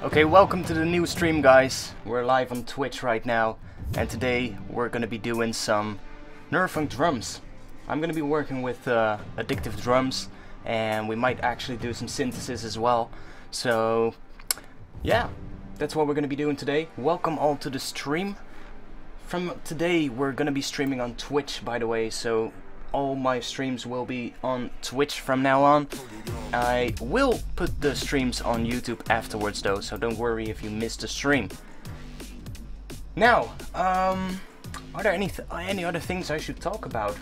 Okay, welcome to the new stream, guys. We're live on Twitch right now, and today we're gonna be doing some Neurofunk drums. I'm gonna be working with Addictive drums, and we might actually do some synthesis as well. So, yeah, that's what we're gonna be doing today. Welcome all to the stream. From today, we're gonna be streaming on Twitch, by the way, so all my streams will be on Twitch from now on. I will put the streams on YouTube afterwards though, so don't worry if you missed the stream. Now, are there any other things I should talk about?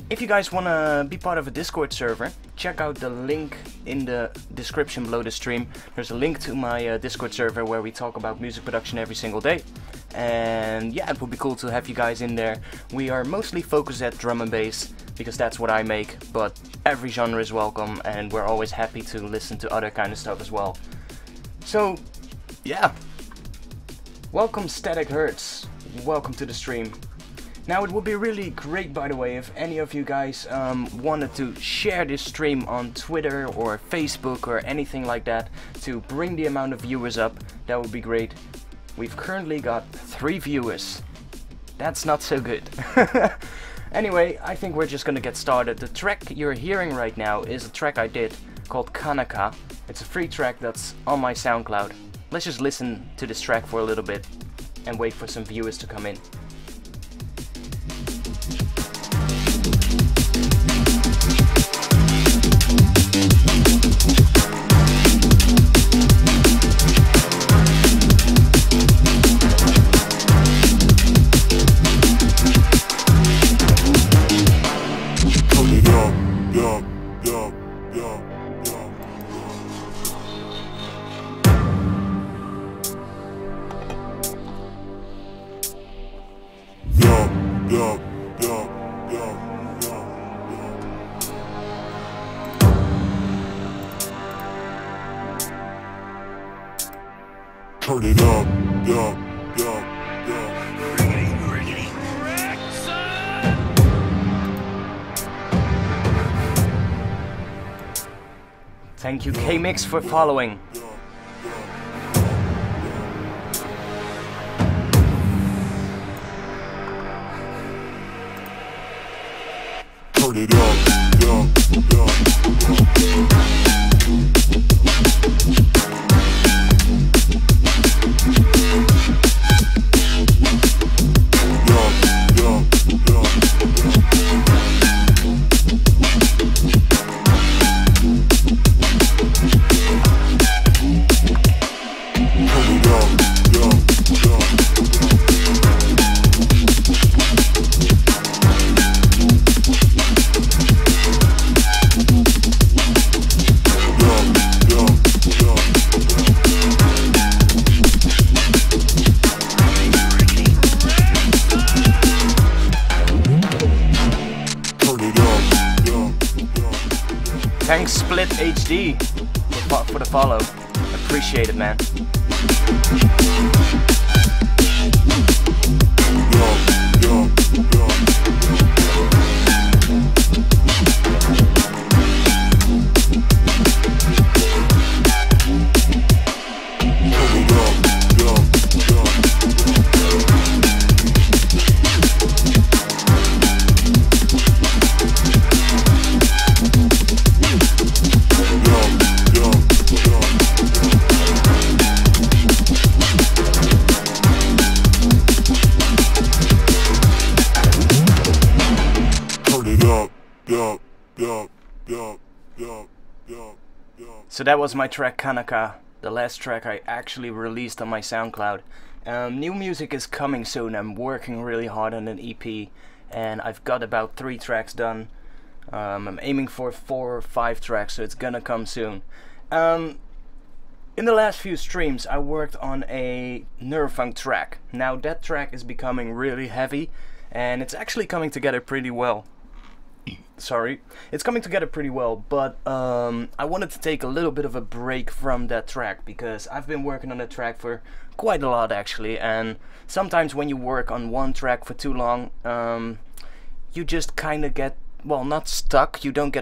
If you guys want to be part of a Discord server, check out the link in the description below the stream. There's a link to my Discord server where we talk about music production every single day. And yeah, it would be cool to have you guys in there. We are mostly focused at drum and bass, because that's what I make, but every genre is welcome, and we're always happy to listen to other kind of stuff as well. So, yeah. Welcome Static Hertz. Welcome to the stream. Now, it would be really great, by the way, if any of you guys wanted to share this stream on Twitter or Facebook or anything like that to bring the amount of viewers up. That would be great. We've currently got 3 viewers. That's not so good. Anyway, I think we're just gonna get started. The track you're hearing right now is a track I did called Kanaka. It's a free track that's on my SoundCloud. Let's just listen to this track for a little bit and wait for some viewers to come in. Turn it up, Thank you, K-Mix, for following. turn it up, Thanks Split HD for the follow. Appreciate it, man. So that was my track Kanaka, the last track I actually released on my SoundCloud. New music is coming soon. I'm working really hard on an EP, and I've got about 3 tracks done. I'm aiming for 4 or 5 tracks, so it's gonna come soon. In the last few streams I worked on a Neurofunk track. Now that track is becoming really heavy, and it's actually coming together pretty well. Sorry, it's coming together pretty well, but I wanted to take a little bit of a break from that track because I've been working on that track for quite a lot actually, and sometimes when you work on one track for too long, you just kind of get well, not stuck. You don't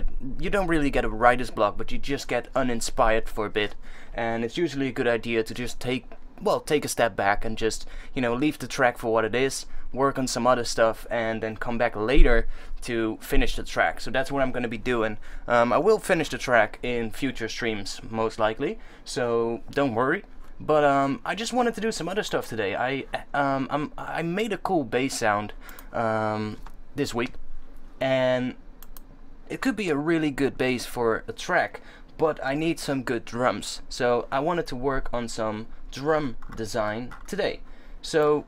really get a writer's block, but you just get uninspired for a bit. And it's usually a good idea to just take a step back and just, you know, leave the track for what it is, work on some other stuff, and then come back later to finish the track. So that's what I'm going to be doing. I will finish the track in future streams, most likely, so don't worry. But I just wanted to do some other stuff today. I made a cool bass sound this week, and it could be a really good bass for a track, but I need some good drums. So I wanted to work on some drum design today. So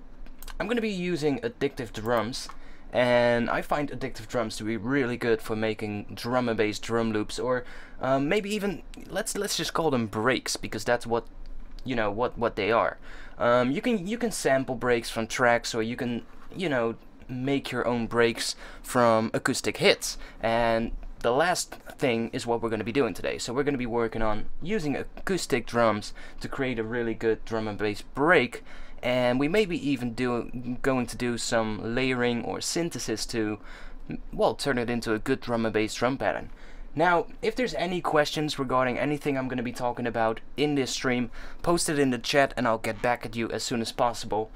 I'm going to be using Addictive drums, and I find Addictive drums to be really good for making drum and bass drum loops, or maybe even let's just call them breaks, because that's what, you know, what they are. You can sample breaks from tracks, or you can, you know, make your own breaks from acoustic hits. And the last thing is what we're going to be doing today. So we're going to be working on using acoustic drums to create a really good drum and bass break, and we may be even going to do some layering or synthesis to, well, turn it into a good drum and bass drum pattern. Now, if there's any questions regarding anything I'm going to be talking about in this stream, post it in the chat and I'll get back at you as soon as possible.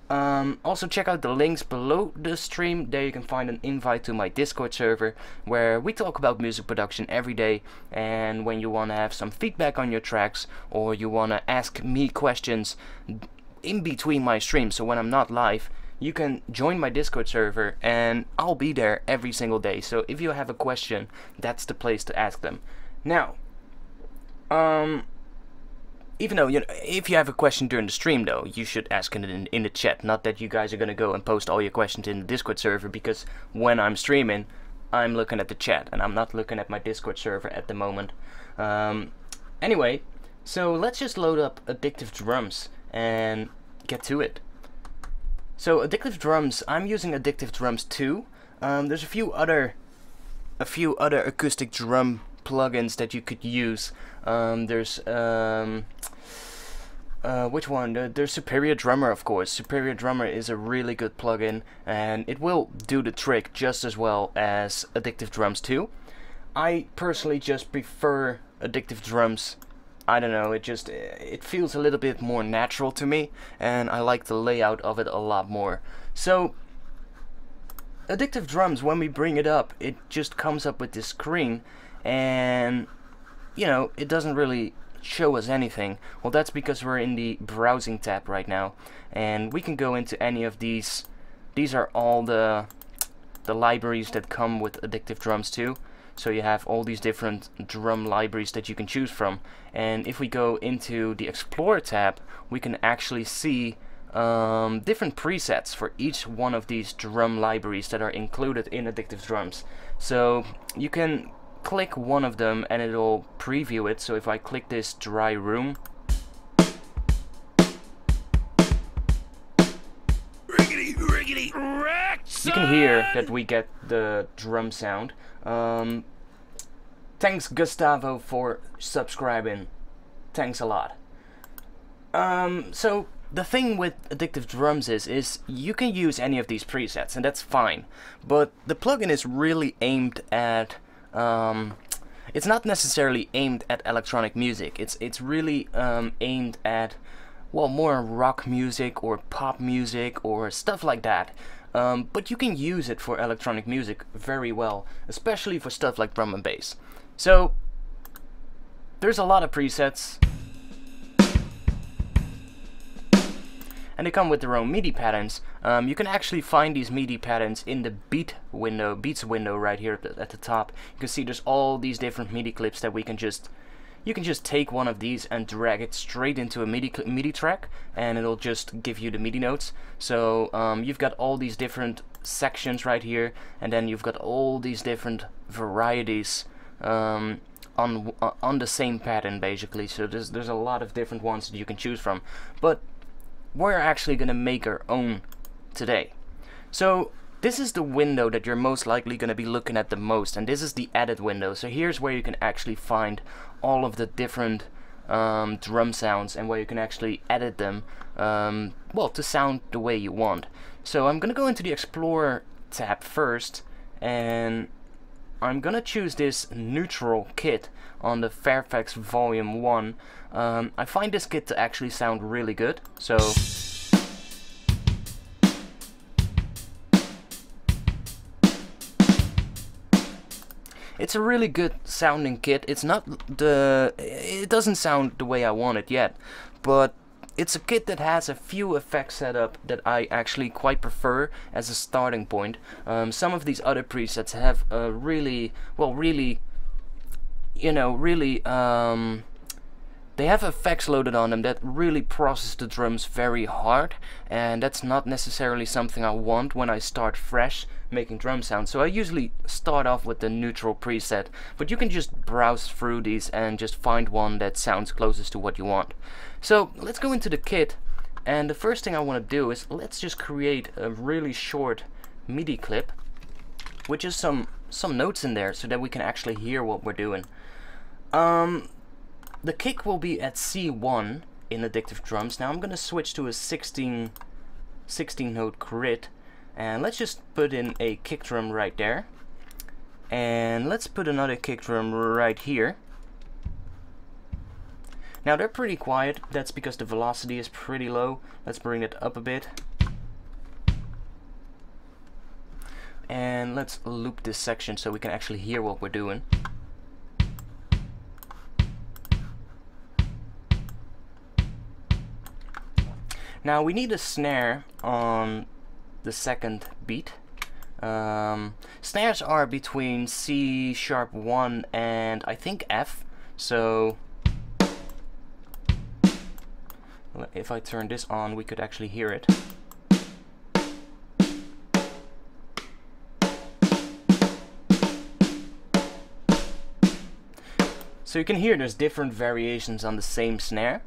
Also check out the links below the stream. There you can find an invite to my Discord server, where we talk about music production every day. And when you want to have some feedback on your tracks, or you want to ask me questions in between my streams, so when I'm not live, you can join my Discord server and I'll be there every single day. So if you have a question, that's the place to ask them. Now, even though, you know, if you have a question during the stream, though, you should ask it in the chat. Not that you guys are gonna go and post all your questions in the Discord server, because when I'm streaming, I'm looking at the chat and I'm not looking at my Discord server at the moment. Anyway, so let's just load up Addictive drums and get to it. So Addictive drums, I'm using Addictive drums 2. There's a few other acoustic drum plugins that you could use. There's which one? There's Superior Drummer, of course. Superior Drummer is a really good plugin, and it will do the trick just as well as Addictive drums 2. I personally just prefer Addictive drums. I don't know, it feels a little bit more natural to me, and I like the layout of it a lot more. So Addictive drums, when we bring it up, it just comes up with this screen, and you know, it doesn't really show us anything. Well, that's because we're in the browsing tab right now, and we can go into any of these. These are all the libraries that come with Addictive drums too. So you have all these different drum libraries that you can choose from, and if we go into the Explore tab, we can actually see different presets for each one of these drum libraries that are included in Addictive drums. So you can click one of them and it'll preview it. So if I click this dry room, you can hear that we get the drum sound. Thanks Gustavo for subscribing. Thanks a lot. So the thing with Addictive drums is you can use any of these presets, and that's fine. But the plugin is really aimed at it's not necessarily aimed at electronic music. It's really aimed at, well, more rock music or pop music or stuff like that. But you can use it for electronic music very well, especially for stuff like drum and bass. So there's a lot of presets, and they come with their own Midi patterns. You can actually find these Midi patterns in the beats window right here at the top. You can see there's all these different Midi clips that you can just take one of these and drag it straight into a MIDI track, and it'll just give you the MIDI notes. So you've got all these different sections right here, and then you've got all these different varieties on the same pattern, basically. So there's a lot of different ones that you can choose from, but we're actually gonna make our own today. So this is the window that you're most likely gonna be looking at the most, and this is the edit window. So here's where you can actually find all of the different drum sounds, and where you can actually edit them, well, to sound the way you want. So I'm gonna go into the Explorer tab first, and I'm gonna choose this neutral kit on the Fairfax Volume 1. I find this kit to actually sound really good, so it's a really good sounding kit. It's not it doesn't sound the way I want it yet, but it's a kit that has a few effects set up that I actually quite prefer as a starting point. Some of these other presets have a really, they have effects loaded on them that really process the drums very hard, and that's not necessarily something I want when I start fresh making drum sounds. So I usually start off with the neutral preset, but you can just browse through these and just find one that sounds closest to what you want. So let's go into the kit, and the first thing I want to do is let's just create a really short MIDI clip with just some notes in there so that we can actually hear what we're doing. The kick will be at C1 in Addictive Drums. Now I'm gonna switch to a 16 note grid, and let's just put in a kick drum right there, and let's put another kick drum right here. Now they're pretty quiet, that's because the velocity is pretty low. Let's bring it up a bit, and let's loop this section so we can actually hear what we're doing. Now we need a snare on the second beat. Snares are between C#1 and I think F, so if I turn this on we could actually hear it. So you can hear there's different variations on the same snare.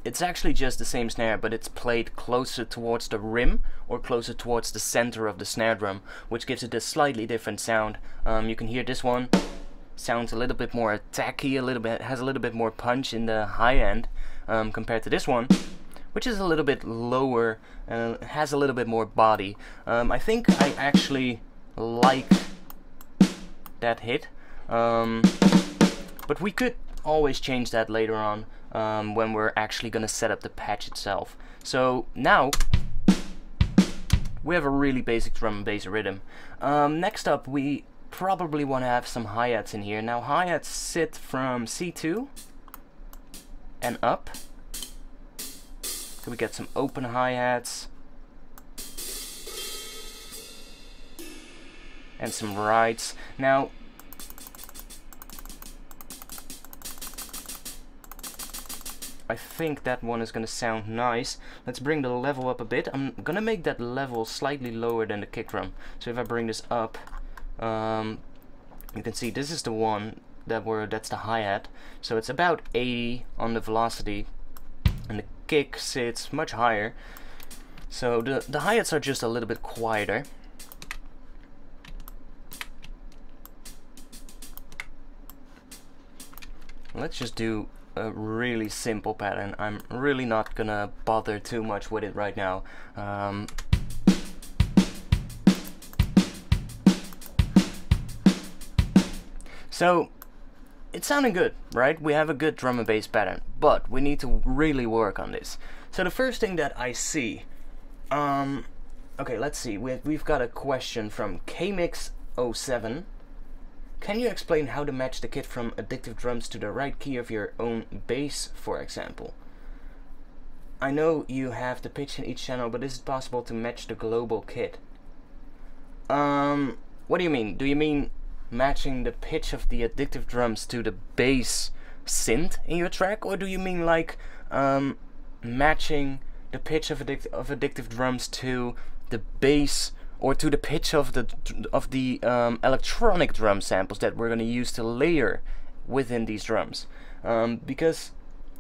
It's actually just the same snare, but it's played closer towards the rim or closer towards the center of the snare drum, which gives it a slightly different sound. You can hear this one sounds a little bit more attacky, has a little bit more punch in the high end compared to this one, which is a little bit lower and has a little bit more body. I think I actually like that hit, but we could always change that later on when we're actually gonna set up the patch itself. So now we have a really basic drum and bass rhythm. Next up we probably want to have some hi-hats in here. Now hi-hats sit from C2 and up, so we get some open hi-hats and some rides. Now I think that one is gonna sound nice. Let's bring the level up a bit. I'm gonna make that level slightly lower than the kick drum. So if I bring this up, you can see this is the one that's the hi-hat. So it's about 80 on the velocity, and the kick sits much higher. So the hi-hats are just a little bit quieter. Let's just do a really simple pattern. I'm really not gonna bother too much with it right now. So it's sounding good, right? We have a good drum and bass pattern, but we need to really work on this. So the first thing that I see, okay, let's see. We've got a question from KMix07. Can you explain how to match the kit from Addictive Drums to the right key of your own bass, for example? I know you have the pitch in each channel, but is it possible to match the global kit? What do you mean? Do you mean matching the pitch of the Addictive Drums to the bass synth in your track? Or do you mean like matching the pitch of Addictive Drums to the bass, or to the pitch of the electronic drum samples that we're going to use to layer within these drums? Because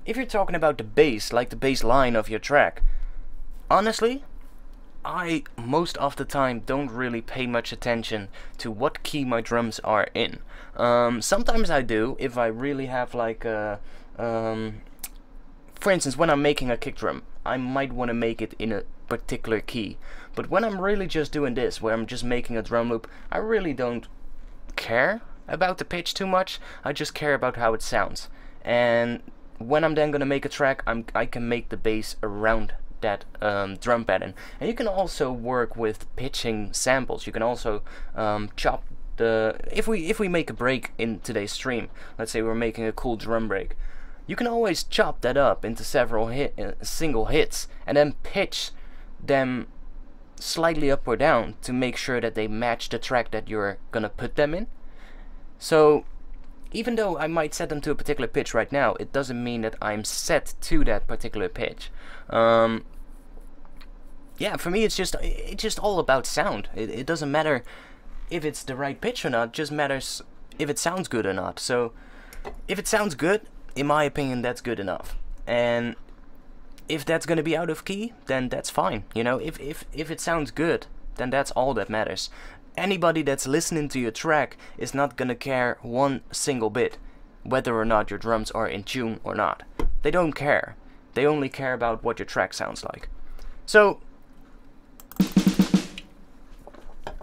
if you're talking about the bass, like the bass line of your track, honestly, I most of the time don't really pay much attention to what key my drums are in. Sometimes I do, if I really have like a for instance, when I'm making a kick drum, I might want to make it in a particular key. But when I'm really just doing this, where I'm just making a drum loop, I really don't care about the pitch too much. I just care about how it sounds. And when I'm then gonna make a track, I can make the bass around that drum pattern. And you can also work with pitching samples. You can also chop the... If we make a break in today's stream, let's say we're making a cool drum break, you can always chop that up into several single hits and then pitch them slightly up or down to make sure that they match the track that you're gonna put them in. So even though I might set them to a particular pitch right now, it doesn't mean that I'm set to that particular pitch. Yeah, for me it's just all about sound. It doesn't matter if it's the right pitch or not, it just matters if it sounds good or not. So if it sounds good, in my opinion, that's good enough. And if that's gonna be out of key, then that's fine. You know, if it sounds good, then that's all that matters. Anybody that's listening to your track is not gonna care one single bit whether or not your drums are in tune or not. They don't care. They only care about what your track sounds like. So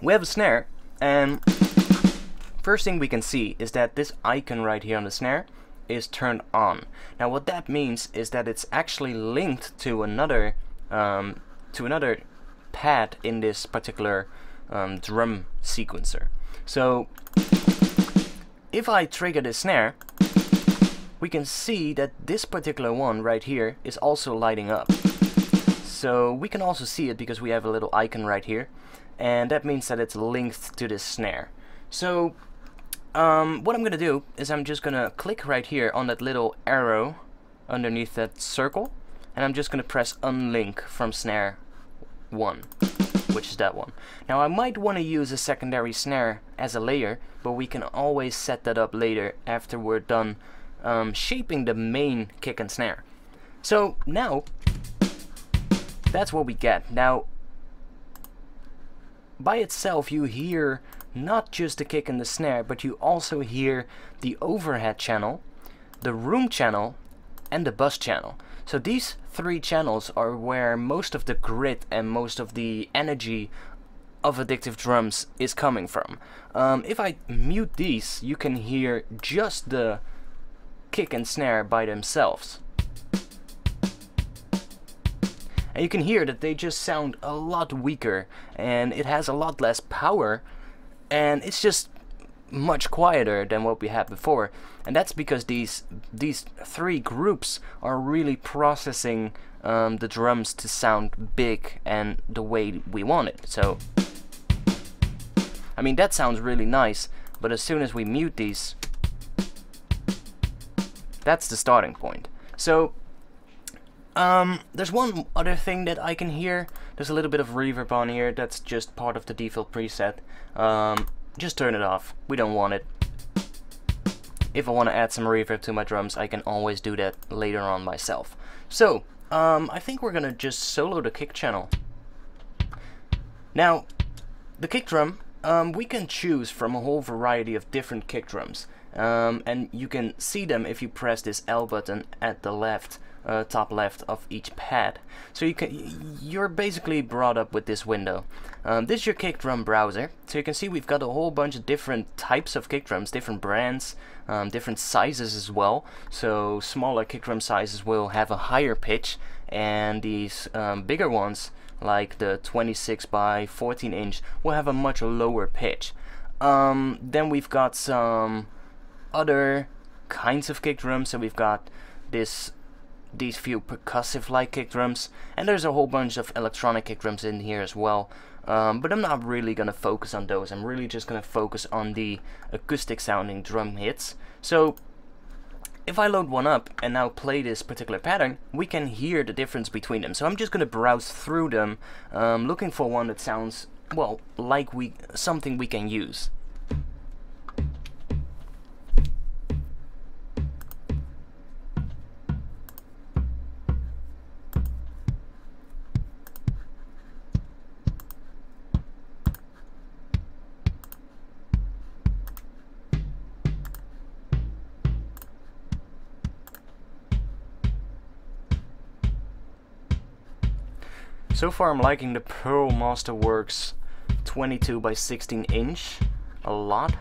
we have a snare, and first thing we can see is that this icon right here on the snare is turned on. Now what that means is that it's actually linked to another pad in this particular drum sequencer. So if I trigger the snare, we can see that this particular one right here is also lighting up. So we can also see it because we have a little icon right here, and that means that it's linked to this snare. So what I'm gonna do is I'm just gonna click right here on that little arrow underneath that circle, and I'm just gonna press unlink from snare 1, which is that one. Now I might want to use a secondary snare as a layer, but we can always set that up later after we're done shaping the main kick and snare. So now that's what we get. Now by itself you hear not just the kick and the snare, but you also hear the overhead channel, the room channel, and the bus channel. So these three channels are where most of the grit and most of the energy of Addictive drums is coming from. If I mute these, you can hear just the kick and snare by themselves. And you can hear that they just sound a lot weaker, and it has a lot less power, and it's just much quieter than what we had before. And that's because these three groups are really processing the drums to sound big and the way we want it. So I mean, that sounds really nice, but as soon as we mute these, that's the starting point. So there's one other thing that I can hear. There's a little bit of reverb on here. That's just part of the default preset. Just turn it off. We don't want it. If I want to add some reverb to my drums, I can always do that later on myself. So I think we're gonna just solo the kick channel. Now the kick drum, we can choose from a whole variety of different kick drums, and you can see them if you press this L button at the left, top left of each pad. So you're basically brought up with this window. This is your kick drum browser, so you can see we've got a whole bunch of different types of kick drums, different brands, different sizes as well. So smaller kick drum sizes will have a higher pitch, and these bigger ones, like the 26 by 14 inch, will have a much lower pitch. Then we've got some other kinds of kick drums. So we've got these few percussive like kick drums, and there's a whole bunch of electronic kick drums in here as well. But I'm not really gonna focus on those. I'm really just gonna focus on the acoustic sounding drum hits. So if I load one up and now play this particular pattern, we can hear the difference between them. So I'm just gonna browse through them, looking for one that sounds, well, like something we can use. So far I'm liking the Pearl Masterworks 22 by 16 inch a lot.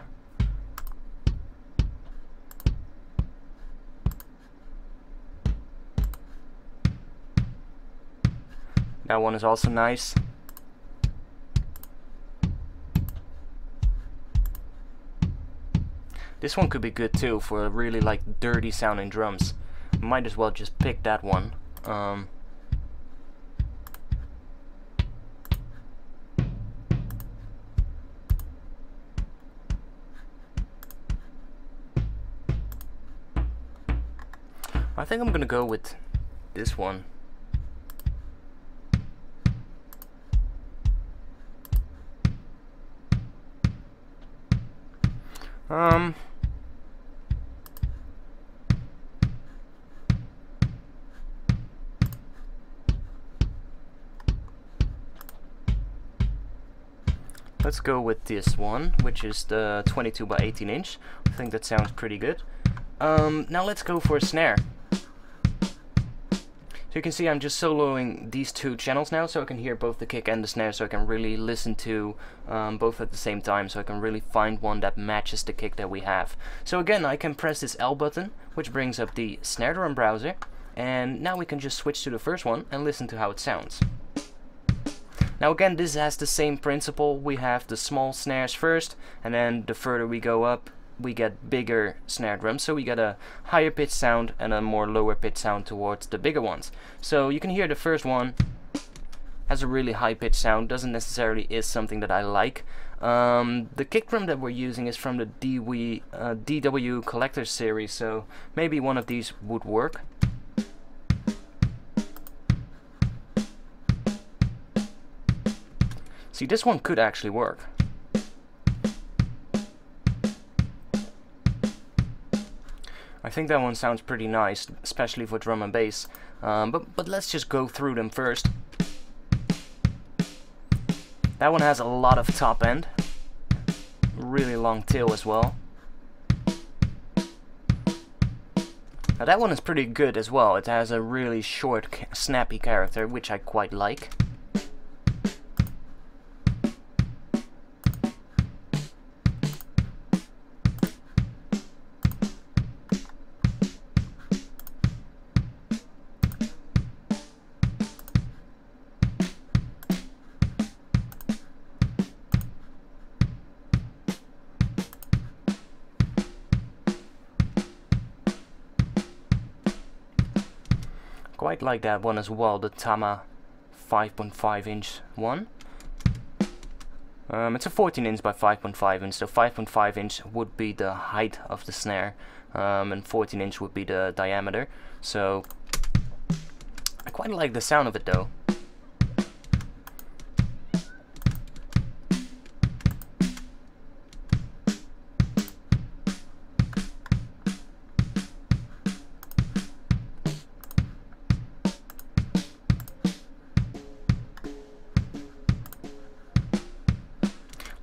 That one is also nice. This one could be good too for really like dirty sounding drums. Might as well just pick that one. I think I'm gonna go with this one. Let's go with this one, which is the 22 by 18 inch. I think that sounds pretty good. Now let's go for a snare. So you can see I'm just soloing these two channels now, so I can hear both the kick and the snare, so I can really listen to both at the same time, so I can really find one that matches the kick that we have. So again, I can press this L button, which brings up the Snare Drum browser, and now we can just switch to the first one and listen to how it sounds. Now again, this has the same principle. We have the small snares first, and then the further we go up, we get bigger snare drums, so we get a higher pitch sound and a more lower pitch sound towards the bigger ones. So you can hear the first one has a really high pitch sound, doesn't necessarily is something that I like. The kick drum that we're using is from the DW Collector's series, so maybe one of these would work. See, this one could actually work. I think that one sounds pretty nice, especially for drum and bass. But let's just go through them first. That one has a lot of top end, really long tail as well. Now that one is pretty good as well. It has a really short, snappy character, which I quite like. Quite like that one as well, the Tama 5.5 inch one. It's a 14 inch by 5.5 inch, so 5.5 inch would be the height of the snare, and 14 inch would be the diameter. So I quite like the sound of it though.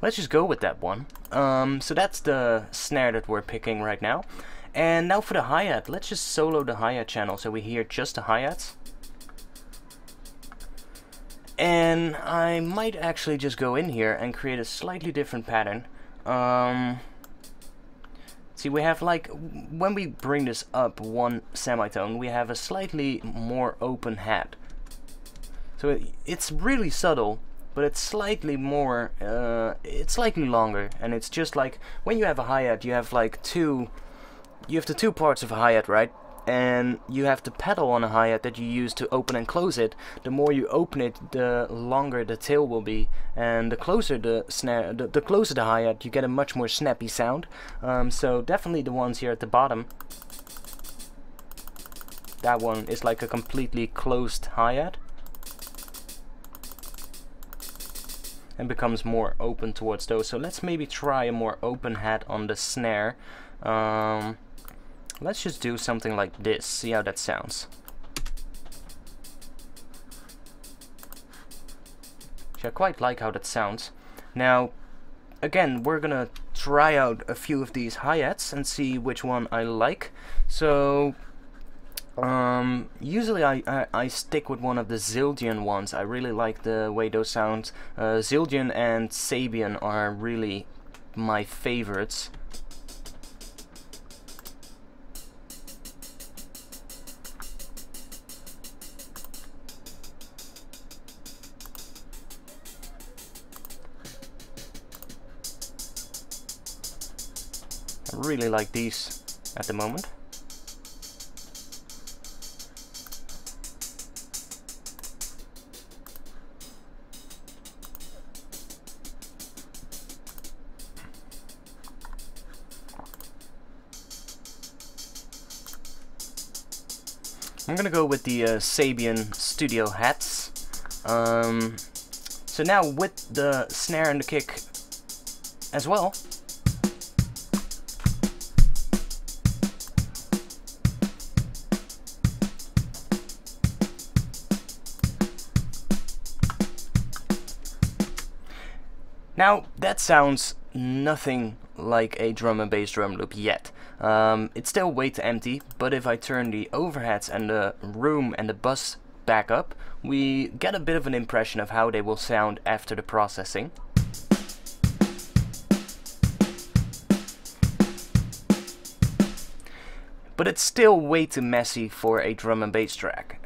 Let's just go with that one. So that's the snare that we're picking right now. And now for the hi-hat, let's just solo the hi-hat channel so we hear just the hi-hats. And I might actually just go in here and create a slightly different pattern. See, we have like, when we bring this up one semitone, we have a slightly more open hat. So it's really subtle, but it's slightly more, it's slightly longer, and it's just like, when you have a hi-hat, you have like the two parts of a hi-hat, right? And you have the pedal on a hi-hat that you use to open and close it. The more you open it, the longer the tail will be, and the closer the snare, the closer the hi-hat, you get a much more snappy sound. So definitely the ones here at the bottom. That one is like a completely closed hi-hat, and becomes more open towards those. So let's maybe try a more open hat on the snare. Let's just do something like this, see how that sounds. So I quite like how that sounds. Now, again, we're gonna try out a few of these hi-hats and see which one I like. So usually I stick with one of the Zildjian ones. I really like the way those sound. Zildjian and Sabian are really my favorites. Really like these at the moment. I'm gonna go with the Sabian Studio hats. So now with the snare and the kick as well. Now that sounds nothing like a drum and bass drum loop yet. It's still way too empty, but if I turn the overheads and the room and the bus back up, we get a bit of an impression of how they will sound after the processing. But it's still way too messy for a drum and bass track.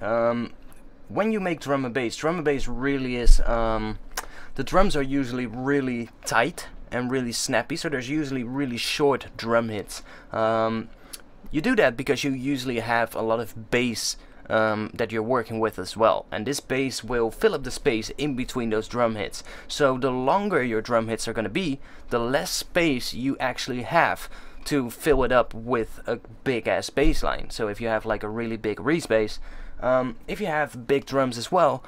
When you make drum and bass really is, the drums are usually really tight and really snappy, so there's usually really short drum hits. You do that because you usually have a lot of bass that you're working with as well, and this bass will fill up the space in between those drum hits. So the longer your drum hits are going to be, the less space you actually have to fill it up with a big ass bass line. So if you have like a really big Reese bass, if you have big drums as well,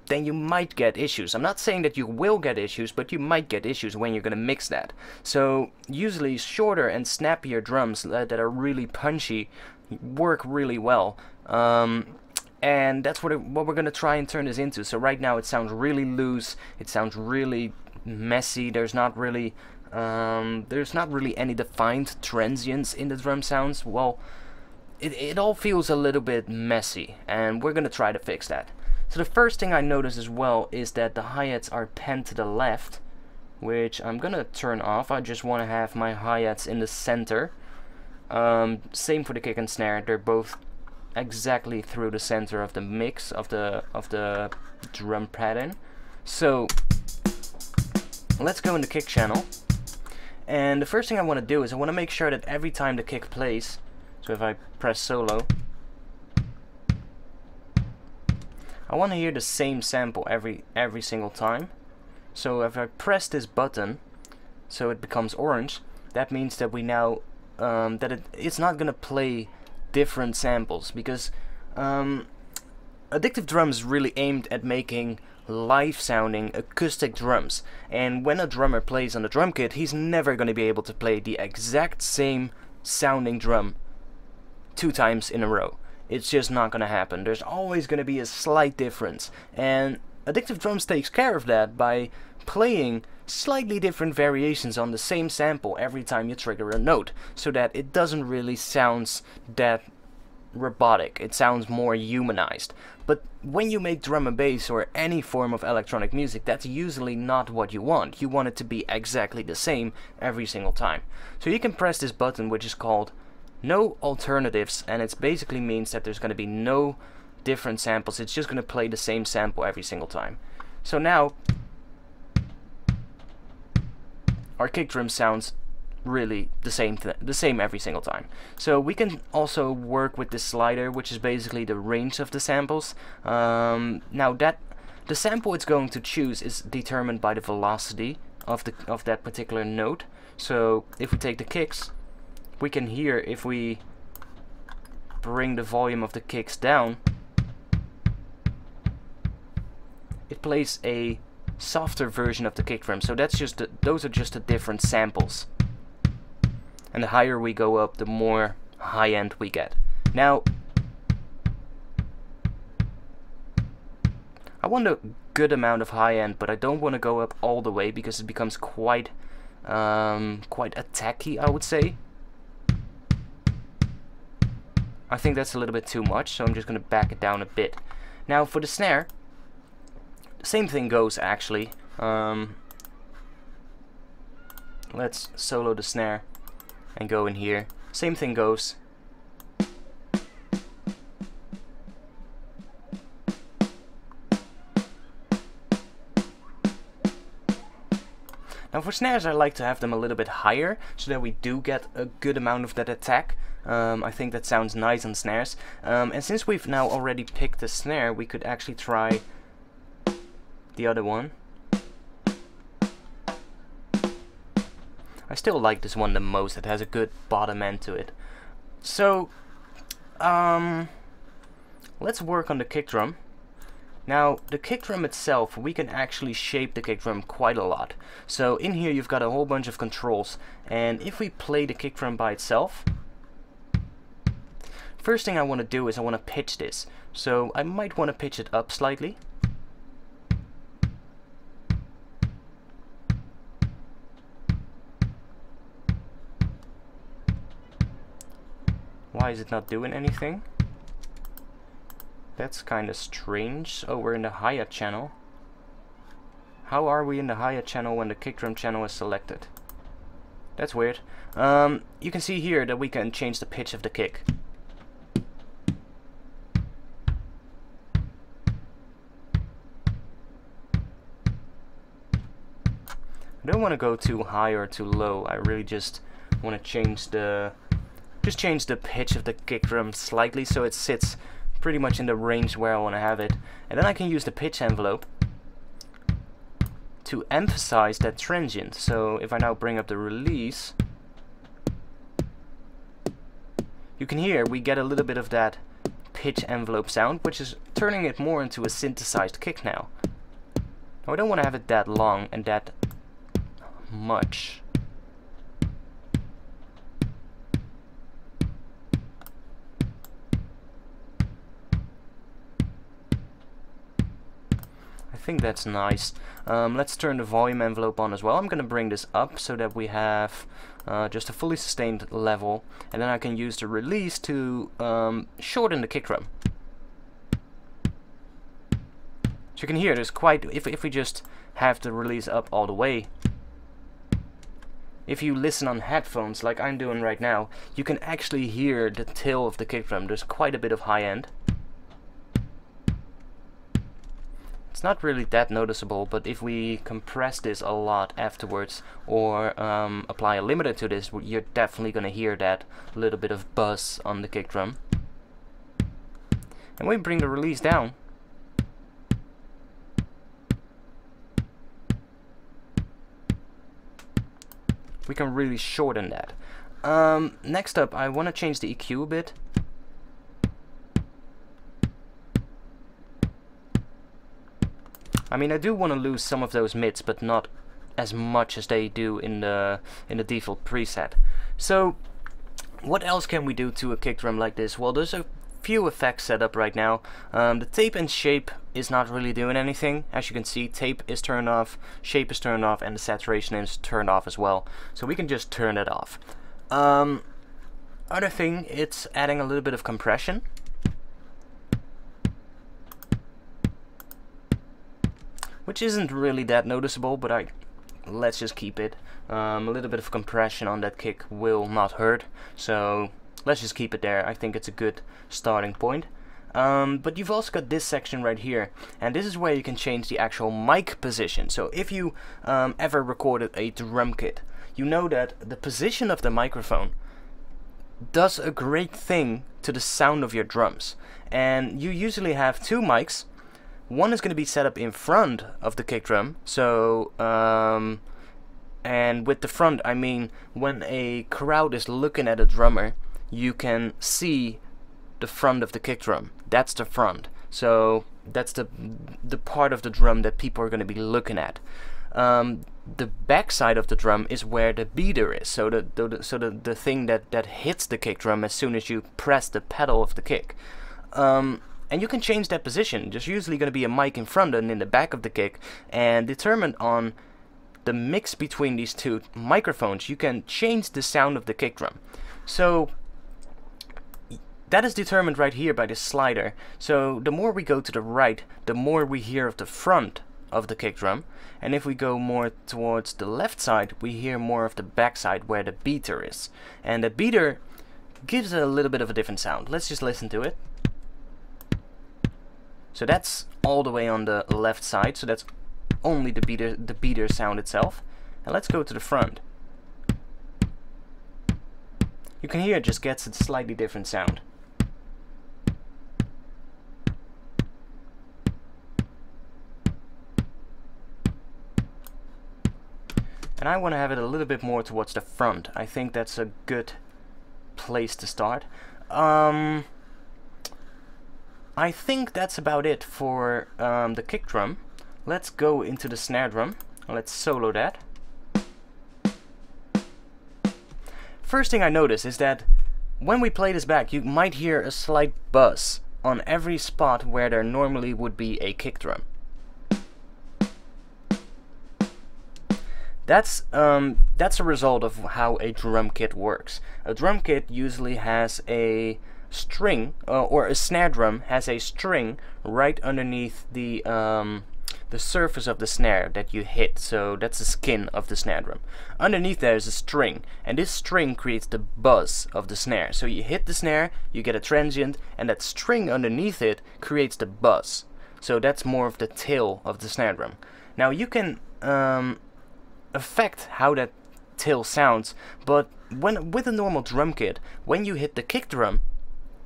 then you might get issues. I'm not saying that you will get issues, but you might get issues when you're gonna mix that. So usually shorter and snappier drums that are really punchy work really well. And that's what we're gonna try and turn this into. So right now it sounds really loose, it sounds really messy, there's not really any defined transients in the drum sounds. Well, it all feels a little bit messy, and we're gonna try to fix that. So the first thing I notice as well is that the hi-hats are panned to the left, which I'm gonna turn off. I just want to have my hi-hats in the center. Same for the kick and snare, they're both exactly through the center of the mix of the drum pattern. So let's go in the kick channel, and the first thing I want to do is I want to make sure that every time the kick plays, so if I press solo, I want to hear the same sample every single time. So if I press this button so it becomes orange, that means that we now it's not gonna play different samples, because Addictive Drums is really aimed at making live sounding acoustic drums, and when a drummer plays on the drum kit, he's never going to be able to play the exact same sounding drum 2 times in a row. It's just not going to happen. There's always going to be a slight difference, and Addictive Drums takes care of that by playing slightly different variations on the same sample every time you trigger a note, so that it doesn't really sound that robotic. It sounds more humanized. But when you make drum and bass or any form of electronic music, that's usually not what you want. You want it to be exactly the same every single time. So you can press this button, which is called No Alternatives, and it basically means that there's going to be no different samples. It's just going to play the same sample every single time. So now our kick drum sounds really the same every single time. So we can also work with this slider, which is basically the range of the samples. Now that the sample it's going to choose is determined by the velocity of that particular note. So if we take the kicks, we can hear, if we bring the volume of the kicks down, it plays a softer version of the kick drum. So that's just those are just the different samples. And the higher we go up, the more high end we get. Now, I want a good amount of high end, but I don't want to go up all the way because it becomes quite attacky, I would say. I think that's a little bit too much, so I'm just going to back it down a bit. Now for the snare, same thing goes actually. Let's solo the snare and go in here. Same thing goes. Now Now for snares I like to have them a little bit higher so that we do get a good amount of that attack. I think that sounds nice on snares. And since we've now already picked the snare, we could actually try the other one. I still like this one the most. It has a good bottom end to it. So, let's work on the kick drum. Now, the kick drum itself, we can actually shape the kick drum quite a lot. So in here you've got a whole bunch of controls, and if we play the kick drum by itself, first thing I want to do is I want to pitch this. So I might want to pitch it up slightly. Why is it not doing anything? That's kind of strange. Oh, we're in the Hyatt channel. How are we in the Hyatt channel when the kick drum channel is selected? That's weird. You can see here that we can change the pitch of the kick. I don't want to go too high or too low. I really just want to change the pitch of the kick drum slightly so it sits pretty much in the range where I want to have it. And then I can use the pitch envelope to emphasize that transient. So if I now bring up the release, you can hear we get a little bit of that pitch envelope sound, which is turning it more into a synthesized kick now. Now I don't want to have it that long and that much. I think that's nice. Let's turn the volume envelope on as well. I'm going to bring this up so that we have just a fully sustained level, and then I can use the release to shorten the kick drum. So you can hear there's quite, if we just have the release up all the way, if you listen on headphones like I'm doing right now, you can actually hear the tail of the kick drum. There's quite a bit of high end. It's not really that noticeable, but if we compress this a lot afterwards or apply a limiter to this, you're definitely going to hear that little bit of buzz on the kick drum. And when we bring the release down, we can really shorten that. Next up, I want to change the EQ a bit. I mean, I do want to lose some of those mids, but not as much as they do in the default preset. So, what else can we do to a kick drum like this? Well, there's a few effects set up right now. The tape and shape is not really doing anything. As you can see, tape is turned off, shape is turned off, and the saturation is turned off as well. So we can just turn it off. Other thing, it's adding a little bit of compression. Which isn't really that noticeable, but let's just keep it. A little bit of compression on that kick will not hurt, so let's just keep it there. I think it's a good starting point. But you've also got this section right here, and this is where you can change the actual mic position. So if you ever recorded a drum kit, you know that the position of the microphone does a great thing to the sound of your drums. And you usually have two mics. One is going to be set up in front of the kick drum, so and with the front I mean when a crowd is looking at a drummer, you can see the front of the kick drum. That's the front, so that's the part of the drum that people are going to be looking at. The back side of the drum is where the beater is, so the thing that hits the kick drum as soon as you press the pedal of the kick. And you can change that position. There's usually going to be a mic in front and in the back of the kick, and determined on the mix between these two microphones, you can change the sound of the kick drum. So that is determined right here by this slider. So the more we go to the right, the more we hear of the front of the kick drum, and if we go more towards the left side, we hear more of the back side where the beater is. And the beater gives a little bit of a different sound. Let's just listen to it. So that's all the way on the left side, so that's only the beater sound itself. And let's go to the front. You can hear it just gets a slightly different sound. And I want to have it a little bit more towards the front. I think that's a good place to start. I think that's about it for the kick drum. Let's go into the snare drum. Let's solo that. First thing I notice is that when we play this back, you might hear a slight buzz on every spot where there normally would be a kick drum. That's a result of how a drum kit works. A drum kit usually has a string, or a snare drum has a string right underneath the surface of the snare that you hit. So that's the skin of the snare drum. Underneath there is a string, and this string creates the buzz of the snare. So you hit the snare, you get a transient, and that string underneath it creates the buzz. So that's more of the tail of the snare drum. Now you can affect how that tail sounds, but with a normal drum kit, when you hit the kick drum,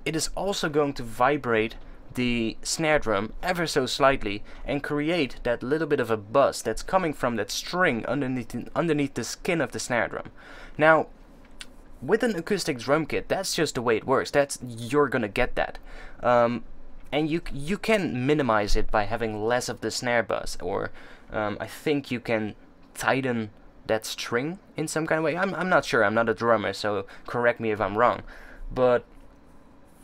it is also going to vibrate the snare drum ever so slightly and create that little bit of a buzz that's coming from that string underneath the skin of the snare drum. Now, with an acoustic drum kit, that's just the way it works. You're gonna get that, and you can minimize it by having less of the snare buzz, or I think you can tighten that string in some kind of way. I'm not sure, I'm not a drummer, so correct me if I'm wrong. But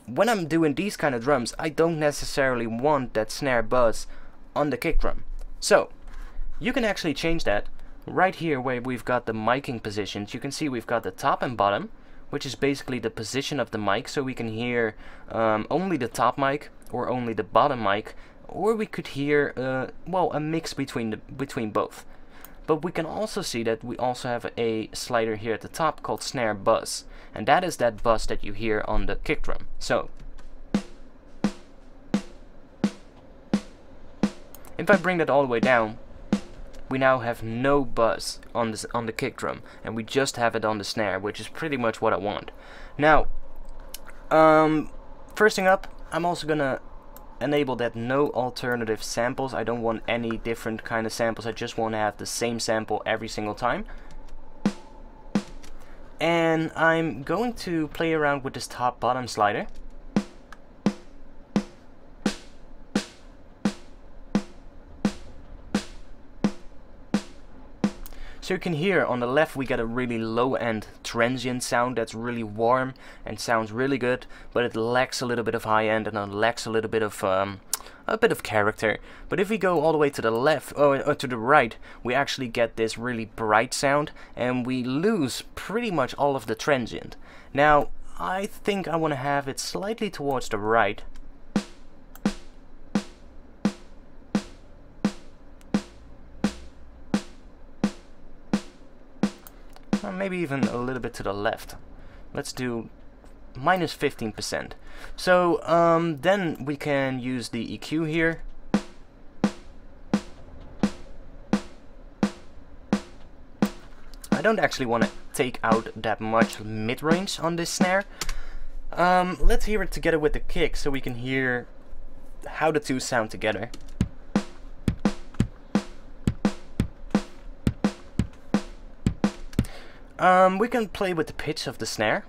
when I'm doing these kind of drums, I don't necessarily want that snare buzz on the kick drum. So you can actually change that right here where we've got the miking positions. You can see we've got the top and bottom, which is basically the position of the mic, so we can hear only the top mic or only the bottom mic, or we could hear well, a mix between both. But we can also see that we also have a slider here at the top called Snare Bus, and that is that bus that you hear on the kick drum. So if I bring that all the way down, we now have no buzz on the kick drum, and we just have it on the snare, which is pretty much what I want. Now, first thing up, I'm also gonna enable that no alternative samples. I don't want any different kind of samples. I just want to have the same sample every single time. And I'm going to play around with this top bottom slider. So you can hear on the left we get a really low end transient sound that's really warm and sounds really good, but it lacks a little bit of high end and it lacks a little bit of character. But if we go all the way to the left or to the right, we actually get this really bright sound and we lose pretty much all of the transient. Now I think I want to have it slightly towards the right. Maybe even a little bit to the left. Let's do minus 15%. So then we can use the EQ here. I don't actually want to take out that much mid-range on this snare. Let's hear it together with the kick so we can hear how the two sound together. We can play with the pitch of the snare.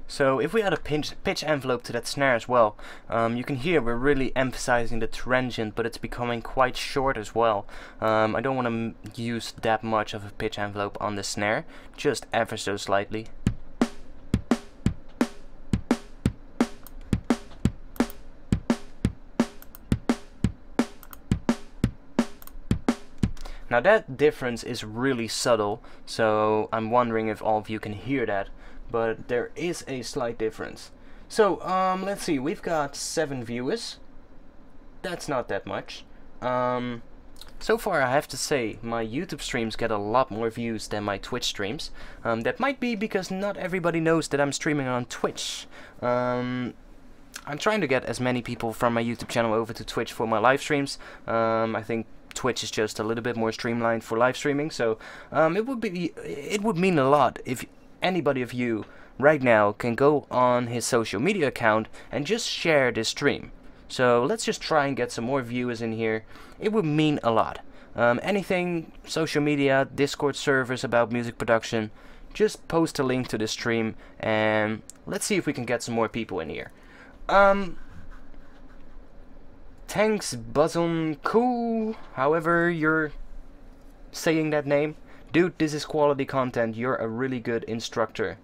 So if we add a pitch envelope to that snare as well, you can hear we're really emphasizing the transient, but it's becoming quite short as well. I don't want to use that much of a pitch envelope on the snare, just ever so slightly. Now that difference is really subtle, so I'm wondering if all of you can hear that. But there is a slight difference. So, let's see, we've got 7 viewers. That's not that much. So far I have to say, my YouTube streams get a lot more views than my Twitch streams. That might be because not everybody knows that I'm streaming on Twitch. I'm trying to get as many people from my YouTube channel over to Twitch for my live streams. I think Twitch is just a little bit more streamlined for live streaming, so it would mean a lot if anybody of you right now can go on his social media account and just share this stream. So let's just try and get some more viewers in here. It would mean a lot. Anything, social media, Discord servers about music production, just post a link to the stream and let's see if we can get some more people in here. Thanks Buzzon Cool, however you're saying that name. Dude, this is quality content, you're a really good instructor.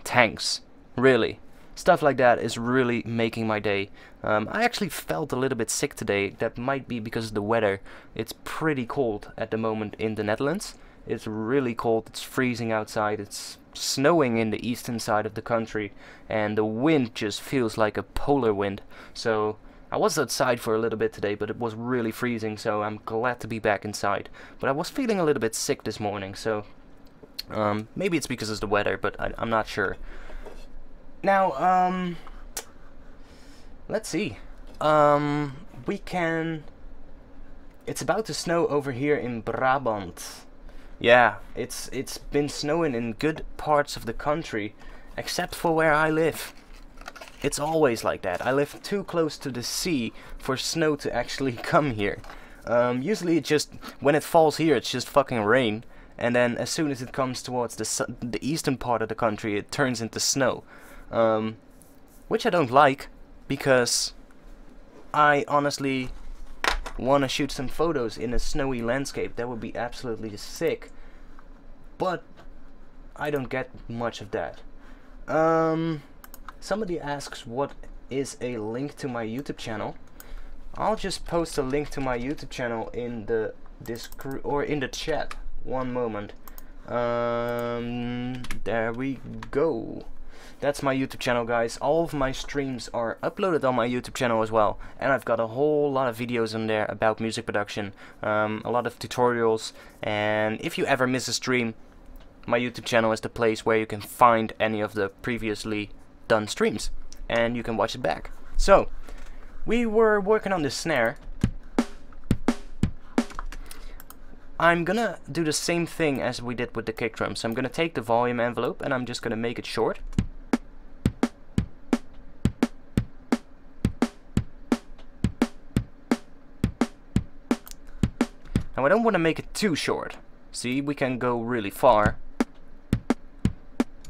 Thanks, really. Stuff like that is really making my day. I actually felt a little bit sick today. That might be because of the weather. It's pretty cold at the moment in the Netherlands. It's really cold, it's freezing outside, it's snowing in the eastern side of the country, and the wind just feels like a polar wind. So I was outside for a little bit today, but it was really freezing, so I'm glad to be back inside. But I was feeling a little bit sick this morning, so maybe it's because of the weather, but I'm not sure. Now, let's see. It's about to snow over here in Brabant. Yeah, it's been snowing in good parts of the country, except for where I live. It's always like that. I live too close to the sea for snow to actually come here. Usually when it falls here, it's just fucking rain. And then as soon as it comes towards the eastern part of the country, it turns into snow. Which I don't like, because I honestly want to shoot some photos in a snowy landscape. That would be absolutely sick, but I don't get much of that. Somebody asks what is a link to my YouTube channel. I'll just post a link to my YouTube channel in the in the chat. One moment. There we go. That's my YouTube channel, guys. All of my streams are uploaded on my YouTube channel as well, and I've got a whole lot of videos in there about music production, a lot of tutorials, and if you ever miss a stream, my YouTube channel is the place where you can find any of the previously done streams, and you can watch it back. So, we were working on the snare. I'm gonna do the same thing as we did with the kick drum. So I'm gonna take the volume envelope and I'm just gonna make it short. Now I don't want to make it too short. See, we can go really far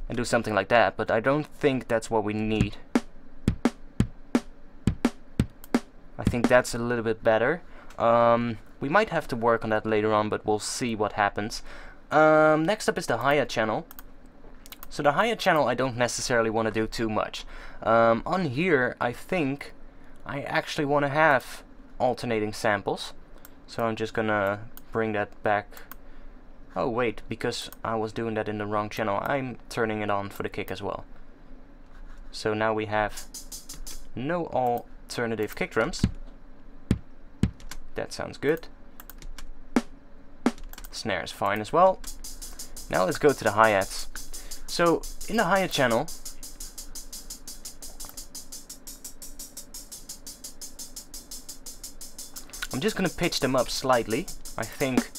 and do something like that, but I don't think that's what we need. I think that's a little bit better. We might have to work on that later on, but we'll see what happens. Next up is the Hyatt channel. So the Hyatt channel I don't necessarily want to do too much. On here I think I actually want to have alternating samples. So I'm just gonna bring that back. Oh wait, because I was doing that in the wrong channel, I'm turning it on for the kick as well. So now we have no alternative kick drums. That sounds good. Snare is fine as well. Now let's go to the hi-hats. So in the hi-hat channel, I'm just gonna pitch them up slightly. I think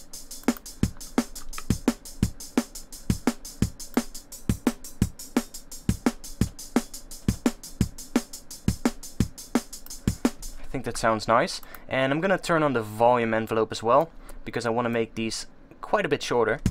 that sounds nice. And I'm gonna turn on the volume envelope as well, because I want to make these quite a bit shorter.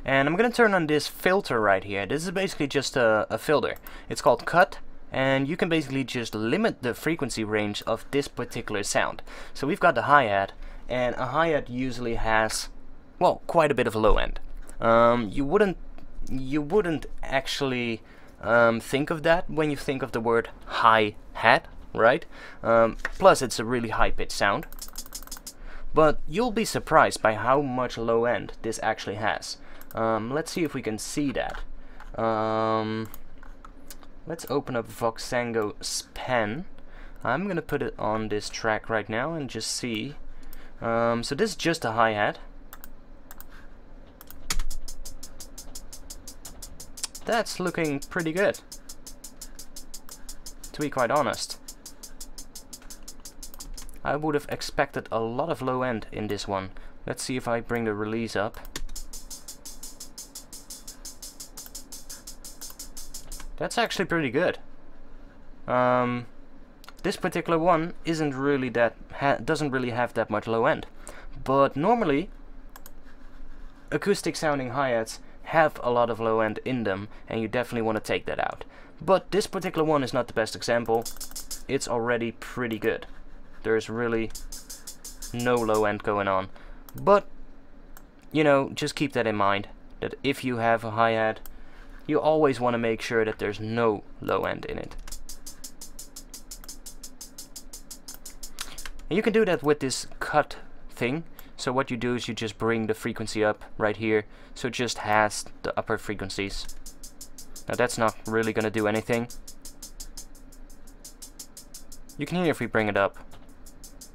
And I'm gonna turn on this filter right here. This is basically just a filter. It's called cut, and you can basically just limit the frequency range of this particular sound. So we've got the hi-hat, and a hi-hat usually has, well, quite a bit of a low end. You wouldn't actually think of that when you think of the word hi-hat, right? Plus it's a really high-pitched sound. But you'll be surprised by how much low end this actually has. Let's see if we can see that. Let's open up Voxengo's pen. I'm gonna put it on this track right now and just see. So this is just a hi-hat. That's looking pretty good, to be quite honest. I would have expected a lot of low end in this one. Let's see if I bring the release up. That's actually pretty good. This particular one isn't really doesn't really have that much low end, but normally acoustic sounding hi-hats have a lot of low end in them, and you definitely want to take that out. But this particular one is not the best example. It's already pretty good. There's really no low end going on. But, you know, just keep that in mind, that if you have a hi-hat, you always want to make sure that there's no low end in it. And you can do that with this cut thing. So what you do is you just bring the frequency up right here, so it just has the upper frequencies. Now that's not really gonna do anything. You can hear if we bring it up.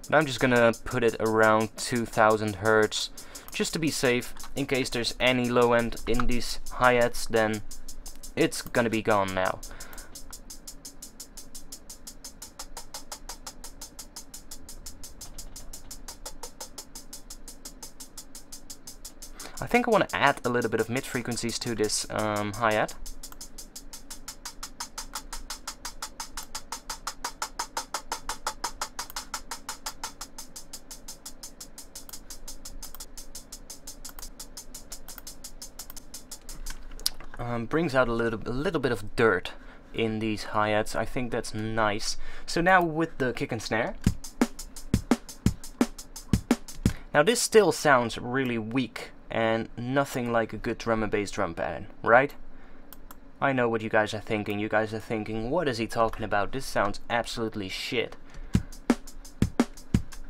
But I'm just gonna put it around 2000 Hertz, just to be safe. In case there's any low end in these hi-hats, then it's gonna be gone now. I think I want to add a little bit of mid frequencies to this hi-hat. Brings out a little bit of dirt in these hi-hats. I think that's nice. So now with the kick and snare. Now this still sounds really weak and nothing like a good drum and bass drum pattern, right? I know what you guys are thinking. You guys are thinking, what is he talking about? This sounds absolutely shit.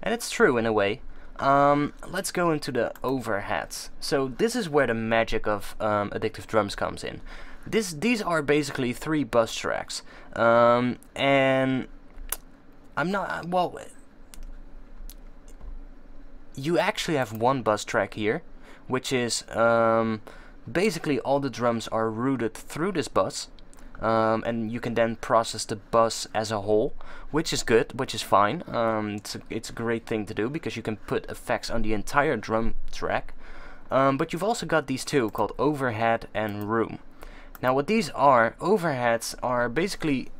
And it's true in a way. Let's go into the overheads. So this is where the magic of Addictive drums comes in. These are basically 3 bus tracks, and I'm not, well, you actually have 1 bus track here, which is basically all the drums are routed through this bus, and you can then process the bus as a whole, which is good, which is fine. It's a great thing to do because you can put effects on the entire drum track. But you've also got these 2 called overhead and room. Now what these are, overheads are basically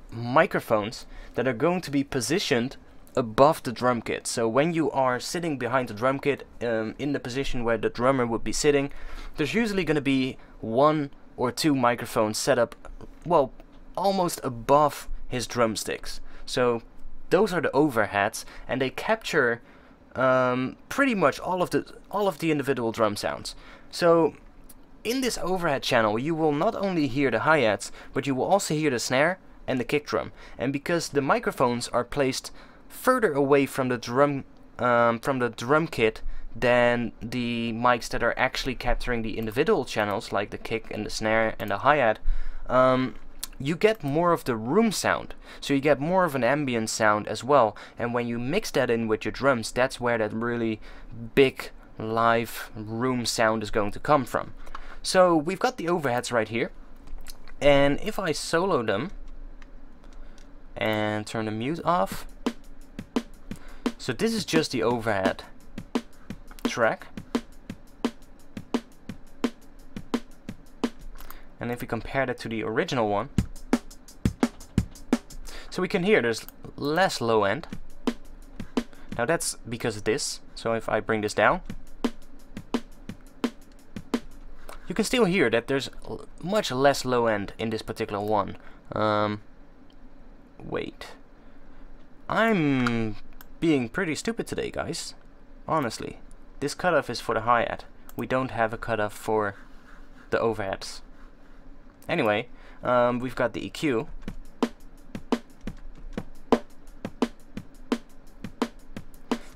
microphones that are going to be positioned above the drum kit. So when you are sitting behind the drum kit, in the position where the drummer would be sitting, there's usually going to be 1 or 2 microphones set up, well, almost above his drumsticks. So those are the overheads, and they capture pretty much all of the individual drum sounds. So in this overhead channel, you will not only hear the hi-hats, but you will also hear the snare and the kick drum. And because the microphones are placed further away from the drum kit than the mics that are actually capturing the individual channels, like the kick and the snare and the hi-hat, you get more of the room sound. So you get more of an ambient sound as well. And when you mix that in with your drums, that's where that really big live room sound is going to come from. So we've got the overheads right here, and if I solo them and turn the mute off, so this is just the overhead track. And if we compare that to the original one, so we can hear there's less low end. Now that's because of this. So if I bring this down, you can still hear that there's much less low end in this particular one. Wait. I'm being pretty stupid today, guys. Honestly. This cutoff is for the hi-hat. We don't have a cutoff for the overheads. Anyway, we've got the EQ.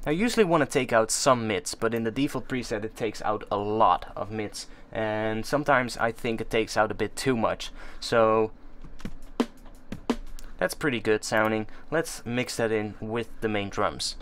I usually want to take out some mids, but in the default preset it takes out a lot of mids, and sometimes I think it takes out a bit too much. So that's pretty good sounding. Let's mix that in with the main drums.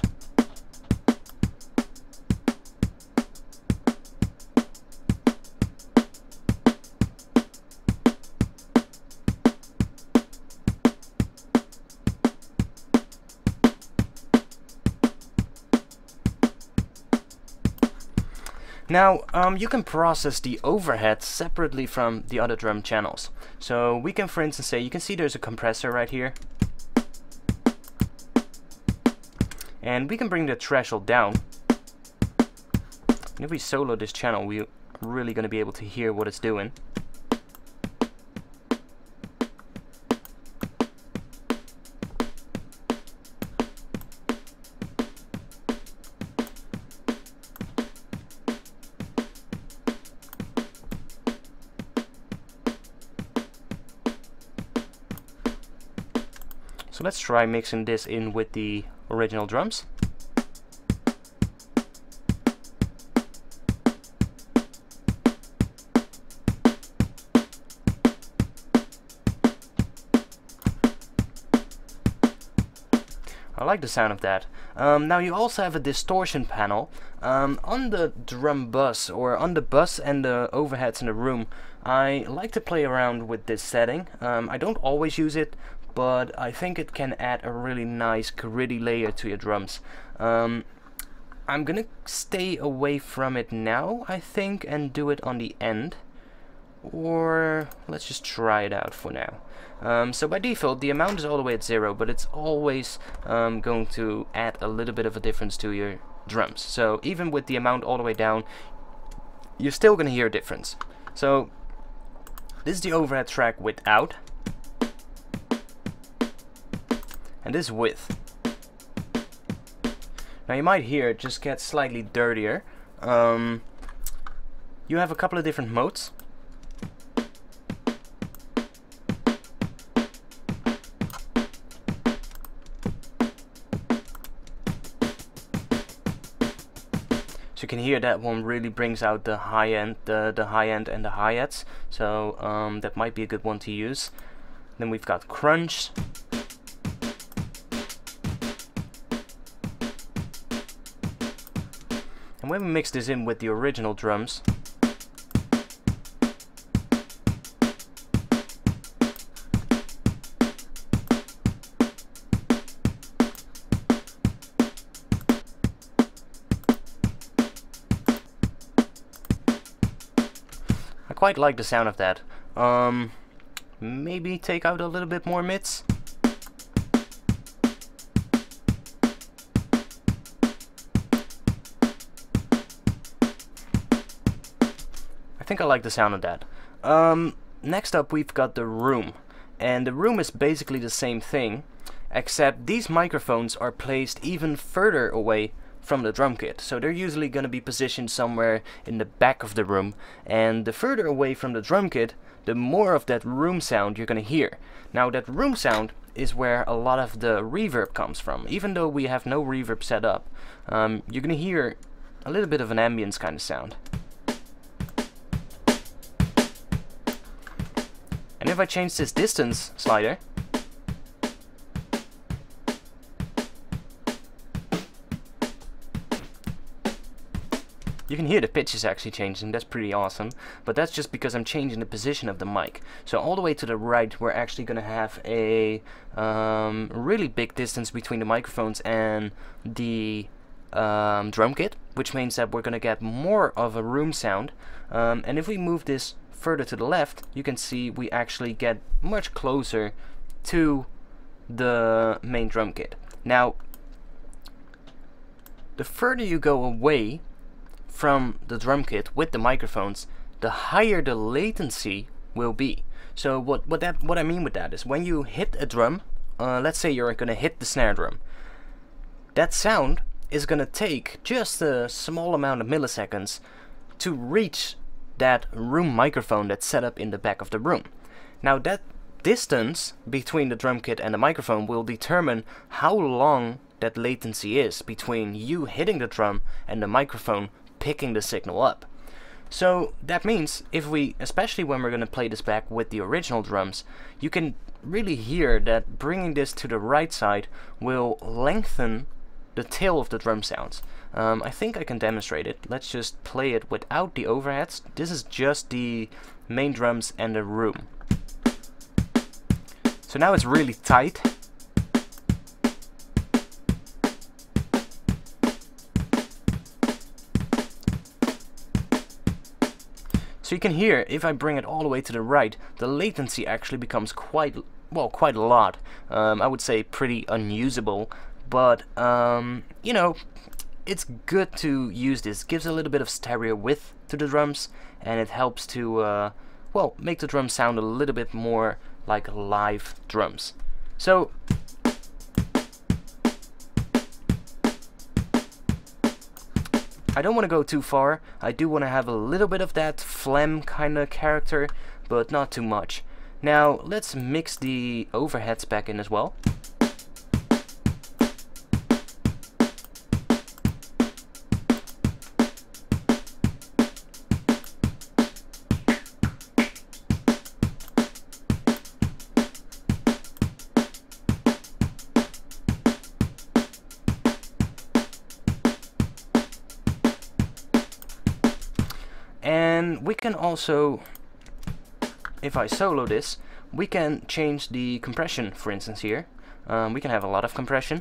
Now, you can process the overhead separately from the other drum channels. So we can, for instance, say, you can see there's a compressor right here. And we can bring the threshold down. And if we solo this channel, we're really going to be able to hear what it's doing. So let's try mixing this in with the original drums. I like the sound of that. Now you also have a distortion panel. On the drum bus, or on the bus and the overheads in the room, I like to play around with this setting. I don't always use it, but I think it can add a really nice gritty layer to your drums. I'm gonna stay away from it now, I think, and do it on the end. Or let's just try it out for now. So by default the amount is all the way at 0, but it's always going to add a little bit of a difference to your drums. So even with the amount all the way down, you're still gonna hear a difference. So this is the overhead track without, and this width. Now you might hear it just gets slightly dirtier. You have a couple of different modes. So you can hear that one really brings out the high end, the high end and the hi-hats. So that might be a good one to use. Then we've got crunch. And when we mix this in with the original drums, I quite like the sound of that. Maybe take out a little bit more mids. I think I like the sound of that. Next up we've got the room, and the room is basically the same thing, except these microphones are placed even further away from the drum kit. So they're usually going to be positioned somewhere in the back of the room, and the further away from the drum kit, the more of that room sound you're going to hear. Now that room sound is where a lot of the reverb comes from. Even though we have no reverb set up, you're going to hear a little bit of an ambience kind of sound. And if I change this distance slider, you can hear the pitch is actually changing. That's pretty awesome. But that's just because I'm changing the position of the mic. So all the way to the right, we're actually going to have a really big distance between the microphones and the drum kit, which means that we're going to get more of a room sound. And if we move this further to the left, you can see we actually get much closer to the main drum kit. Now, the further you go away from the drum kit with the microphones, the higher the latency will be. So what I mean with that is when you hit a drum, let's say you're gonna hit the snare drum, that sound is gonna take just a small amount of milliseconds to reach that room microphone that's set up in the back of the room. Now that distance between the drum kit and the microphone will determine how long that latency is between you hitting the drum and the microphone picking the signal up. So that means if we, especially when we're going to play this back with the original drums, you can really hear that bringing this to the right side will lengthen the tail of the drum sounds. I think I can demonstrate it. Let's just play it without the overheads. This is just the main drums and the room. So now it's really tight. So you can hear, if I bring it all the way to the right, the latency actually becomes quite a lot. I would say pretty unusable, but you know, it's good to use this. It gives a little bit of stereo width to the drums, and it helps to well, make the drums sound a little bit more like live drums. So I don't want to go too far. I do want to have a little bit of that phlegm kind of character, but not too much. Now let's mix the overheads back in as well. And we can also, if I solo this, we can change the compression, for instance here. We can have a lot of compression.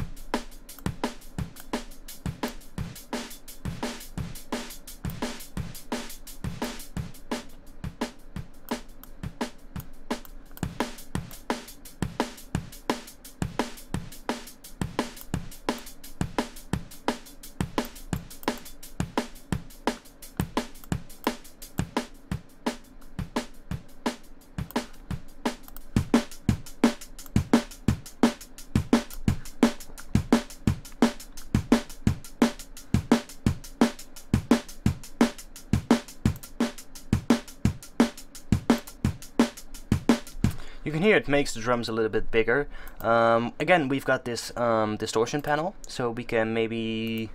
You can hear it makes the drums a little bit bigger. Again, we've got this distortion panel, so we can maybe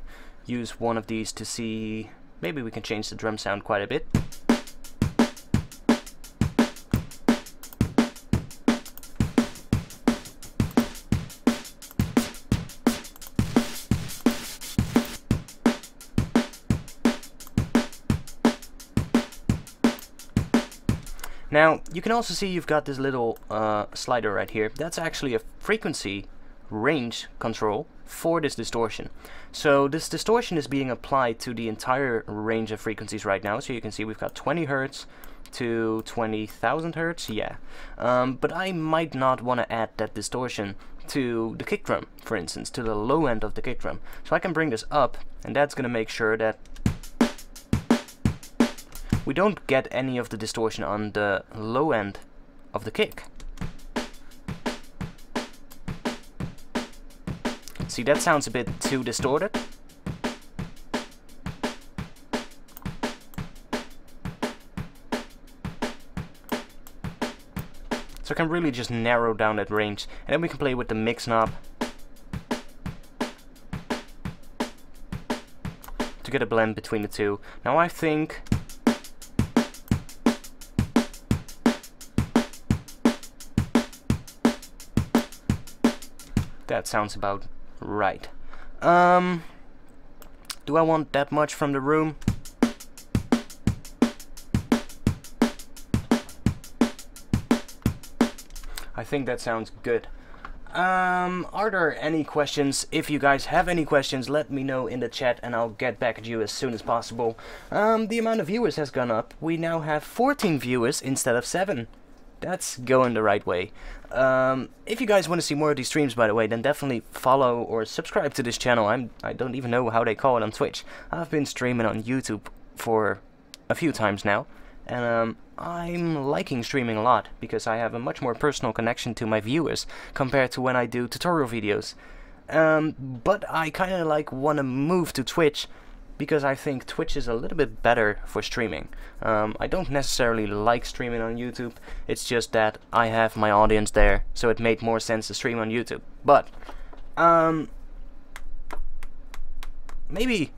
use one of these to see, maybe we can change the drum sound quite a bit. Now, you can also see you've got this little slider right here. That's actually a frequency range control for this distortion. So this distortion is being applied to the entire range of frequencies right now. So you can see we've got 20 Hertz to 20,000 Hertz, yeah. But I might not want to add that distortion to the kick drum, for instance, to the low end of the kick drum. So I can bring this up, and that's going to make sure that we don't get any of the distortion on the low end of the kick. See, that sounds a bit too distorted. So I can really just narrow down that range, and then we can play with the mix knob to get a blend between the two. Now I think that sounds about right. Do I want that much from the room? I think that sounds good. Are there any questions? If you guys have any questions, let me know in the chat and I'll get back at you as soon as possible. The amount of viewers has gone up. We now have 14 viewers instead of 7. That's going the right way. If you guys want to see more of these streams, by the way, then definitely follow or subscribe to this channel. I don't even know how they call it on Twitch. I've been streaming on YouTube for a few times now, and I'm liking streaming a lot because I have a much more personal connection to my viewers compared to when I do tutorial videos. But I kind of want to move to Twitch because I think Twitch is a little bit better for streaming. I don't necessarily like streaming on YouTube, it's just that I have my audience there, so it made more sense to stream on YouTube. But maybe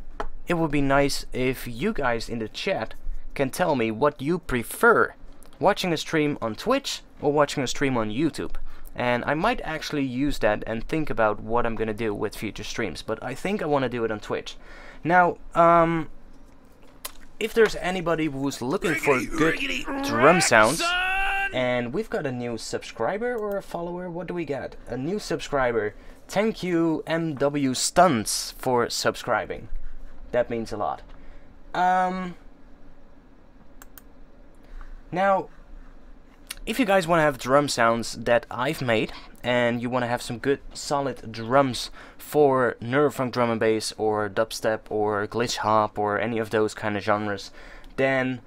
it would be nice if you guys in the chat can tell me what you prefer, watching a stream on Twitch or watching a stream on YouTube. And I might actually use that and think about what I'm gonna do with future streams, but I think I want to do it on Twitch. Now, if there's anybody who's looking for good drum sounds, and we've got a new subscriber or a follower, what do we got? A new subscriber. Thank you MW Stunts for subscribing. That means a lot. Now, if you guys want to have drum sounds that I've made, and you want to have some good solid drums for neurofunk drum and bass or dubstep or glitch hop or any of those kind of genres, then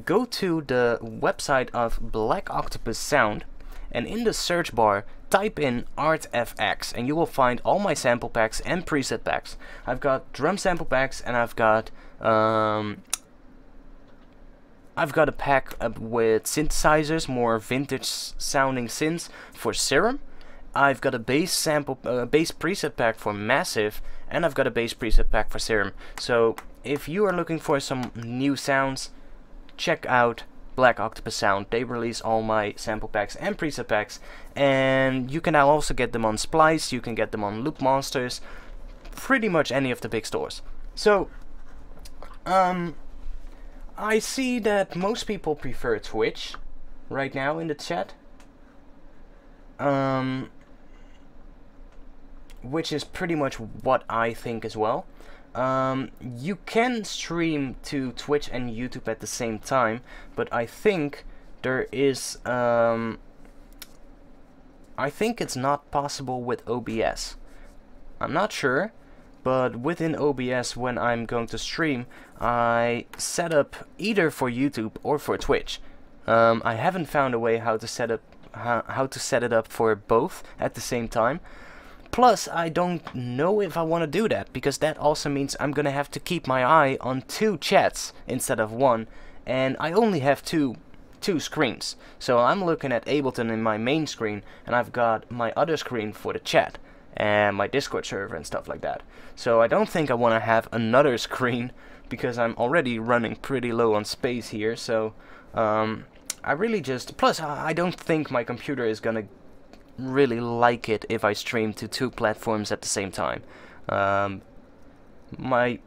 go to the website of Black Octopus Sound, and in the search bar type in ARTFX and you will find all my sample packs and preset packs. I've got drum sample packs, and I've got a pack with synthesizers, more vintage sounding synths for Serum. I've got a bass preset pack for Massive, and I've got a bass preset pack for Serum. So if you are looking for some new sounds, check out Black Octopus Sound. They release all my sample packs and preset packs, and you can now also get them on Splice, you can get them on Loopmasters, pretty much any of the big stores. So I see that most people prefer Twitch right now in the chat, which is pretty much what I think as well. You can stream to Twitch and YouTube at the same time, but I think there is I think it's not possible with OBS. I'm not sure, but within OBS, when I'm going to stream, I set up either for YouTube or for Twitch. I haven't found a way how to set it up for both at the same time. Plus, I don't know if I want to do that, because that also means I'm gonna have to keep my eye on 2 chats instead of 1, and I only have two screens. So I'm looking at Ableton in my main screen, and I've got my other screen for the chat and my Discord server and stuff like that. So I don't think I want to have another screen, because I'm already running pretty low on space here. So I really just, plus I don't think my computer is gonna really like it if I stream to 2 platforms at the same time. My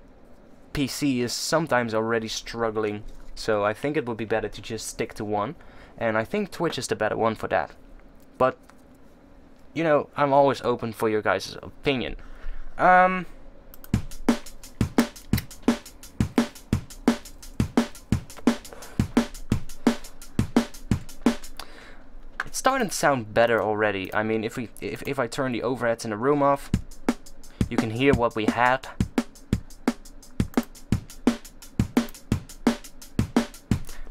PC is sometimes already struggling, so I think it would be better to just stick to 1, and I think Twitch is the better one for that. But you know, I'm always open for your guys' opinion. It's starting to sound better already. I mean, if I turn the overheads in the room off, you can hear what we had.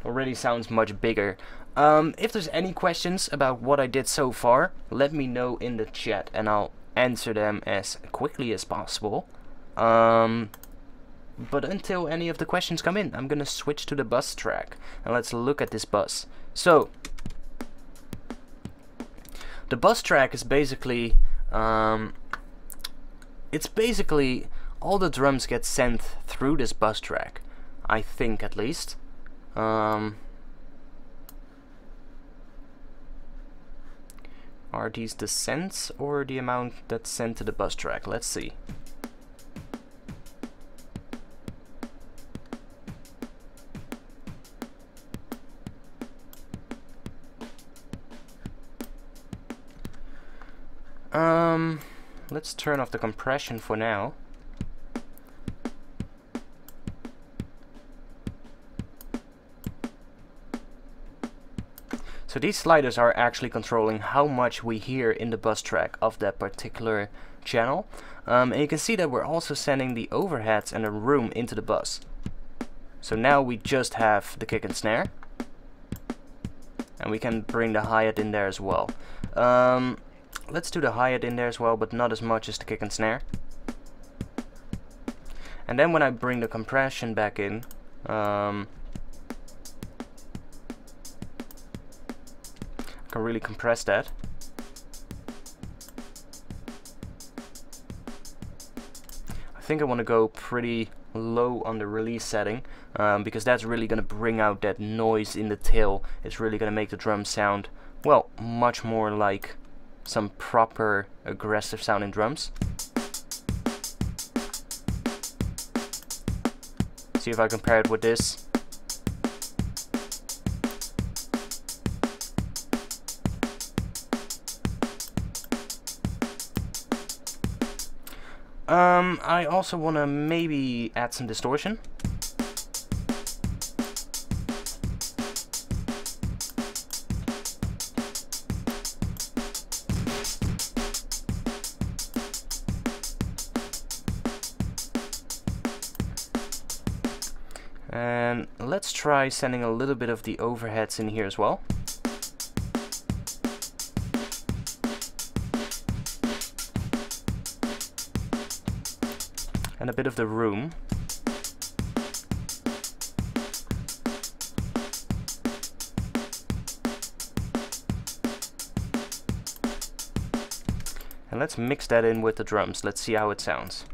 Already sounds much bigger. If there's any questions about what I did so far, let me know in the chat and I'll answer them as quickly as possible. But until any of the questions come in, I'm gonna switch to the bus track and let's look at this bus. So the bus track is basically it's basically all the drums get sent through this bus track, I think, at least. Are these the cents or the amount that's sent to the bus track? Let's see. Let's turn off the compression for now. So these sliders are actually controlling how much we hear in the bus track of that particular channel. And you can see that we're also sending the overheads and the room into the bus. So now we just have the kick and snare. And we can bring the hi-hat in there as well. Let's do the hi-hat in there as well, but not as much as the kick and snare. And then when I bring the compression back in, I can really compress that. I think I want to go pretty low on the release setting, because that's really going to bring out that noise in the tail. It's really going to make the drum sound, well, much more like some proper aggressive sounding drums. See if I compare it with this. I also want to maybe add some distortion. And let's try sending a little bit of the overheads in here as well. And a bit of the room. And let's mix that in with the drums. Let's see how it sounds.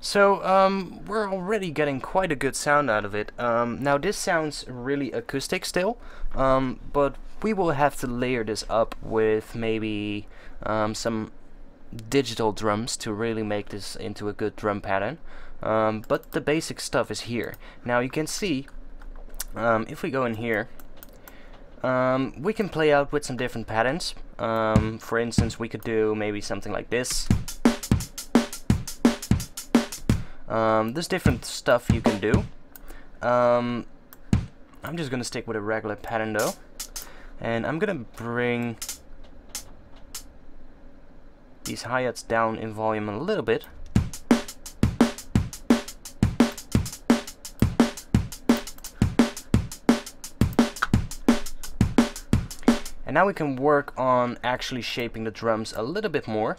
So we're already getting quite a good sound out of it. Now this sounds really acoustic still, but we will have to layer this up with maybe some digital drums to really make this into a good drum pattern. But the basic stuff is here. Now you can see, if we go in here, we can play out with some different patterns. For instance, we could do maybe something like this. There's different stuff you can do. I'm just gonna stick with a regular pattern though, and I'm gonna bring these hi-hats down in volume a little bit. And now we can work on actually shaping the drums a little bit more.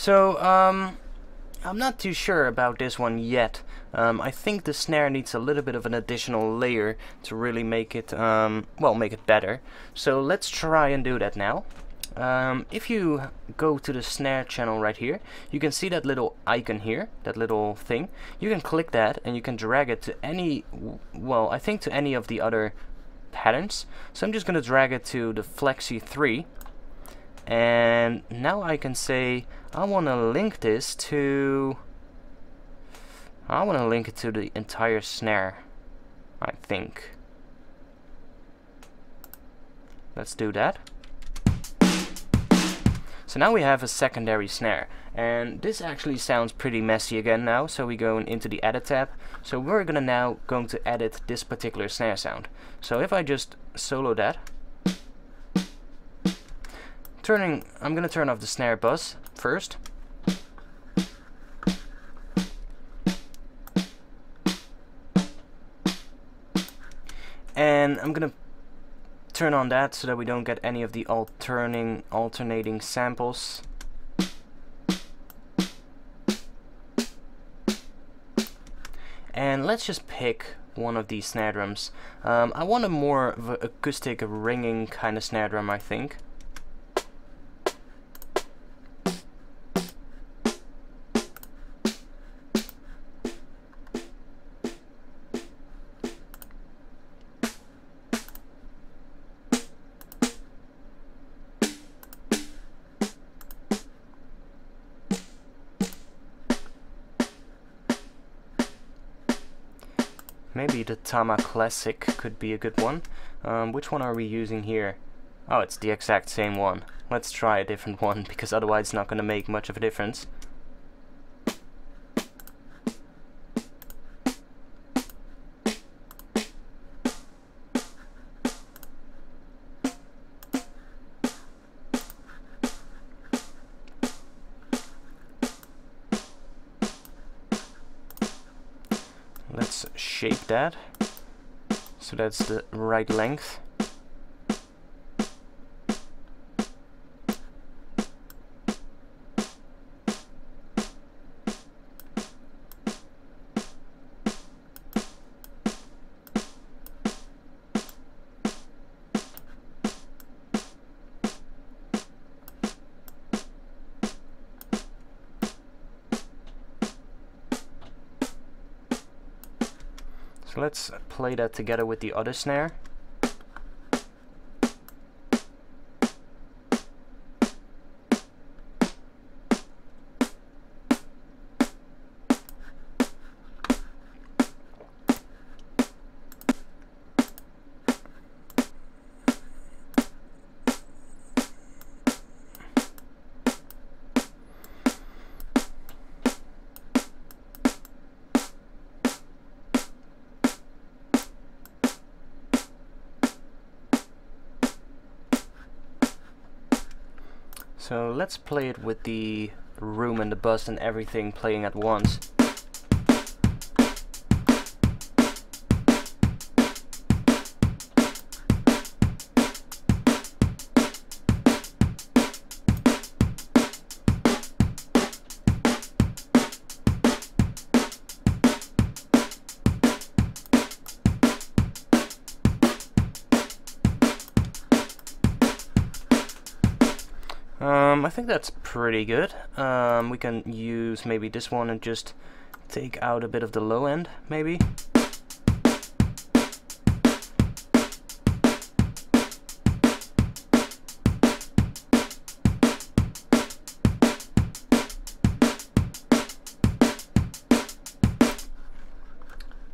So, I'm not too sure about this one yet. I think the snare needs a little bit of an additional layer to really make it, well, make it better. So let's try and do that now. If you go to the snare channel right here, you can see that little icon here, that little thing. You can click that and you can drag it to any, well, I think to any of the other patterns. So I'm just going to drag it to the Flexi 3. And now I can say I want to link this to, I want to link it to the entire snare, I think. Let's do that. So now we have a secondary snare, and this actually sounds pretty messy again now. So we go into the edit tab. So we're now going to edit this particular snare sound. So if I just solo that, I'm going to turn off the snare bus first. And I'm going to turn on that so that we don't get any of the alternating samples. And let's just pick one of these snare drums. I want a more of an acoustic ringing kind of snare drum, I think. Maybe the Tama Classic could be a good one. Which one are we using here? Oh, it's the exact same one. Let's try a different one, because otherwise it's not going to make much of a difference. Let's shape that so that's the right length. So let's play that together with the other snare. So let's play it with the room and the bus and everything playing at once. I think that's pretty good. We can use maybe this one and just take out a bit of the low end, maybe.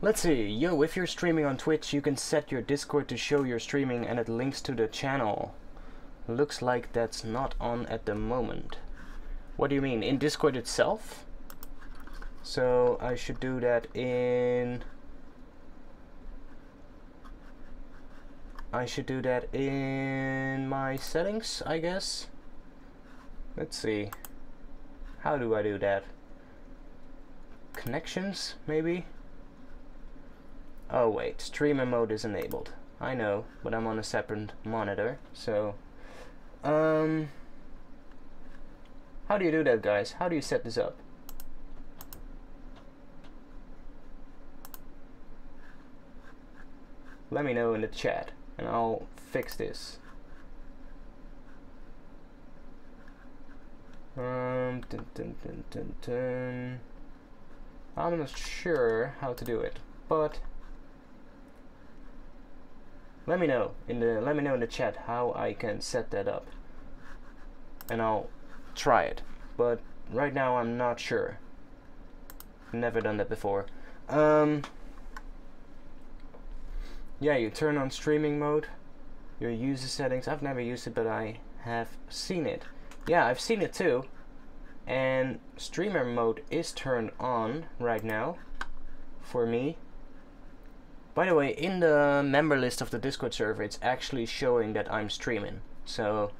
Let's see, yo, if you're streaming on Twitch, you can set your Discord to show your streaming and it links to the channel. Looks like that's not on at the moment. What do you mean? In Discord itself? So I should do that in... I should do that in my settings, I guess. Let's see. How do I do that? Connections, maybe? Oh wait, streamer mode is enabled. I know, but I'm on a separate monitor, so... How do you do that, guys? How do you set this up? Let me know in the chat, and I'll fix this. I'm not sure how to do it, but let me know in the chat how I can set that up, and I'll try it. But right now I'm not sure. Never done that before. Yeah, you turn on streaming mode, your user settings. I've never used it, but I have seen it. Yeah, I've seen it too. And streamer mode is turned on right now for me. By the way, in the member list of the Discord server, it's actually showing that I'm streaming. So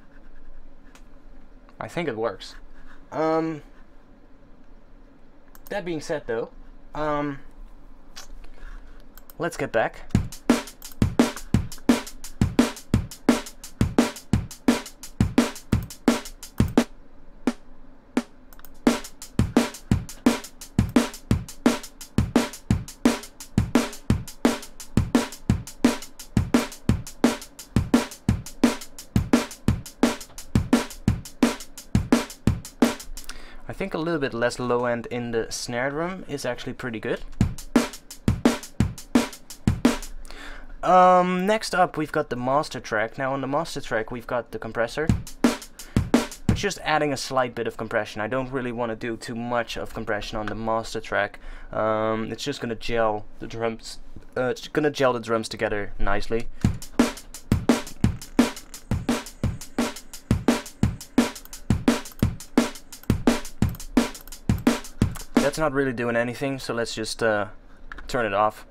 I think it works. That being said though, let's get back. I think a little bit less low end in the snare drum is actually pretty good. Next up we've got the master track. Now on the master track we've got the compressor. It's just adding a slight bit of compression. I don't really want to do too much of compression on the master track. It's just gonna gel the drums. It's gonna gel the drums together nicely. That's not really doing anything, so let's just turn it off.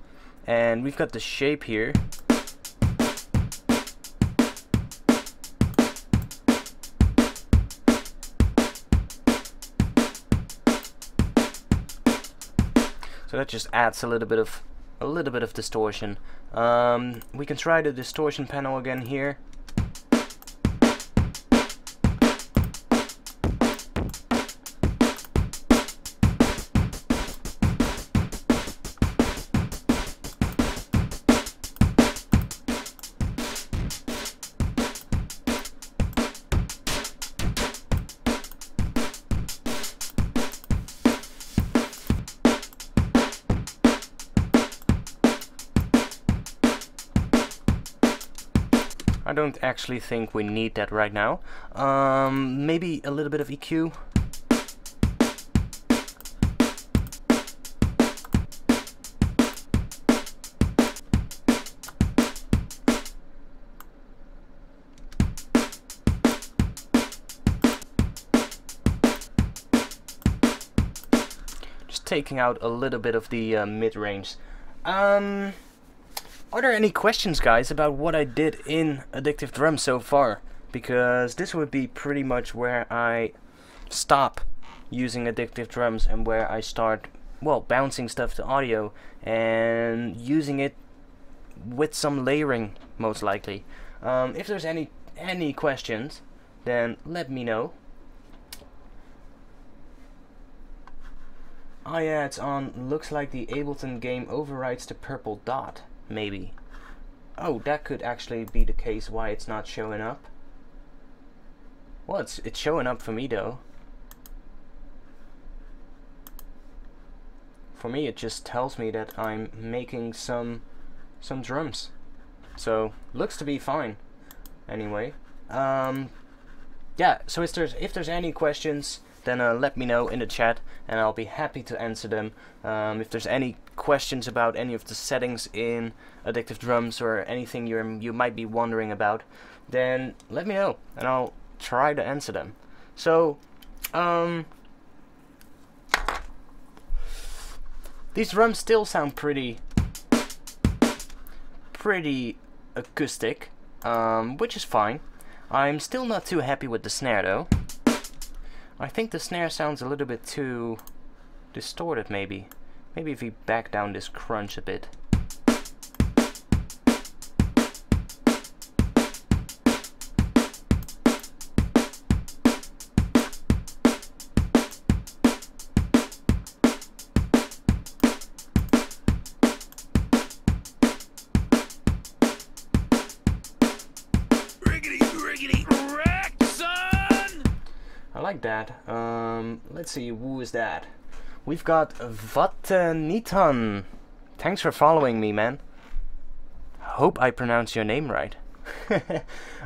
And we've got the shape here. So that just adds a little bit of distortion. We can try the distortion panel again here. I don't actually think we need that right now. Maybe a little bit of EQ. Just taking out a little bit of the mid-range. Are there any questions, guys, about what I did in Addictive Drum so far? Because this would be pretty much where I stop using Addictive Drums and where I start, well, bouncing stuff to audio and using it with some layering, most likely. If there's any questions, then let me know. Oh yeah, it's on. Looks like the Ableton game overrides the purple dot. Maybe. Oh, that could actually be the case why it's not showing up. Well, it's showing up for me though. For me it just tells me that I'm making some drums. So, looks to be fine. Anyway. Yeah, so if there's any questions, then let me know in the chat and I'll be happy to answer them. If there's any questions about any of the settings in Addictive Drums or anything you might be wondering about, then let me know and I'll try to answer them. So, these drums still sound pretty acoustic, which is fine. I'm still not too happy with the snare though. I think the snare sounds a little bit too distorted maybe. Maybe if we back down this crunch a bit. I like that. Let's see, who is that? We've got Vatanitan. Thanks for following me, man. Hope I pronounce your name right.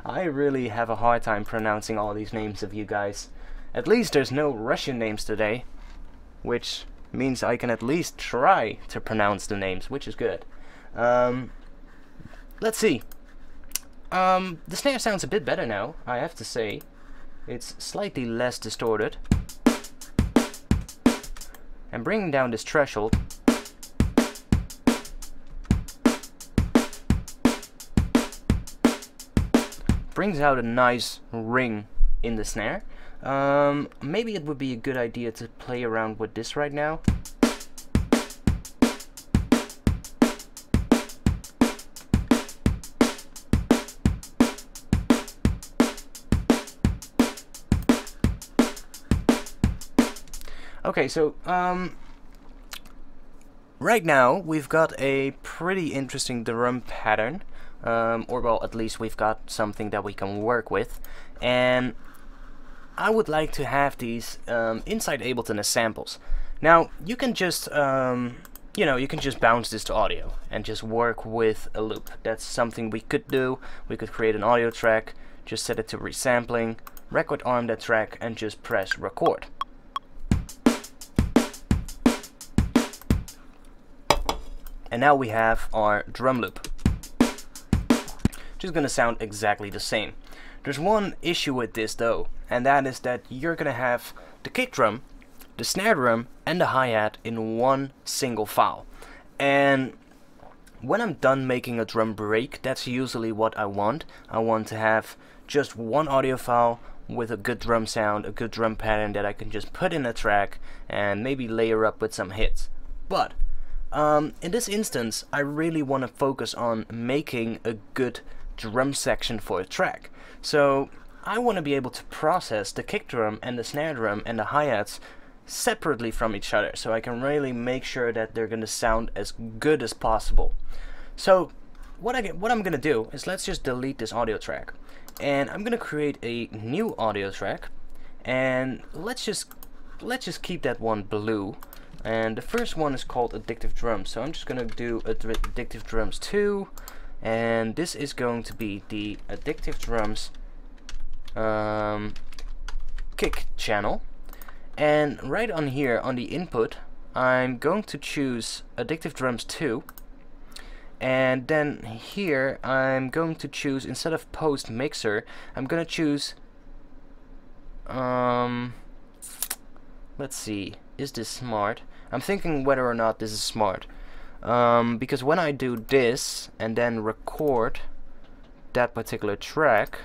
I really have a hard time pronouncing all these names of you guys. At least there's no Russian names today, which means I can at least try to pronounce the names, which is good. Let's see. The snare sounds a bit better now, I have to say. It's slightly less distorted. And bringing down this threshold brings out a nice ring in the snare. Maybe it would be a good idea to play around with this right now. Okay, so right now we've got a pretty interesting drum pattern, or well, at least we've got something that we can work with, and I would like to have these inside Ableton as samples. Now you can just you know, you can just bounce this to audio and just work with a loop. That's something we could do. We could create an audio track, just set it to resampling, record arm that track, and just press record. And now we have our drum loop, which is gonna sound exactly the same. There's one issue with this though, and that is that you're gonna have the kick drum, the snare drum, and the hi-hat in one single file. And when I'm done making a drum break, that's usually what I want. I want to have just one audio file with a good drum sound, a good drum pattern that I can just put in a track and maybe layer up with some hits. But in this instance, I really want to focus on making a good drum section for a track. So I want to be able to process the kick drum and the snare drum and the hi-hats separately from each other, so I can really make sure that they're going to sound as good as possible. So what I'm going to do is, let's just delete this audio track, and I'm going to create a new audio track, and let's just keep that one blue. And the first one is called Addictive Drums, so I'm just going to do Addictive Drums 2, and this is going to be the Addictive Drums kick channel. And right on here on the input, I'm going to choose Addictive Drums 2, and then here I'm going to choose, instead of post mixer, I'm going to choose let's see, is this smart? I'm thinking whether or not this is smart, because when I do this and then record that particular track,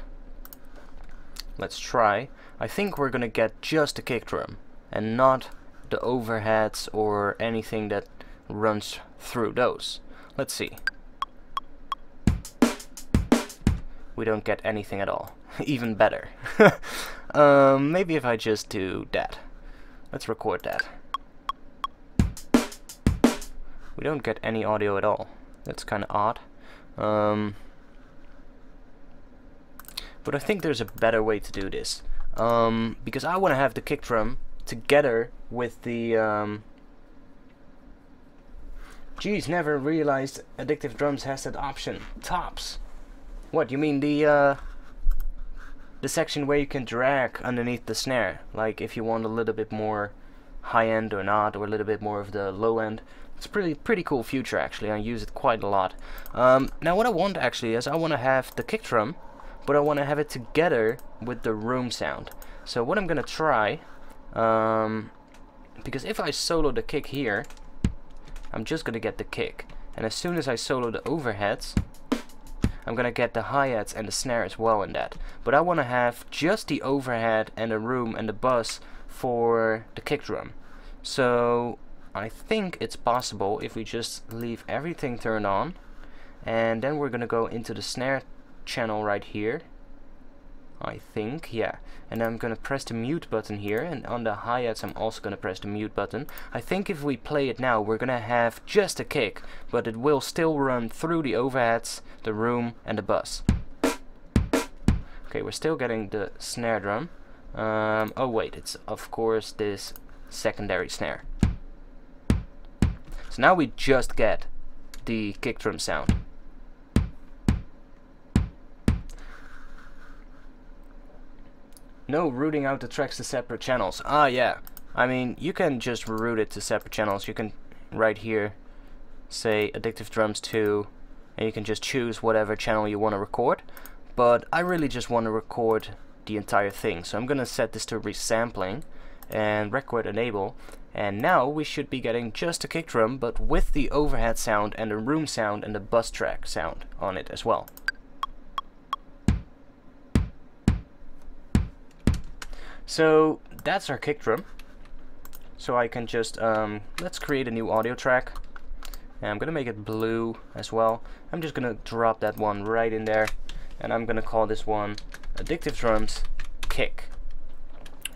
let's try, I think we're gonna get just the kick drum and not the overheads or anything that runs through those. Let's see. We don't get anything at all. Even better. Maybe if I just do that. Let's record that. We don't get any audio at all. That's kind of odd. But I think there's a better way to do this. Because I want to have the kick drum together with the geez, never realized Addictive Drums has that option. Tops. What, you mean the section where you can drag underneath the snare, like if you want a little bit more high end or not, or a little bit more of the low end. It's pretty cool feature actually. I use it quite a lot. Now what I want actually is, I want to have the kick drum, but I want to have it together with the room sound. So what I'm gonna try, because if I solo the kick here, I'm just gonna get the kick, and as soon as I solo the overheads, I'm gonna get the hi-hats and the snare as well in that. But I want to have just the overhead and the room and the bus for the kick drum. So I think it's possible if we just leave everything turned on, and then we're gonna go into the snare channel right here, I think, yeah, and I'm gonna press the mute button here, and on the hi-hats I'm also gonna press the mute button. I think if we play it now, we're gonna have just a kick, but it will still run through the overheads, the room, and the bus. Okay, we're still getting the snare drum. Oh wait, it's of course this secondary snare. So now we just get the kick drum sound. No routing out the tracks to separate channels. Ah, yeah. I mean, you can just route it to separate channels. You can, right here, say Addictive Drums 2, and you can just choose whatever channel you want to record. But I really just want to record the entire thing. So I'm going to set this to resampling and record enable. And now we should be getting just a kick drum, but with the overhead sound and the room sound and the bus track sound on it as well. So that's our kick drum. So I can just, let's create a new audio track. And I'm gonna make it blue as well. I'm just gonna drop that one right in there. And I'm gonna call this one Addictive Drums Kick.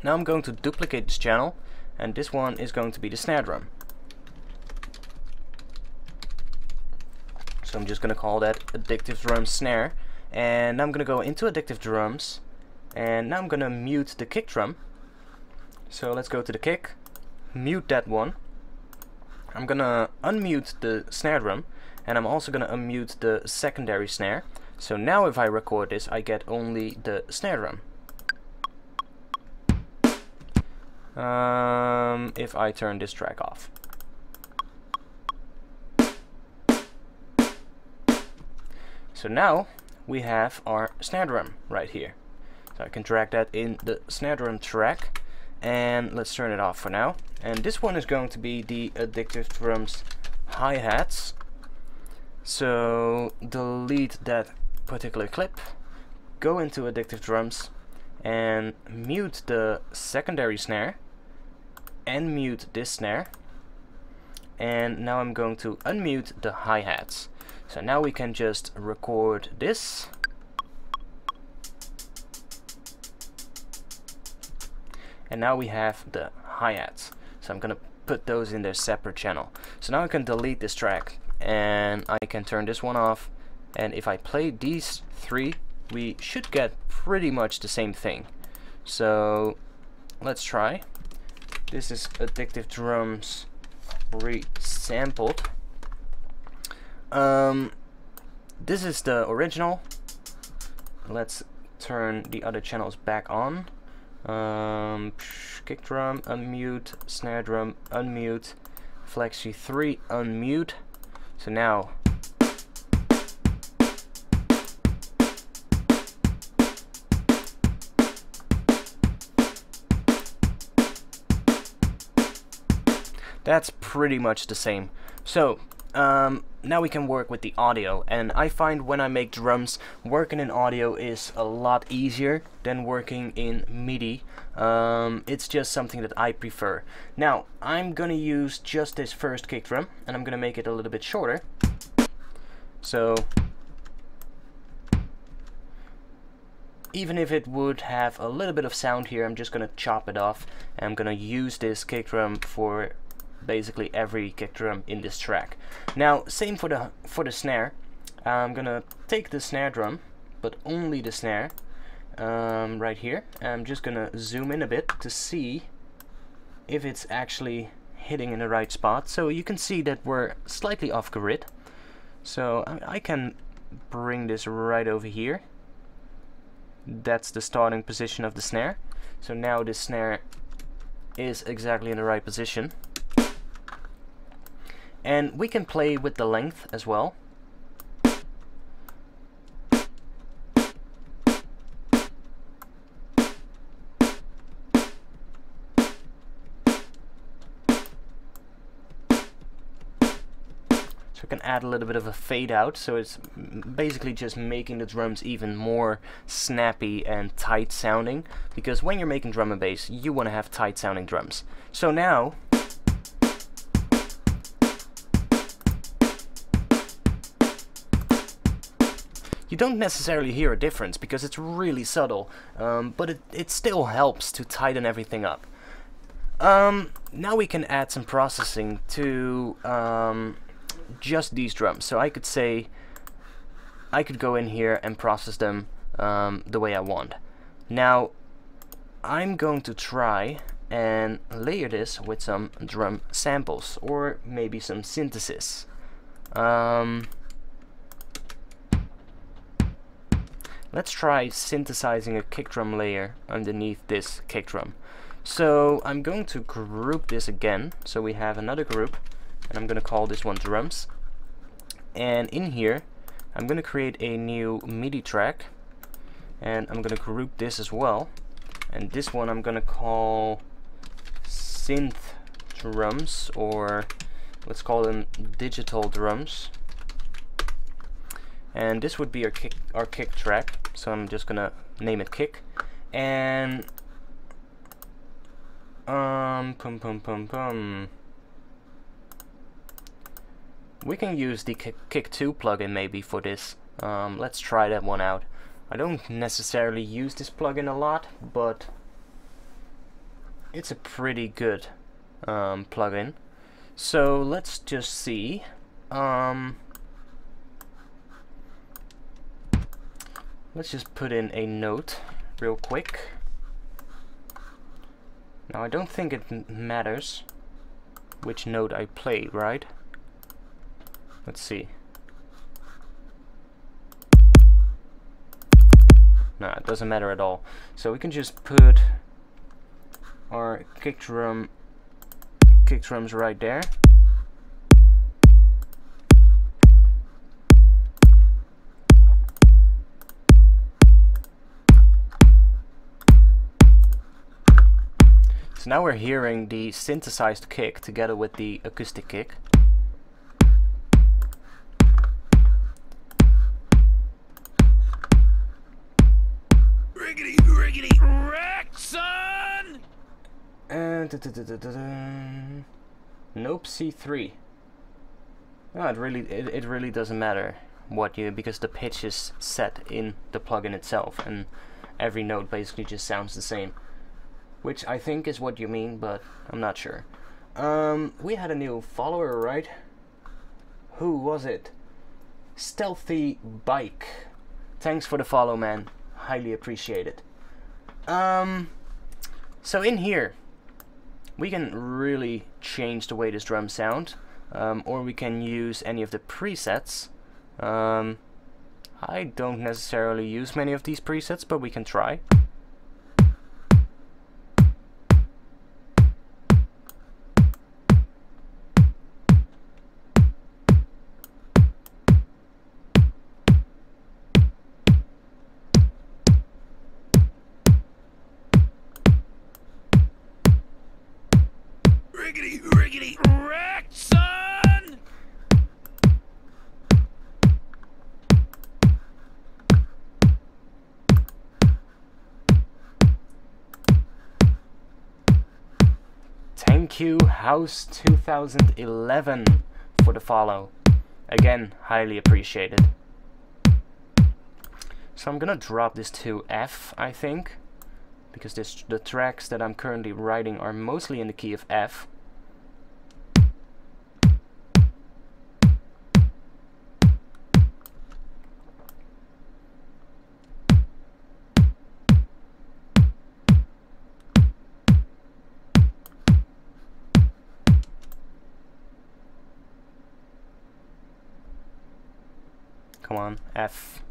Now I'm going to duplicate this channel. And this one is going to be the snare drum. So I'm just gonna call that Addictive Drums Snare. And I'm gonna go into Addictive Drums. And now I'm gonna mute the kick drum. So let's go to the kick, mute that one. I'm gonna unmute the snare drum, and I'm also gonna unmute the secondary snare. So now if I record this, I get only the snare drum. If I turn this track off. So now we have our snare drum right here. So I can drag that in the snare drum track, and let's turn it off for now. And this one is going to be the Addictive Drums hi-hats. So delete that particular clip, go into Addictive Drums and mute the secondary snare and mute this snare. And now I'm going to unmute the hi-hats. So now we can just record this. And now we have the hi-hats. So I'm gonna put those in their separate channel. So now I can delete this track and I can turn this one off. And if I play these three, we should get pretty much the same thing. So let's try. This is Addictive Drums resampled. This is the original. Let's turn the other channels back on. Kick drum, unmute, snare drum, unmute, Flexi 3, unmute. So now that's pretty much the same. So now we can work with the audio, and I find when I make drums, working in audio is a lot easier than working in MIDI. It's just something that I prefer. Now I'm gonna use just this first kick drum, and I'm gonna make it a little bit shorter. So even if it would have a little bit of sound here, I'm just gonna chop it off, and I'm gonna use this kick drum for basically every kick drum in this track. Now same for the snare. I'm gonna take the snare drum, but only the snare, right here. I'm just gonna zoom in a bit to see if it's actually hitting in the right spot. So you can see that we're slightly off grid. So I can bring this right over here. That's the starting position of the snare. So now the snare is exactly in the right position. And we can play with the length as well. So I can add a little bit of a fade out, so it's basically just making the drums even more snappy and tight sounding, because when you're making drum and bass, you want to have tight sounding drums. So now you don't necessarily hear a difference because it's really subtle, but it still helps to tighten everything up. Now we can add some processing to just these drums. So I could say, I could go in here and process them the way I want. Now I'm going to try and layer this with some drum samples or maybe some synthesis. Let's try synthesizing a kick drum layer underneath this kick drum. So I'm going to group this again. So we have another group, and I'm going to call this one drums. And in here, I'm going to create a new MIDI track, and I'm going to group this as well. And this one I'm going to call synth drums, or let's call them digital drums. And this would be our kick track, so I'm just gonna name it kick. And we can use the kick 2 plugin maybe for this. Let's try that one out. I don't necessarily use this plugin a lot, but it's a pretty good plugin. So let's just see. Let's just put in a note real quick. Now I don't think it matters which note I play, right? Let's see. No, it doesn't matter at all. So we can just put our kick drums right there. So now we're hearing the synthesized kick together with the acoustic kick. Riggedy wreck, son! And nope, C3. No, it really doesn't matter what you, because the pitch is set in the plugin itself, and every note basically just sounds the same. Which I think is what you mean, but I'm not sure. We had a new follower, right? Who was it? Stealthy Bike. Thanks for the follow, man. Highly appreciate it. So in here, we can really change the way this drum sounds, or we can use any of the presets. I don't necessarily use many of these presets, but we can try. Riggedy wreck, son! Thank you, House 2011, for the follow. Again, highly appreciated. So I'm gonna drop this to F, I think, because the tracks that I'm currently writing are mostly in the key of F. Come on, F.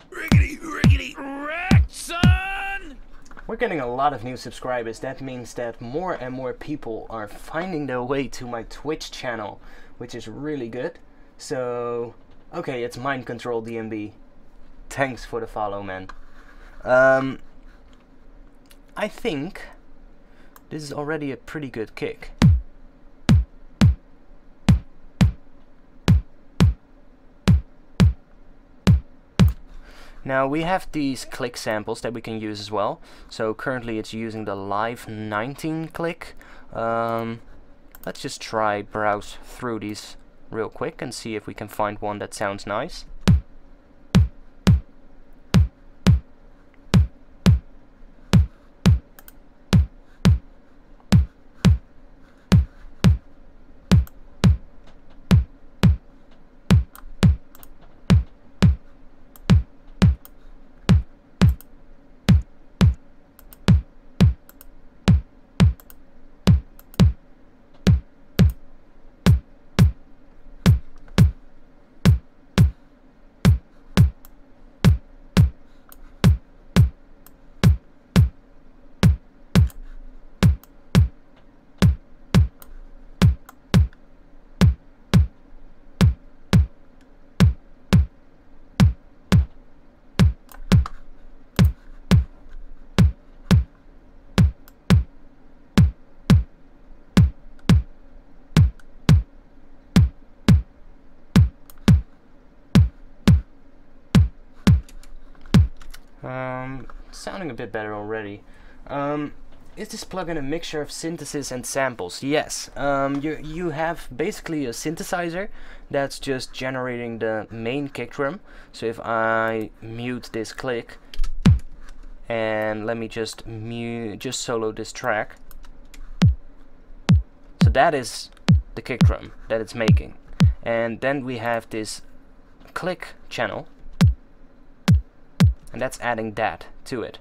Riggedy wreck, son! We're getting a lot of new subscribers. That means that more and more people are finding their way to my Twitch channel, which is really good. So, okay, it's Mind Control DMB. Thanks for the follow, man. I think this is already a pretty good kick. Now we have these click samples that we can use as well. So currently it's using the Live 19 click. Let's just try browse through these real quick and see if we can find one that sounds nice. Sounding a bit better already. Is this plugin a mixture of synthesis and samples? Yes. You have basically a synthesizer that's just generating the main kick drum. So if I mute this click and let me just solo this track. So that is the kick drum that it's making. And then we have this click channel and that's adding that to it.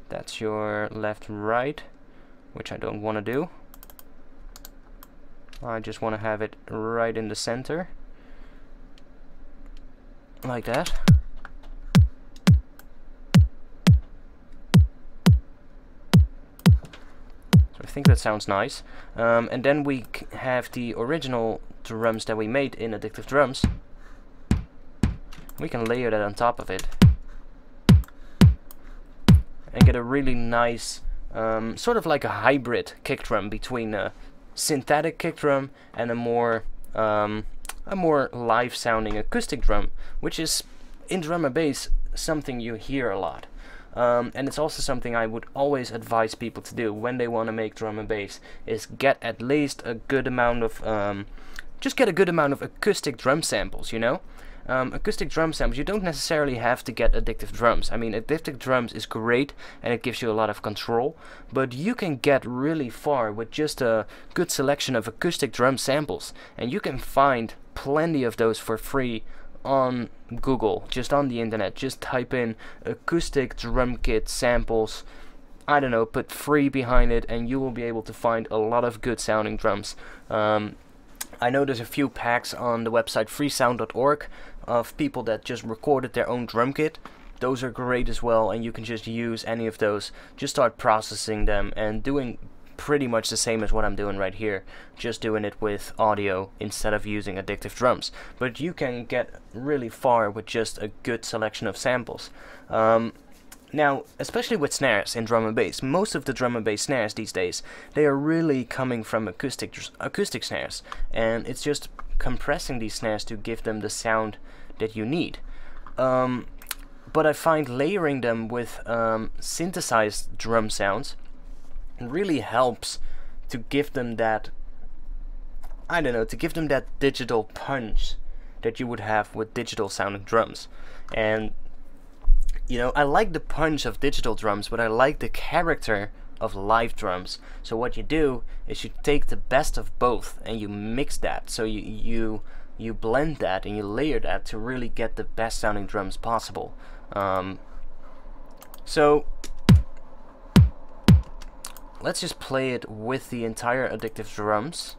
That's your left right, which I don't want to do. I just want to have it right in the center, like that. So I think that sounds nice. And then we have the original drums that we made in Addictive Drums. We can layer that on top of it and get a really nice, sort of like a hybrid kick drum between a synthetic kick drum and a more live sounding acoustic drum, which is in drum and bass something you hear a lot. And it's also something I would always advise people to do when they want to make drum and bass, is get at least a good amount of just get a good amount of acoustic drum samples, you know? Acoustic drum samples, you don't necessarily have to get Addictive Drums. I mean, Addictive Drums is great and it gives you a lot of control, but you can get really far with just a good selection of acoustic drum samples, and you can find plenty of those for free on Google, just on the internet. Just type in acoustic drum kit samples, I don't know, put free behind it, and you will be able to find a lot of good sounding drums. I know there's a few packs on the website freesound.org of people that just recorded their own drum kit. Those are great as well, and you can just use any of those, just start processing them and doing pretty much the same as what I'm doing right here, just doing it with audio instead of using Addictive Drums. But you can get really far with just a good selection of samples. Now, especially with snares in drum and bass, most of the drum and bass snares these days, they are really coming from acoustic snares, and it's just compressing these snares to give them the sound that you need. But I find layering them with synthesized drum sounds really helps to give them that, I don't know, to give them that digital punch that you would have with digital sounding drums. And you know, I like the punch of digital drums, but I like the character of live drums. So what you do is you take the best of both and you mix that. So you blend that and you layer that to really get the best sounding drums possible. So let's just play it with the entire Addictive Drums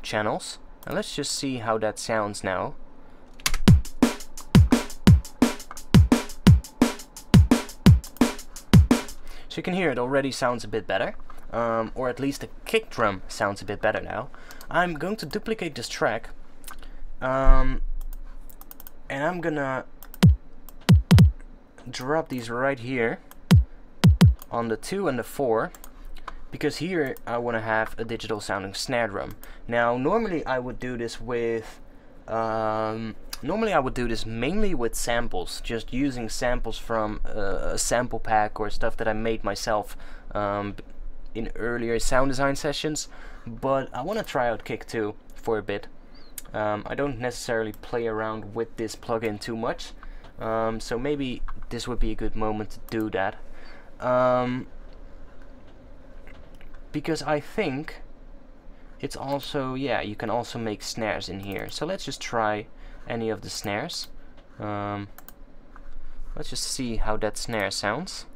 channels, and let's just see how that sounds now. So you can hear it already sounds a bit better, or at least the kick drum sounds a bit better now. I'm going to duplicate this track, and I'm gonna drop these right here on the 2 and the 4, because here I want to have a digital sounding snare drum. Now normally I would do this with mainly with samples, just using samples from a sample pack or stuff that I made myself in earlier sound design sessions. But I want to try out kick too for a bit. I don't necessarily play around with this plugin too much, so maybe this would be a good moment to do that. Because I think it's also, yeah, you can also make snares in here. So let's just try any of the snares. Let's just see how that snare sounds.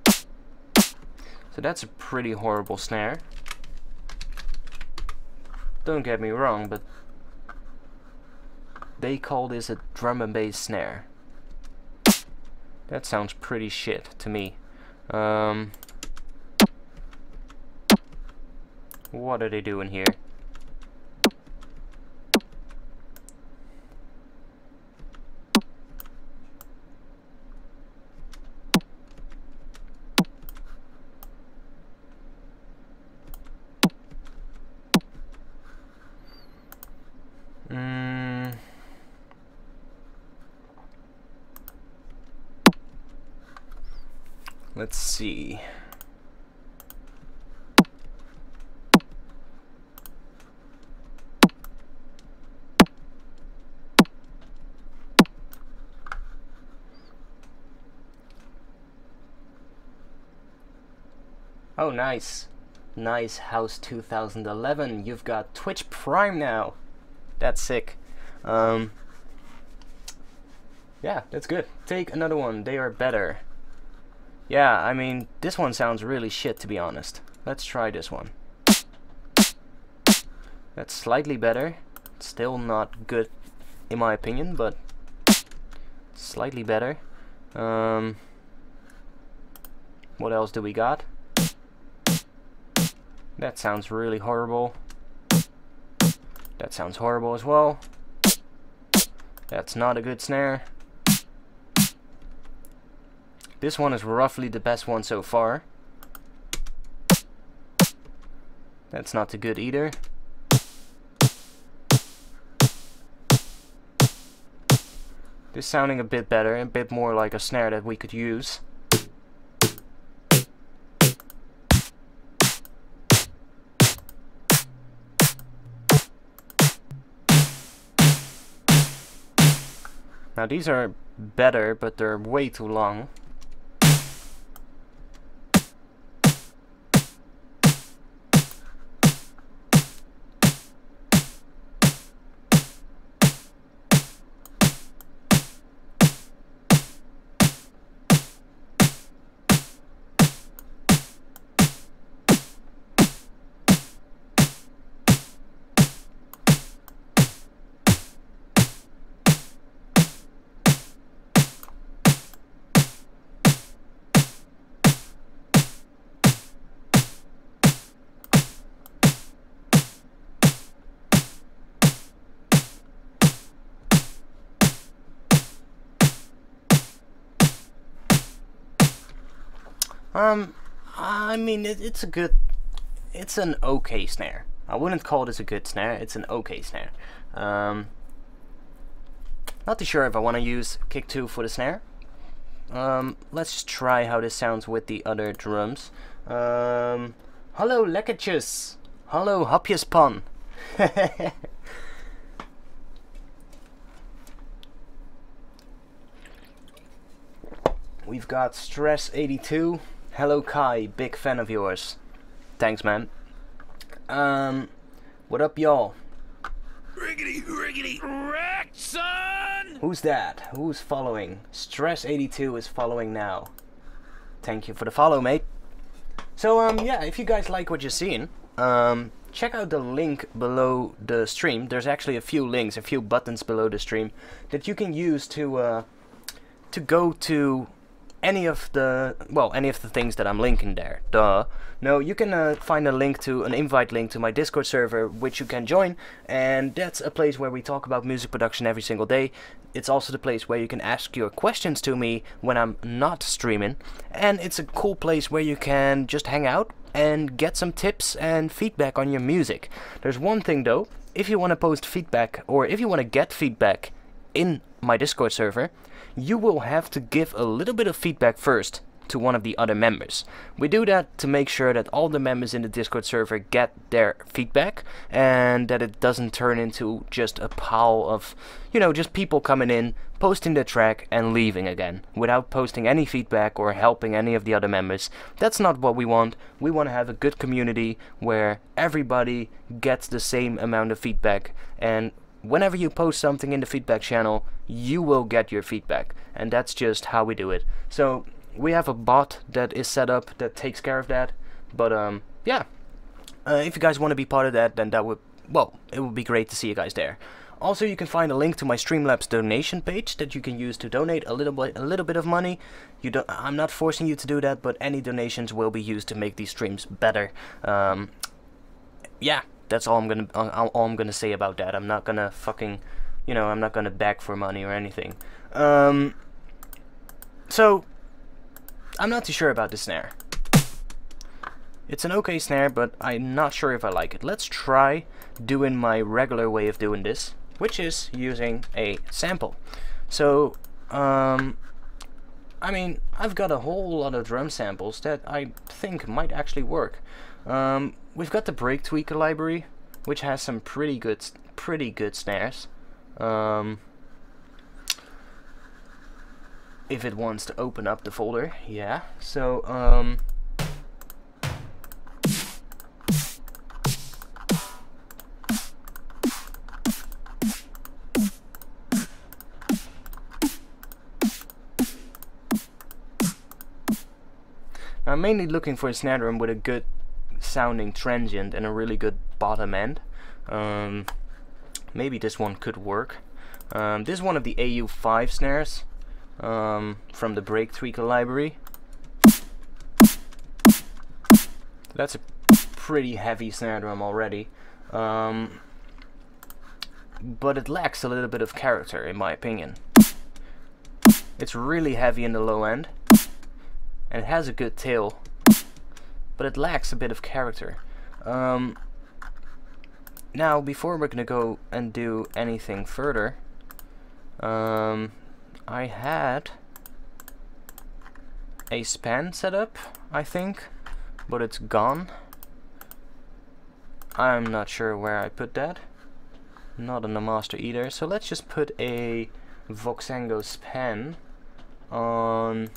So that's a pretty horrible snare. Don't get me wrong, but they call this a drum and bass snare. That sounds pretty shit to me. What are they doing here? Let's see. Oh, nice. Nice House 2011. You've got Twitch Prime now. That's sick. Yeah, that's good. Take another one. They are better. Yeah, I mean, this one sounds really shit, to be honest. Let's try this one. That's slightly better. Still not good, in my opinion, but slightly better. What else do we got? That sounds really horrible. That sounds horrible as well. That's not a good snare. This one is roughly the best one so far. That's not too good either. This sounding a bit better, a bit more like a snare that we could use. Now these are better, but they're way too long. I mean, it's an okay snare. I wouldn't call this a good snare, it's an okay snare. Not too sure if I want to use kick 2 for the snare. Let's just try how this sounds with the other drums. Hallo lekkertjes! Hallo hapjespan! We've got Stress 82. Hello Kai, big fan of yours. Thanks, man. What up, y'all? Riggedy wreck, son! Who's that? Who's following? Stress 82 is following now. Thank you for the follow, mate. So, yeah, if you guys like what you're seeing, check out the link below the stream. There's actually a few links, a few buttons below the stream that you can use to go to any of the things that I'm linking there. Duh. No, you can find a link to an invite link to my Discord server, which you can join, and that's a place where we talk about music production every single day. It's also the place where you can ask your questions to me when I'm not streaming, and it's a cool place where you can just hang out and get some tips and feedback on your music. There's one thing though, if you want to post feedback, or if you want to get feedback in my Discord server, you will have to give a little bit of feedback first to one of the other members. We do that to make sure that all the members in the Discord server get their feedback, and that it doesn't turn into just a pile of, you know, just people coming in, posting their track and leaving again, without posting any feedback or helping any of the other members. That's not what we want. We want to have a good community where everybody gets the same amount of feedback, and whenever you post something in the feedback channel, you will get your feedback, and that's just how we do it. So we have a bot that is set up that takes care of that, but yeah, if you guys want to be part of that, then that would, well, it would be great to see you guys there. Also, you can find a link to my Streamlabs donation page that you can use to donate a little bit of money. I'm not forcing you to do that, but any donations will be used to make these streams better. Yeah. That's all I'm gonna say about that. I'm not gonna fucking, you know, I'm not gonna beg for money or anything. So I'm not too sure about the snare. It's an okay snare, but I'm not sure if I like it. Let's try doing my regular way of doing this, which is using a sample. So, I mean, I've got a whole lot of drum samples that I think might actually work. We've got the Break Tweaker library, which has some pretty good snares. If it wants to open up the folder, yeah. So, I'm mainly looking for a snare drum with a good sounding transient and a really good bottom end. Maybe this one could work. This is one of the AU5 snares from the Break Tweaker library. That's a pretty heavy snare drum already, but it lacks a little bit of character in my opinion. It's really heavy in the low end, and it has a good tail, but it lacks a bit of character. Now, before we're gonna go and do anything further, I had a span set up, I think, but it's gone. I'm not sure where I put that. Not on the master either. So let's just put a Voxengo span on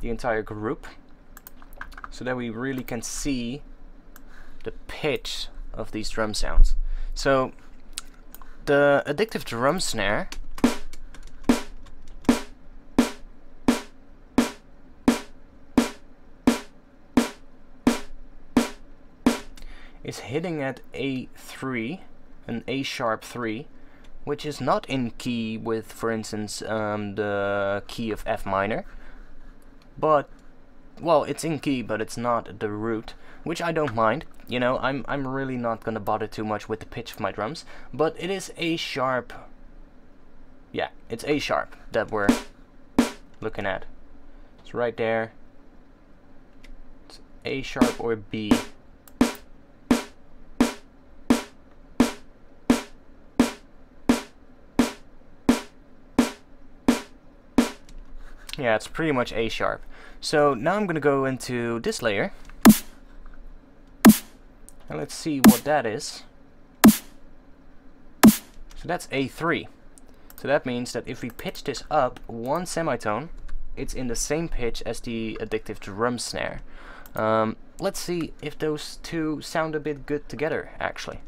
the entire group, so that we really can see the pitch of these drum sounds. So the Addictive drum snare is hitting at A3, an A sharp 3, which is not in key with, for instance, the key of F minor, but, well, it's in key, but it's not the root, which I don't mind. You know, I'm really not gonna bother too much with the pitch of my drums, but it is A sharp. Yeah, it's A sharp that we're looking at. It's right there. It's A sharp or B. Yeah, it's pretty much A sharp. So now I'm gonna go into this layer, and let's see what that is. So that's A3. So that means that if we pitch this up one semitone, it's in the same pitch as the Addictive drum snare. Let's see if those two sound a bit good together, actually.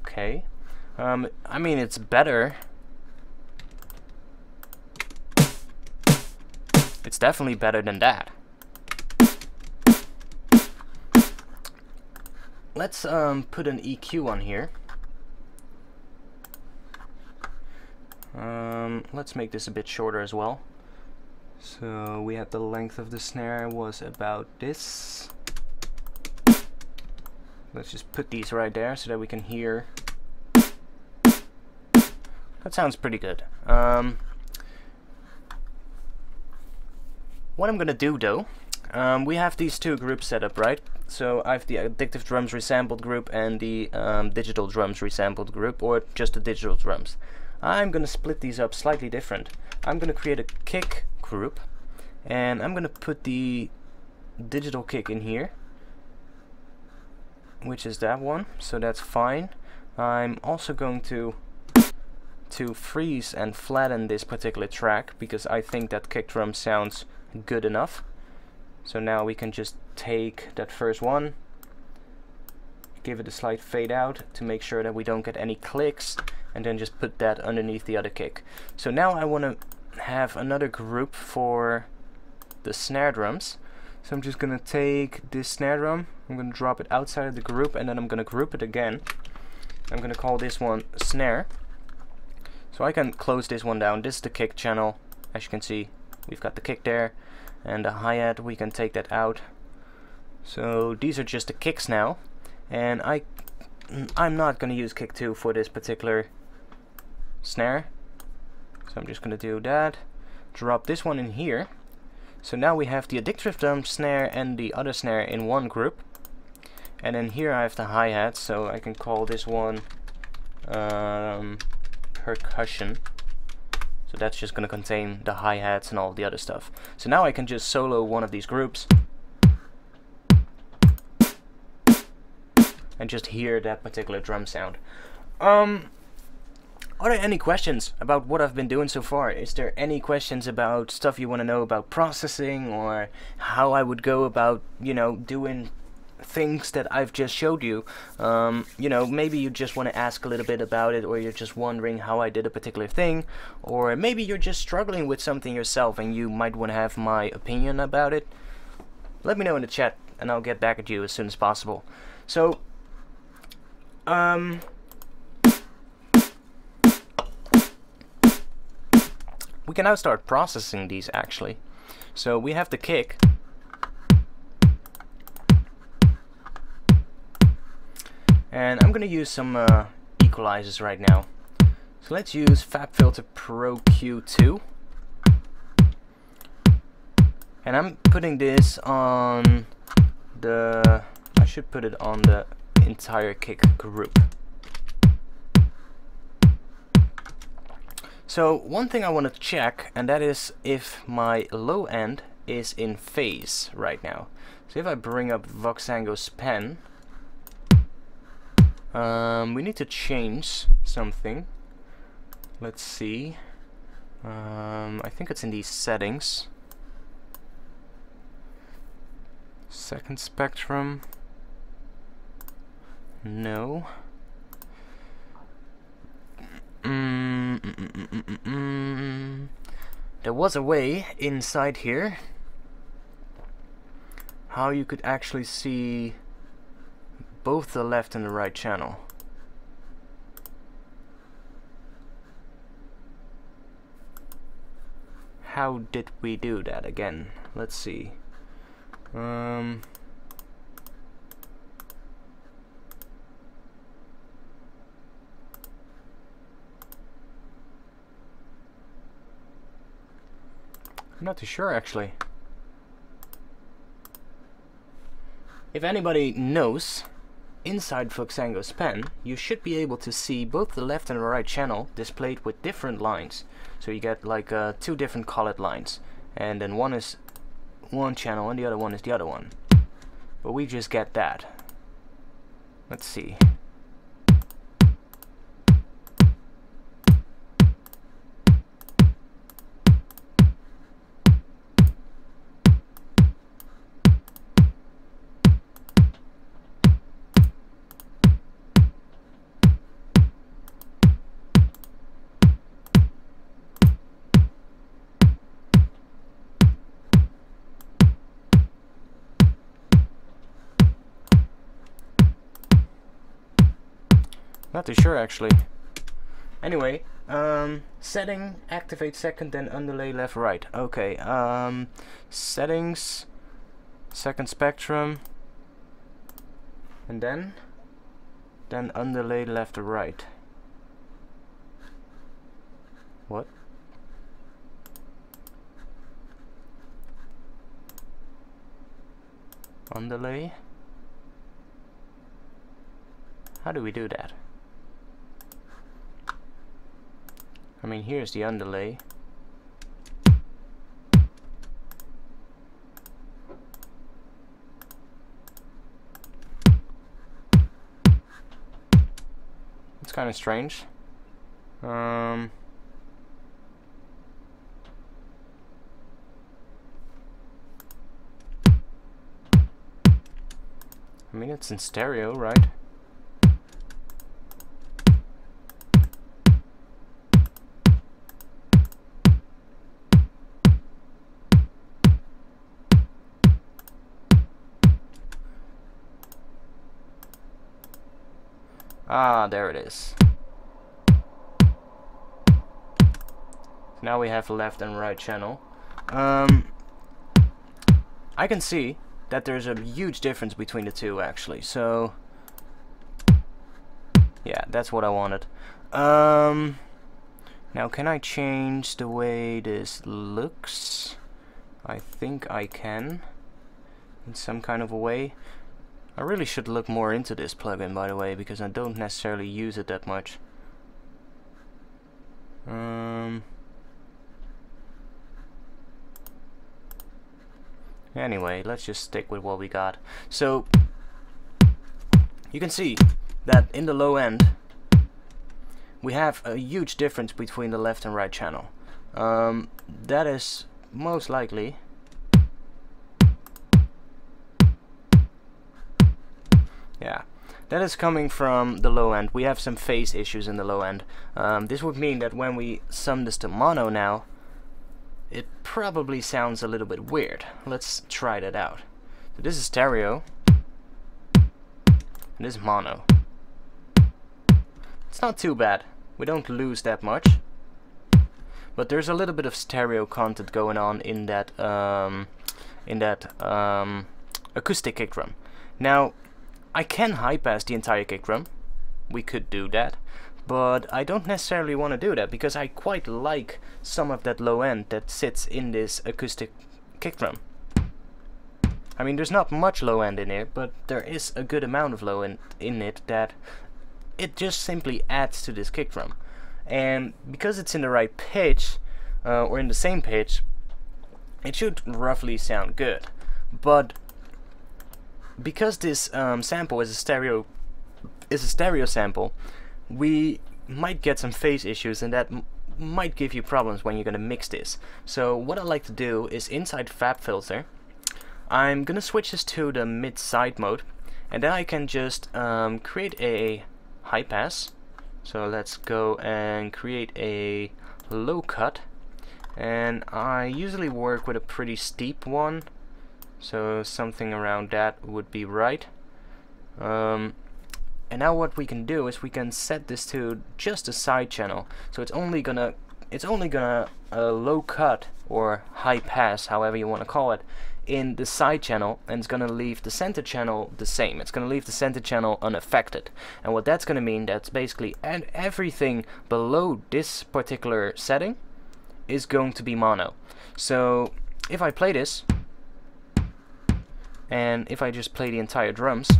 Okay. I mean, it's better. It's definitely better than that. Let's put an EQ on here. Let's make this a bit shorter as well. So we have the length of the snare was about this. Let's just put these right there so that we can hear. That sounds pretty good. What I'm gonna do though, we have these two groups set up, right? So I have the Addictive drums resampled group and the digital drums resampled group, or just the digital drums. I'm gonna split these up slightly different. I'm gonna create a kick group, and I'm gonna put the digital kick in here, which is that one, so that's fine. I'm also going to freeze and flatten this particular track, because I think that kick drum sounds good enough. So now we can just take that first one, give it a slight fade out to make sure that we don't get any clicks, and then just put that underneath the other kick. So now I want to have another group for the snare drums. So I'm just gonna take this snare drum, I'm gonna drop it outside of the group, and then I'm gonna group it again. I'm gonna call this one snare. So I can close this one down. This is the kick channel. As you can see, we've got the kick there, and the hi-hat, we can take that out. So these are just the kicks now, and I'm not gonna use kick 2 for this particular snare. So I'm just gonna do that, drop this one in here. So now we have the Addictive drum snare and the other snare in one group, and then here I have the hi-hat, so I can call this one Percussion. So that's just going to contain the hi-hats and all the other stuff. So now I can just solo one of these groups and just hear that particular drum sound. Are there any questions about what I've been doing so far? Is there any questions about stuff you want to know about processing, or how I would go about, you know, doing things that I've just showed you? You know, maybe you just want to ask a little bit about it, or you're just wondering how I did a particular thing, or maybe you're just struggling with something yourself and you might want to have my opinion about it. Let me know in the chat and I'll get back at you as soon as possible. So, we can now start processing these actually. So we have the kick. And I'm gonna use some equalizers right now. So let's use FabFilter Pro Q2. And I'm putting this on the, I should put it on the entire kick group. So one thing I want to check, and that is if my low end is in phase right now. So if I bring up Voxango's pen, we need to change something. Let's see. I think it's in these settings. Second spectrum. No. There was a way inside here how you could actually see both the left and the right channel. How did we do that again? Let's see. I'm not too sure actually. If anybody knows, inside Voxango's pen, you should be able to see both the left and the right channel displayed with different lines. So you get like two different colored lines, and then one is one channel and the other one is the other one. But we just get that. Let's see. Not too sure actually. Anyway, setting, activate second, then underlay left right. Okay, settings, second spectrum, and then underlay left to right. What? Underlay? How do we do that? I mean, here's the underlay. It's kind of strange. I mean, it's in stereo, right? Ah, there it is. Now we have left and right channel. I can see that there's a huge difference between the two actually, so yeah, that's what I wanted. Now can I change the way this looks? I think I can in some kind of a way. I really should look more into this plugin, by the way, because I don't necessarily use it that much. Anyway, let's just stick with what we got. So you can see that in the low end we have a huge difference between the left and right channel. That is most likely that is coming from the low end. We have some phase issues in the low end. This would mean that when we sum this to mono now, it probably sounds a little bit weird. Let's try that out. So this is stereo, and this is mono. It's not too bad. We don't lose that much, but there's a little bit of stereo content going on in that acoustic kick drum. Now, I can high pass the entire kick drum. We could do that, but I don't necessarily want to do that because I quite like some of that low end that sits in this acoustic kick drum. I mean, there's not much low end in it, but there is a good amount of low end in it that it just simply adds to this kick drum. And because it's in the right pitch, or in the same pitch, it should roughly sound good. But because this sample is a stereo sample, we might get some phase issues, and that might give you problems when you're gonna mix this. So what I like to do is inside FabFilter, I'm gonna switch this to the mid-side mode, and then I can just create a high pass. So let's go and create a low cut, and I usually work with a pretty steep one, so something around that would be right. And now what we can do is we can set this to just a side channel, so it's only gonna low cut or high pass, however you want to call it, in the side channel, and it's gonna leave the center channel the same. It's gonna leave the center channel unaffected, and what that's gonna mean, that's basically everything below this particular setting is going to be mono. So if I play this, and if I just play the entire drums,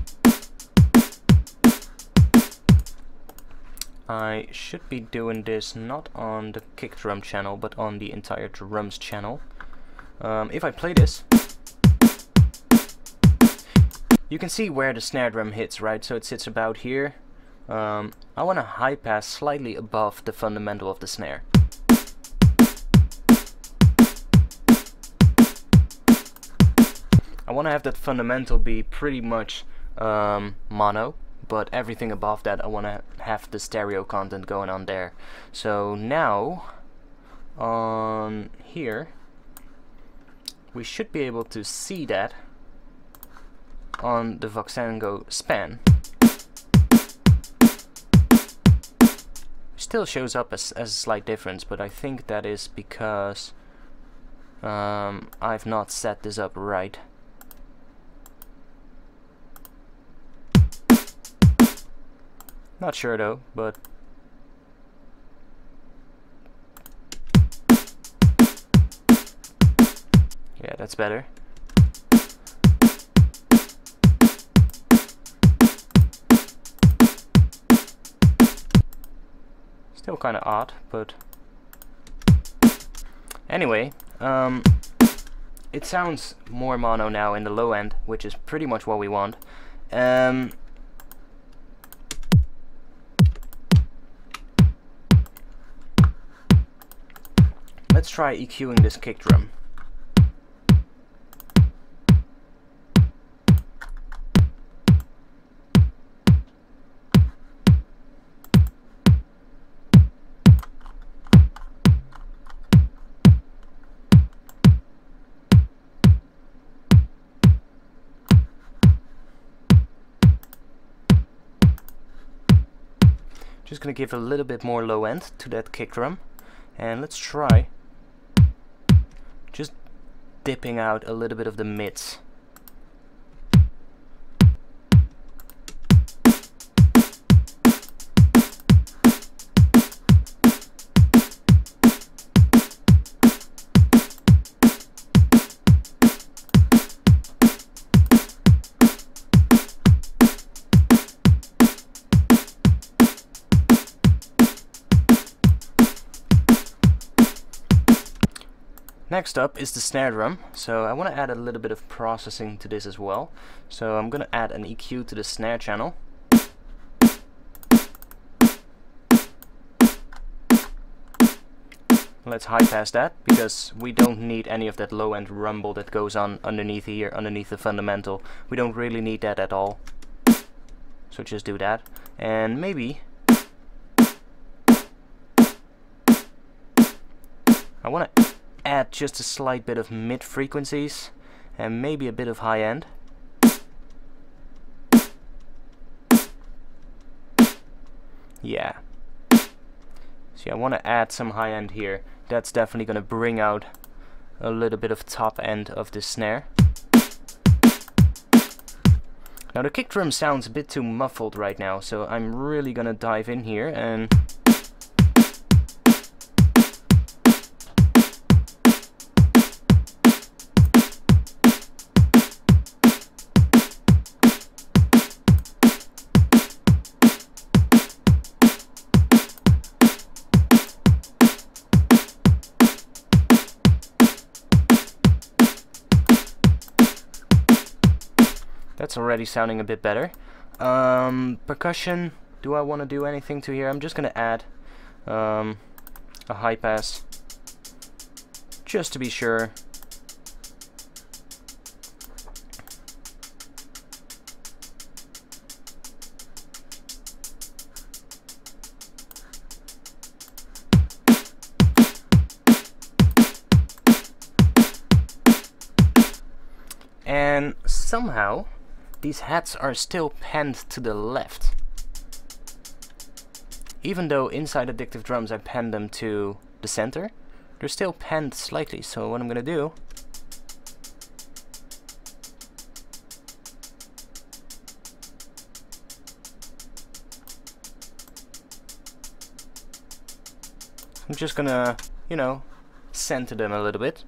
I should be doing this not on the kick drum channel, but on the entire drums channel. If I play this, you can see where the snare drum hits, right? So it sits about here. I want to high pass slightly above the fundamental of the snare. I want to have that fundamental be pretty much mono, but everything above that I want to have the stereo content going on there. So now on here we should be able to see that on the Voxengo span. Still shows up as a slight difference, but I think that is because I've not set this up right. Not sure though, but yeah, that's better. Still kind of odd, but anyway, it sounds more mono now in the low end, which is pretty much what we want. Let's try EQing this kick drum. Just gonna give a little bit more low end to that kick drum, and let's try just dipping out a little bit of the mids. Next up is the snare drum, so I want to add a little bit of processing to this as well. So I'm going to add an EQ to the snare channel. Let's high pass that, because we don't need any of that low end rumble that goes on underneath here, underneath the fundamental. We don't really need that at all. So just do that. And maybe I want to add just a slight bit of mid frequencies and maybe a bit of high end. Yeah. See, I want to add some high end here. That's definitely going to bring out a little bit of top end of the snare. Now the kick drum sounds a bit too muffled right now, so I'm really going to dive in here and that's already sounding a bit better. Percussion, do I want to do anything to here? I'm just going to add a high pass, just to be sure. And somehow these hats are still panned to the left. Even though inside Addictive drums I pan them to the center, they're still panned slightly. So what I'm gonna do, I'm just gonna, you know, center them a little bit.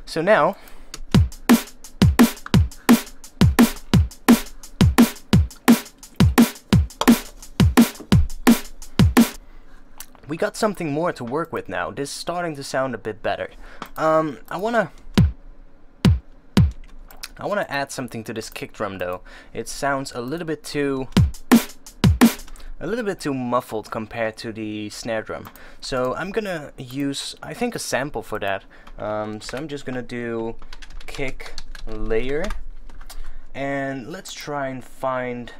So now we got something more to work with now. This is starting to sound a bit better. I wanna add something to this kick drum though. It sounds a little bit too muffled compared to the snare drum. So I'm gonna use, I think, a sample for that. So I'm just gonna do kick layer, and let's try and find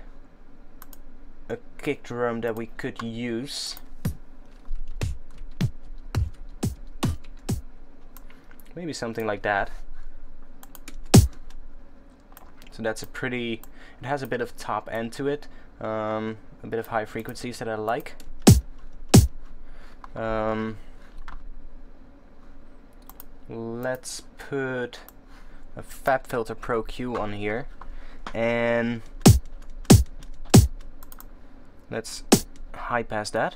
a kick drum that we could use. Maybe something like that. So that's a pretty, it has a bit of top end to it, a bit of high frequencies that I like. Let's put a FabFilter Pro Q on here, and let's high pass that.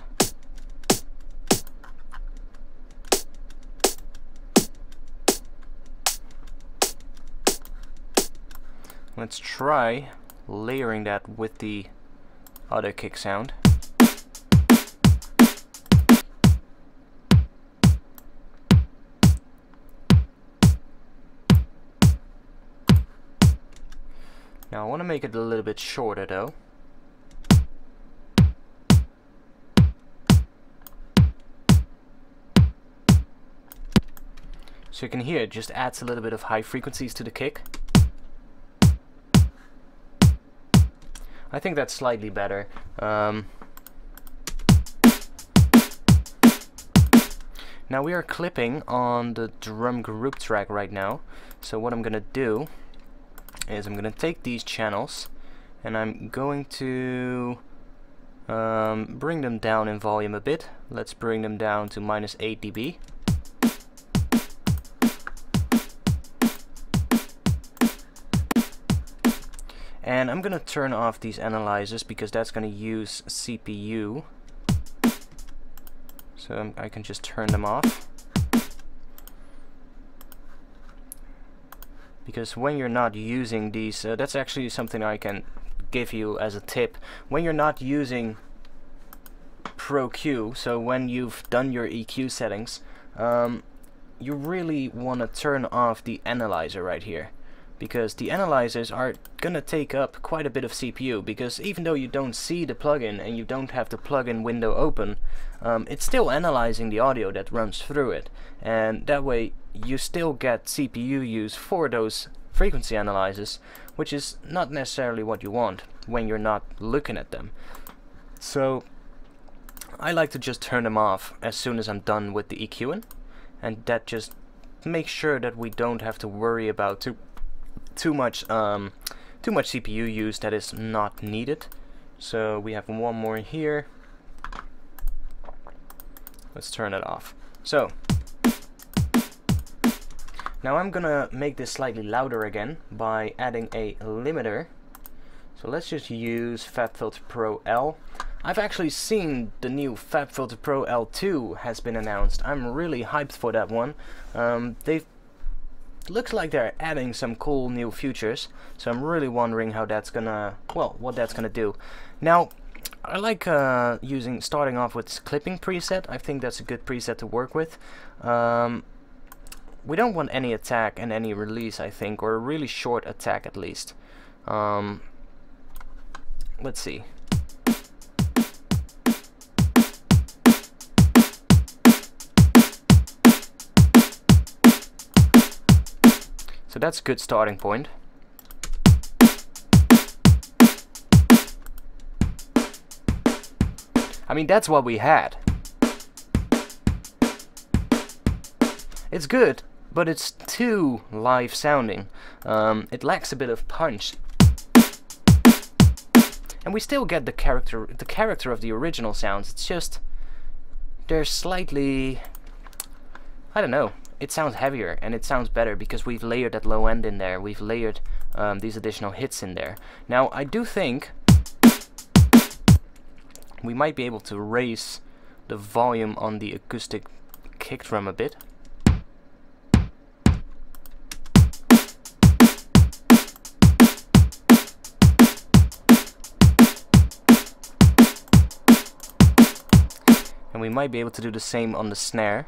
Let's try layering that with the other kick sound. Now I want to make it a little bit shorter though. So you can hear it just adds a little bit of high frequencies to the kick. I think that's slightly better. Now we are clipping on the drum group track right now. So what I'm gonna do is I'm gonna take these channels and I'm going to bring them down in volume a bit. Let's bring them down to -8 dB. And I'm gonna turn off these analyzers because that's gonna use CPU. So I can just turn them off. Because when you're not using these, that's actually something I can give you as a tip. When you're not using Pro Q, so when you've done your EQ settings, you really want to turn off the analyzer right here. because the analyzers are gonna take up quite a bit of CPU, because even though you don't see the plugin and you don't have the plugin window open, it's still analyzing the audio that runs through it, and that way you still get CPU use for those frequency analyzers, which is not necessarily what you want when you're not looking at them. So I like to just turn them off as soon as I'm done with the EQing, and that just makes sure that we don't have to worry about too much CPU use that is not needed. So we have one more here. Let's turn it off. So now I'm gonna make this slightly louder again by adding a limiter. So let's just use FabFilter Pro L. I've actually seen the new FabFilter Pro L2 has been announced. I'm really hyped for that one. Looks like they're adding some cool new features, so I'm really wondering how that's gonna, well, what that's gonna do. Now, I like starting off with clipping preset. I think that's a good preset to work with. We don't want any attack and any release, I think, or a really short attack at least. Let's see. So that's a good starting point. I mean, that's what we had. It's good, but it's too live sounding. It lacks a bit of punch. And we still get the character of the original sounds. It's just they're slightly, I don't know. It sounds heavier and it sounds better because we've layered that low end in there. We've layered these additional hits in there. Now I do think we might be able to raise the volume on the acoustic kick drum a bit. And we might be able to do the same on the snare.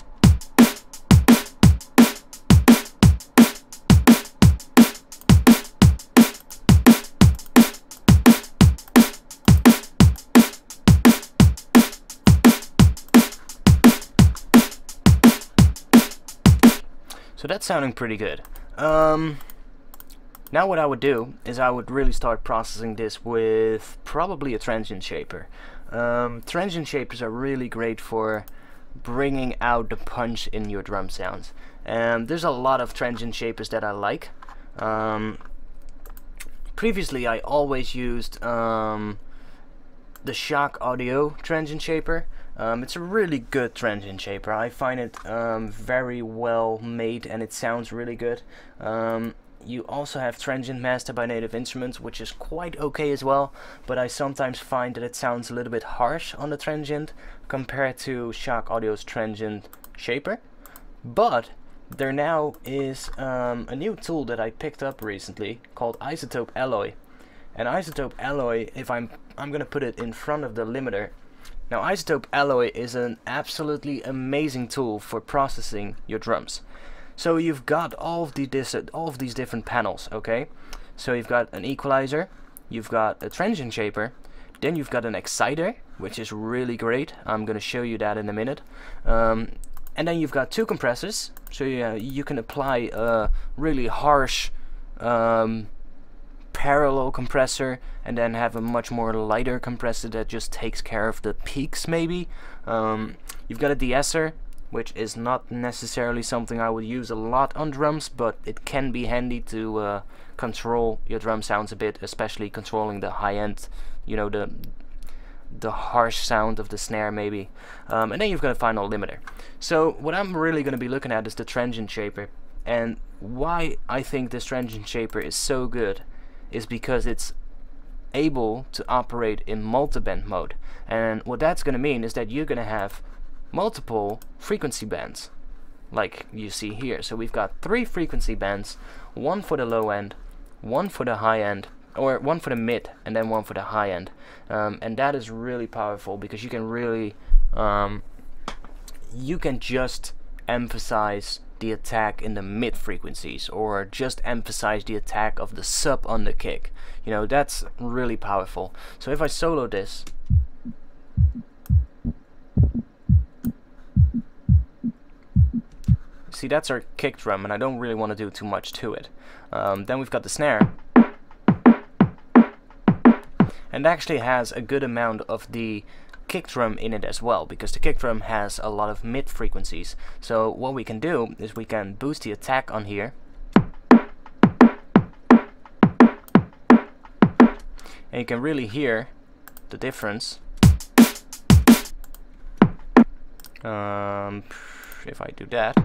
So that's sounding pretty good. Now what I would do is I would really start processing this with probably a Transient Shaper. Transient Shapers are really great for bringing out the punch in your drum sounds. And there's a lot of Transient Shapers that I like. Previously I always used the Shock Audio Transient Shaper. It's a really good Transient Shaper. I find it very well made and it sounds really good. You also have Transient Master by Native Instruments, which is quite okay as well, but I sometimes find that it sounds a little bit harsh on the Transient compared to Shock Audio's Transient Shaper. But there now is a new tool that I picked up recently called Isotope Alloy. And Isotope Alloy, if I'm gonna put it in front of the limiter. Now Isotope Alloy is an absolutely amazing tool for processing your drums. So you've got all of these different panels, okay? So you've got an equalizer, you've got a Transient Shaper, then you've got an exciter, which is really great. I'm gonna show you that in a minute. And then you've got two compressors, so you can apply a really harsh parallel compressor and then have a much more lighter compressor that just takes care of the peaks maybe. You've got a de-esser, which is not necessarily something I would use a lot on drums, but it can be handy to control your drum sounds a bit, especially controlling the high end, you know, the harsh sound of the snare maybe. And then you've got a final limiter. So what I'm really going to be looking at is the Transient Shaper, and why I think this Transient Shaper is so good is because it's able to operate in multi-band mode. And what that's going to mean is that you're going to have multiple frequency bands like you see here. So we've got 3 frequency bands, one for the low end, one for the high end, or one for the mid, and then one for the high end. And that is really powerful because you can really you can just emphasize the attack in the mid frequencies, or just emphasize the attack of the sub on the kick. You know, that's really powerful. So if I solo this, see, that's our kick drum, and I don't really want to do too much to it. Then we've got the snare, and it actually has a good amount of the kick drum in it as well, because the kick drum has a lot of mid frequencies. So what we can do is we can boost the attack on here, and you can really hear the difference. If I do that,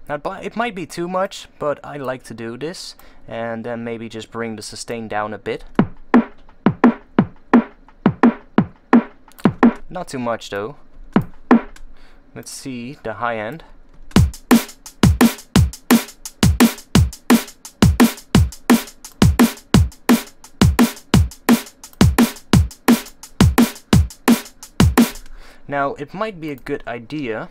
now it might be too much, but I like to do this, and then maybe just bring the sustain down a bit. Not too much though. Let's see the high end. Now it might be a good idea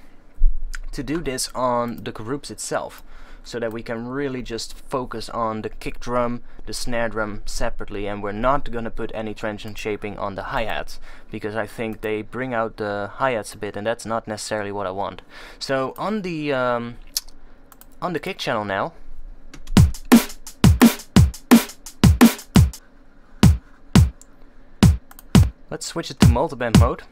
to do this on the groups itself, so that we can really just focus on the kick drum, the snare drum separately, and we're not gonna put any transient shaping on the hi-hats, because I think they bring out the hi-hats a bit, and that's not necessarily what I want. So on the kick channel now, let's switch it to multiband mode.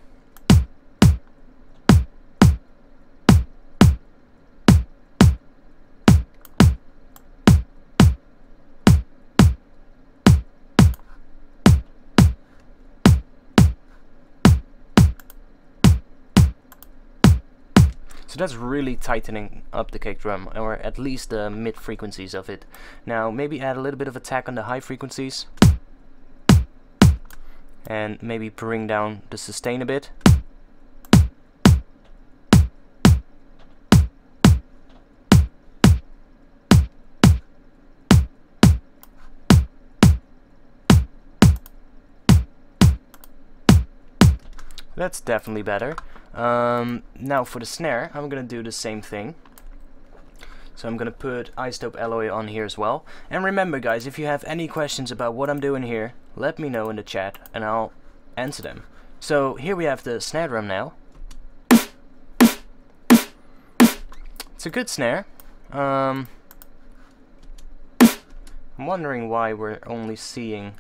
So that's really tightening up the kick drum, or at least the mid frequencies of it. Now maybe add a little bit of attack on the high frequencies, and maybe bring down the sustain a bit. That's definitely better. Now for the snare, I'm gonna do the same thing. So I'm gonna put isotope alloy on here as well. And remember guys, if you have any questions about what I'm doing here, let me know in the chat and I'll answer them. So here we have the snare drum now. It's a good snare. I'm wondering why we're only seeing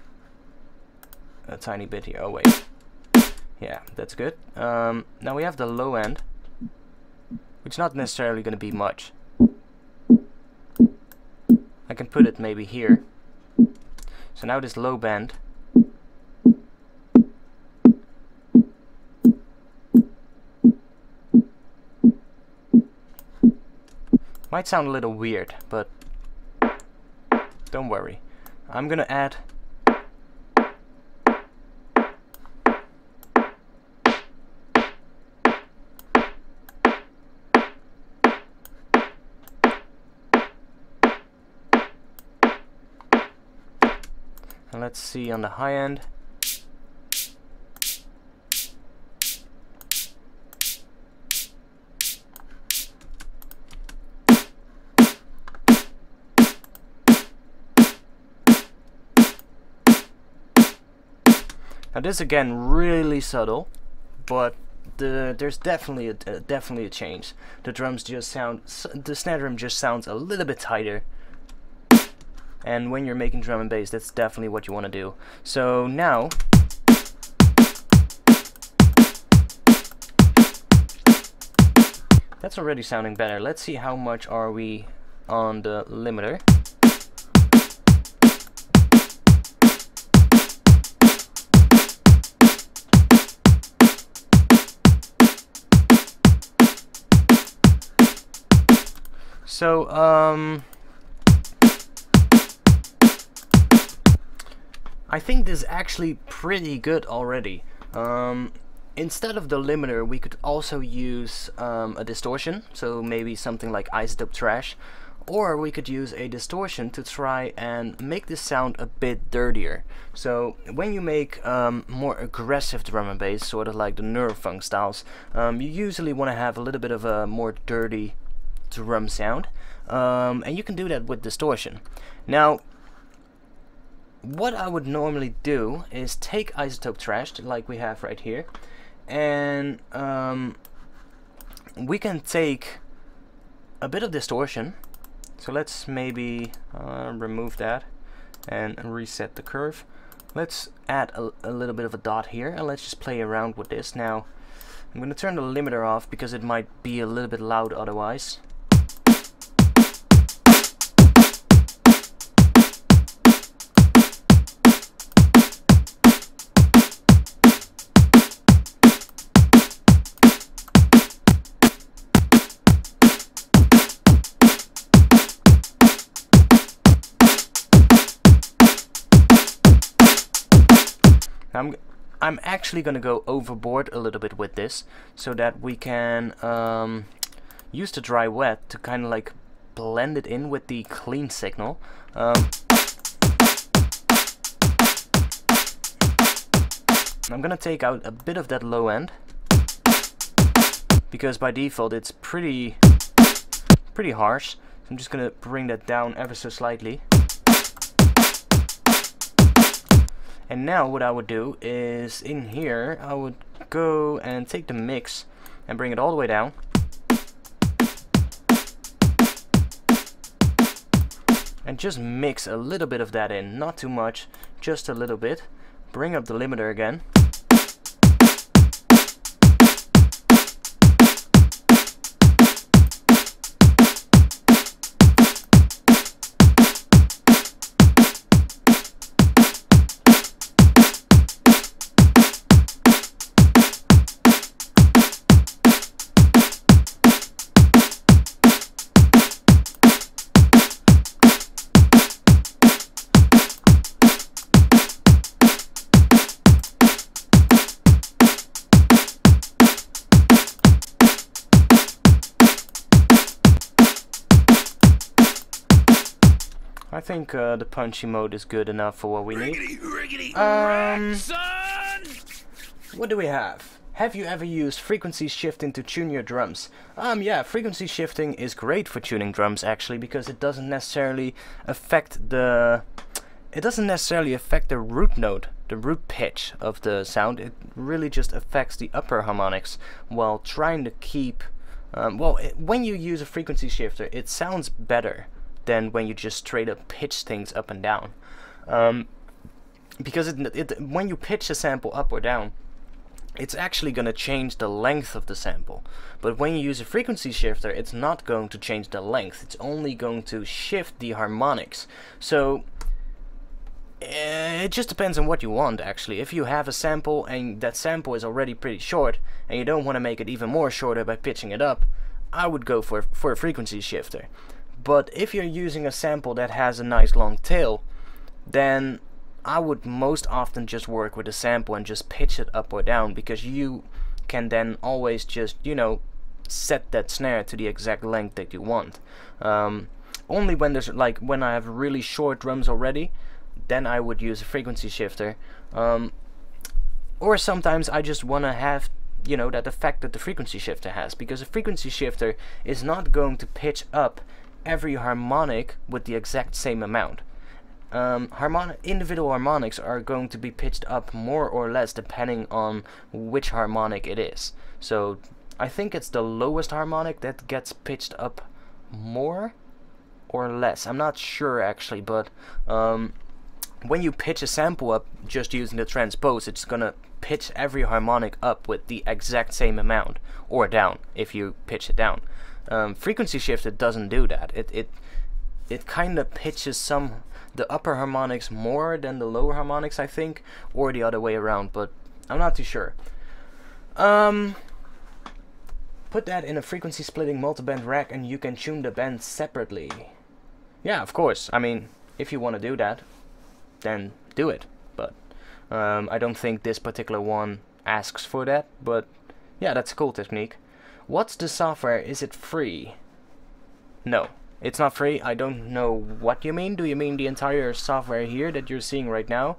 a tiny bit here. Oh wait. Yeah, that's good. Now we have the low end, which is not necessarily going to be much. I can put it maybe here. So now this low band, might sound a little weird, but don't worry. I'm going to add and let's see on the high end. Now this again really subtle, but there's definitely a change. The drums just sound, the snare drum just sounds a little bit tighter. And when you're making drum and bass, that's definitely what you want to do. So now, that's already sounding better. Let's see how much are we on the limiter. So, I think this is actually pretty good already. Instead of the limiter, we could also use a distortion, so maybe something like Isotope Trash, or we could use a distortion to try and make this sound a bit dirtier. So when you make more aggressive drum and bass, sort of like the neurofunk styles, you usually want to have a little bit of a more dirty drum sound, and you can do that with distortion. Now, what I would normally do is take isotope trash, like we have right here, and we can take a bit of distortion. So let's maybe remove that and reset the curve. Let's add a little bit of a dot here, and let's just play around with this. Now I'm going to turn the limiter off because it might be a little bit loud otherwise. I'm actually gonna go overboard a little bit with this, so that we can use the dry wet to kind of like blend it in with the clean signal. I'm gonna take out a bit of that low end, because by default it's pretty harsh. So I'm just gonna bring that down ever so slightly. And now what I would do is, in here, I would go and take the mix and bring it all the way down. And just mix a little bit of that in, not too much, just a little bit. Bring up the limiter again. I think the punchy mode is good enough for what we need. What do we have? Have you ever used frequency shifting to tune your drums? Yeah, frequency shifting is great for tuning drums actually, because it doesn't necessarily affect the root note, the root pitch of the sound. It really just affects the upper harmonics while trying to keep when you use a frequency shifter, it sounds better than when you just straight up pitch things up and down, because when you pitch a sample up or down, it's actually going to change the length of the sample. But when you use a frequency shifter, it's not going to change the length, it's only going to shift the harmonics. So it just depends on what you want actually. If you have a sample and that sample is already pretty short and you don't want to make it even more shorter by pitching it up, I would go for a frequency shifter. But if you're using a sample that has a nice long tail, then I would most often just work with a sample and just pitch it up or down, because you can then always just, you know, set that snare to the exact length that you want. Only when there's like when I have really short drums already, then I would use a frequency shifter. Or sometimes I just want to have, you know, that effect that the frequency shifter has, because a frequency shifter is not going to pitch up every harmonic with the exact same amount. Individual harmonics are going to be pitched up more or less depending on which harmonic it is. So I think it's the lowest harmonic that gets pitched up more or less. I'm not sure actually, but when you pitch a sample up just using the transpose, it's gonna pitch every harmonic up with the exact same amount, or down if you pitch it down. Frequency shifter doesn't do that. It kind of pitches the upper harmonics more than the lower harmonics, I think, or the other way around, but I'm not too sure. Put that in a frequency splitting multi-band rack and you can tune the band separately. Yeah, of course. I mean, if you want to do that, then do it. But I don't think this particular one asks for that, but yeah, that's a cool technique. What's the software? Is it free? No, It's not free. I don't know what you mean. Do you mean the entire software here that you're seeing right now?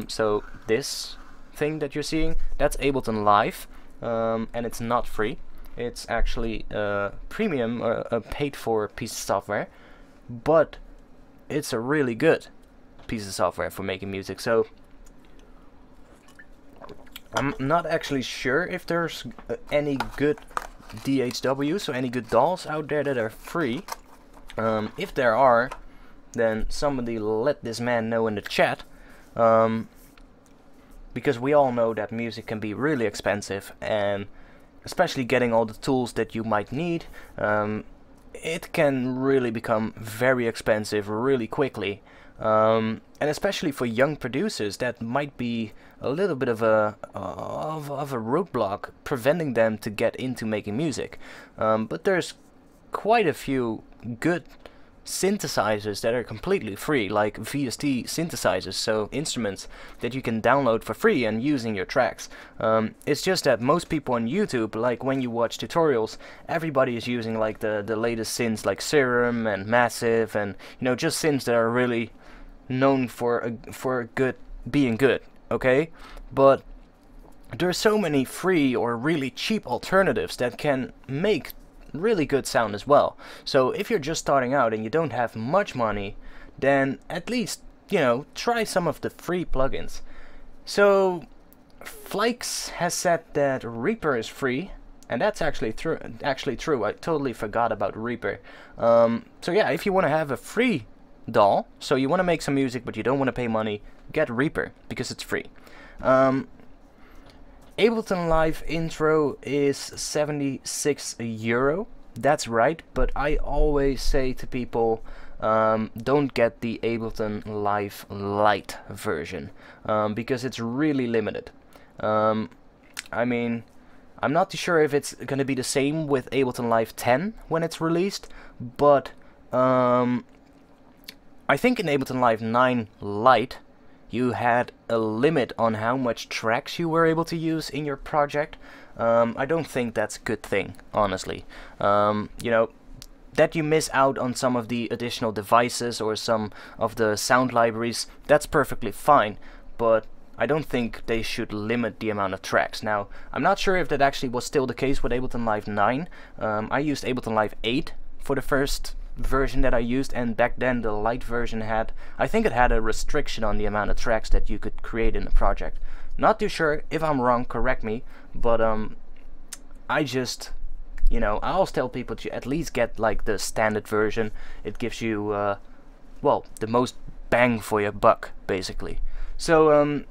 So this thing that you're seeing, that's Ableton Live, and it's not free. It's actually premium, a paid for piece of software, but it's a really good piece of software for making music. So I'm not actually sure if there's any good DHWs, so any good DAWs out there that are free. If there are, then somebody let this man know in the chat, because we all know that music can be really expensive, and especially getting all the tools that you might need, it can really become very expensive really quickly. And especially for young producers, that might be a little bit of a roadblock preventing them to get into making music. But there's quite a few good synthesizers that are completely free, like VST synthesizers, so instruments that you can download for free and use in your tracks. It's just that most people on YouTube, like when you watch tutorials, everybody is using like the latest synths like Serum and Massive, and you know, just synths that are really known for being good, okay? But there's so many free or really cheap alternatives that can make really good sound as well. So if you're just starting out and you don't have much money, then at least, you know, try some of the free plugins. So Flykes has said that Reaper is free, and that's actually true. I totally forgot about Reaper. So yeah, if you want to have a free DAW, so you want to make some music but you don't want to pay money, get Reaper because it's free. Ableton Live intro is 76 euro. That's right, but I always say to people, don't get the Ableton Live Lite version, because it's really limited. I mean, I'm not too sure if it's gonna be the same with Ableton Live 10 when it's released, but I think in Ableton Live 9 Lite you had a limit on how much tracks you were able to use in your project. I don't think that's a good thing, honestly. You know, that you miss out on some of the additional devices or some of the sound libraries, that's perfectly fine, but I don't think they should limit the amount of tracks. Now, I'm not sure if that actually was still the case with Ableton Live 9. I used Ableton Live 8 for the first version that I used, and back then the Lite version had, I think it had a restriction on the amount of tracks that you could create in a project. Not too sure. If I'm wrong, correct me, but I just, you know, I always tell people to at least get like the standard version. It gives you well, the most bang for your buck, basically. So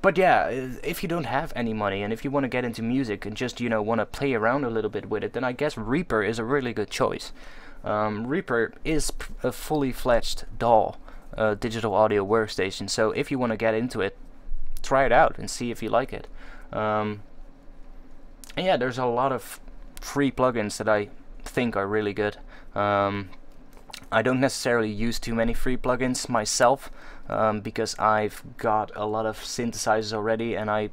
but yeah, if you don't have any money and if you want to get into music and just, you know, want to play around a little bit with it, then I guess Reaper is a really good choice. Reaper is a fully fledged DAW, digital audio workstation, so if you want to get into it, try it out and see if you like it. And yeah, there's a lot of free plugins that I think are really good. I don't necessarily use too many free plugins myself, because I've got a lot of synthesizers already and I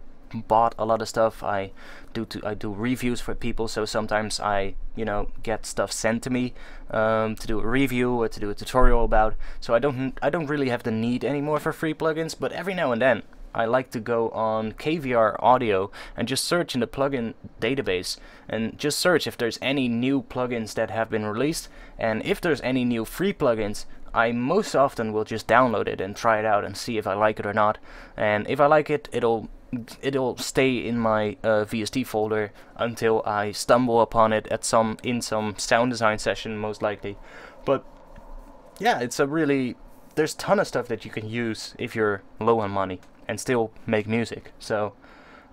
bought a lot of stuff. I do reviews for people, so sometimes I, you know, get stuff sent to me to do a review or to do a tutorial about. So I don't really have the need anymore for free plugins, but every now and then I like to go on KVR Audio and just search in the plugin database and just search if there's any new plugins that have been released, and if there's any new free plugins, I most often will just download it and try it out and see if I like it or not. And if I like it, it'll stay in my VST folder until I stumble upon it at some sound design session, most likely. But yeah, it's a really, there's a ton of stuff that you can use if you're low on money and still make music. So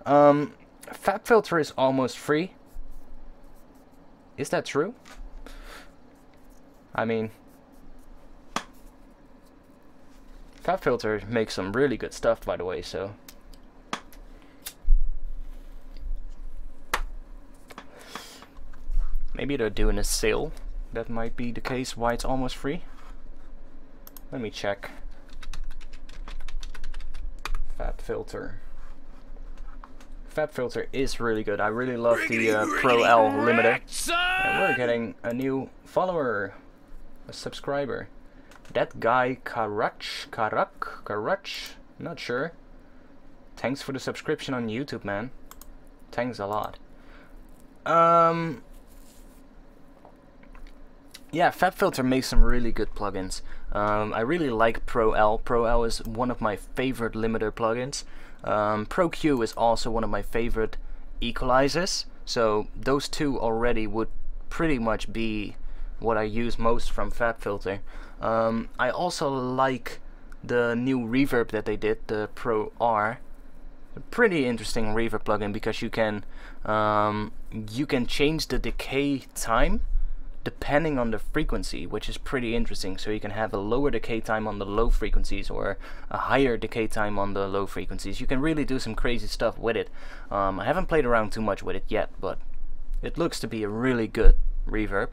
FabFilter is almost free. Is that true? I mean, FabFilter makes some really good stuff, by the way, so maybe they're doing a sale. That might be the case why it's almost free. Let me check. FabFilter. FabFilter is really good. I really love the Pro L limiter. And we're getting a new follower. a subscriber. That guy Karak, not sure. Thanks for the subscription on YouTube, man. Thanks a lot. Yeah, FabFilter makes some really good plugins. I really like Pro L. Pro L is one of my favorite limiter plugins. Pro Q is also one of my favorite equalizers. So those two already would pretty much be what I use most from FabFilter. I also like the new reverb that they did, the Pro R. A pretty interesting reverb plugin because you can change the decay time depending on the frequency, which is pretty interesting. So you can have a lower decay time on the low frequencies or a higher decay time on the low frequencies. You can really do some crazy stuff with it. I haven't played around too much with it yet, but it looks to be a really good reverb.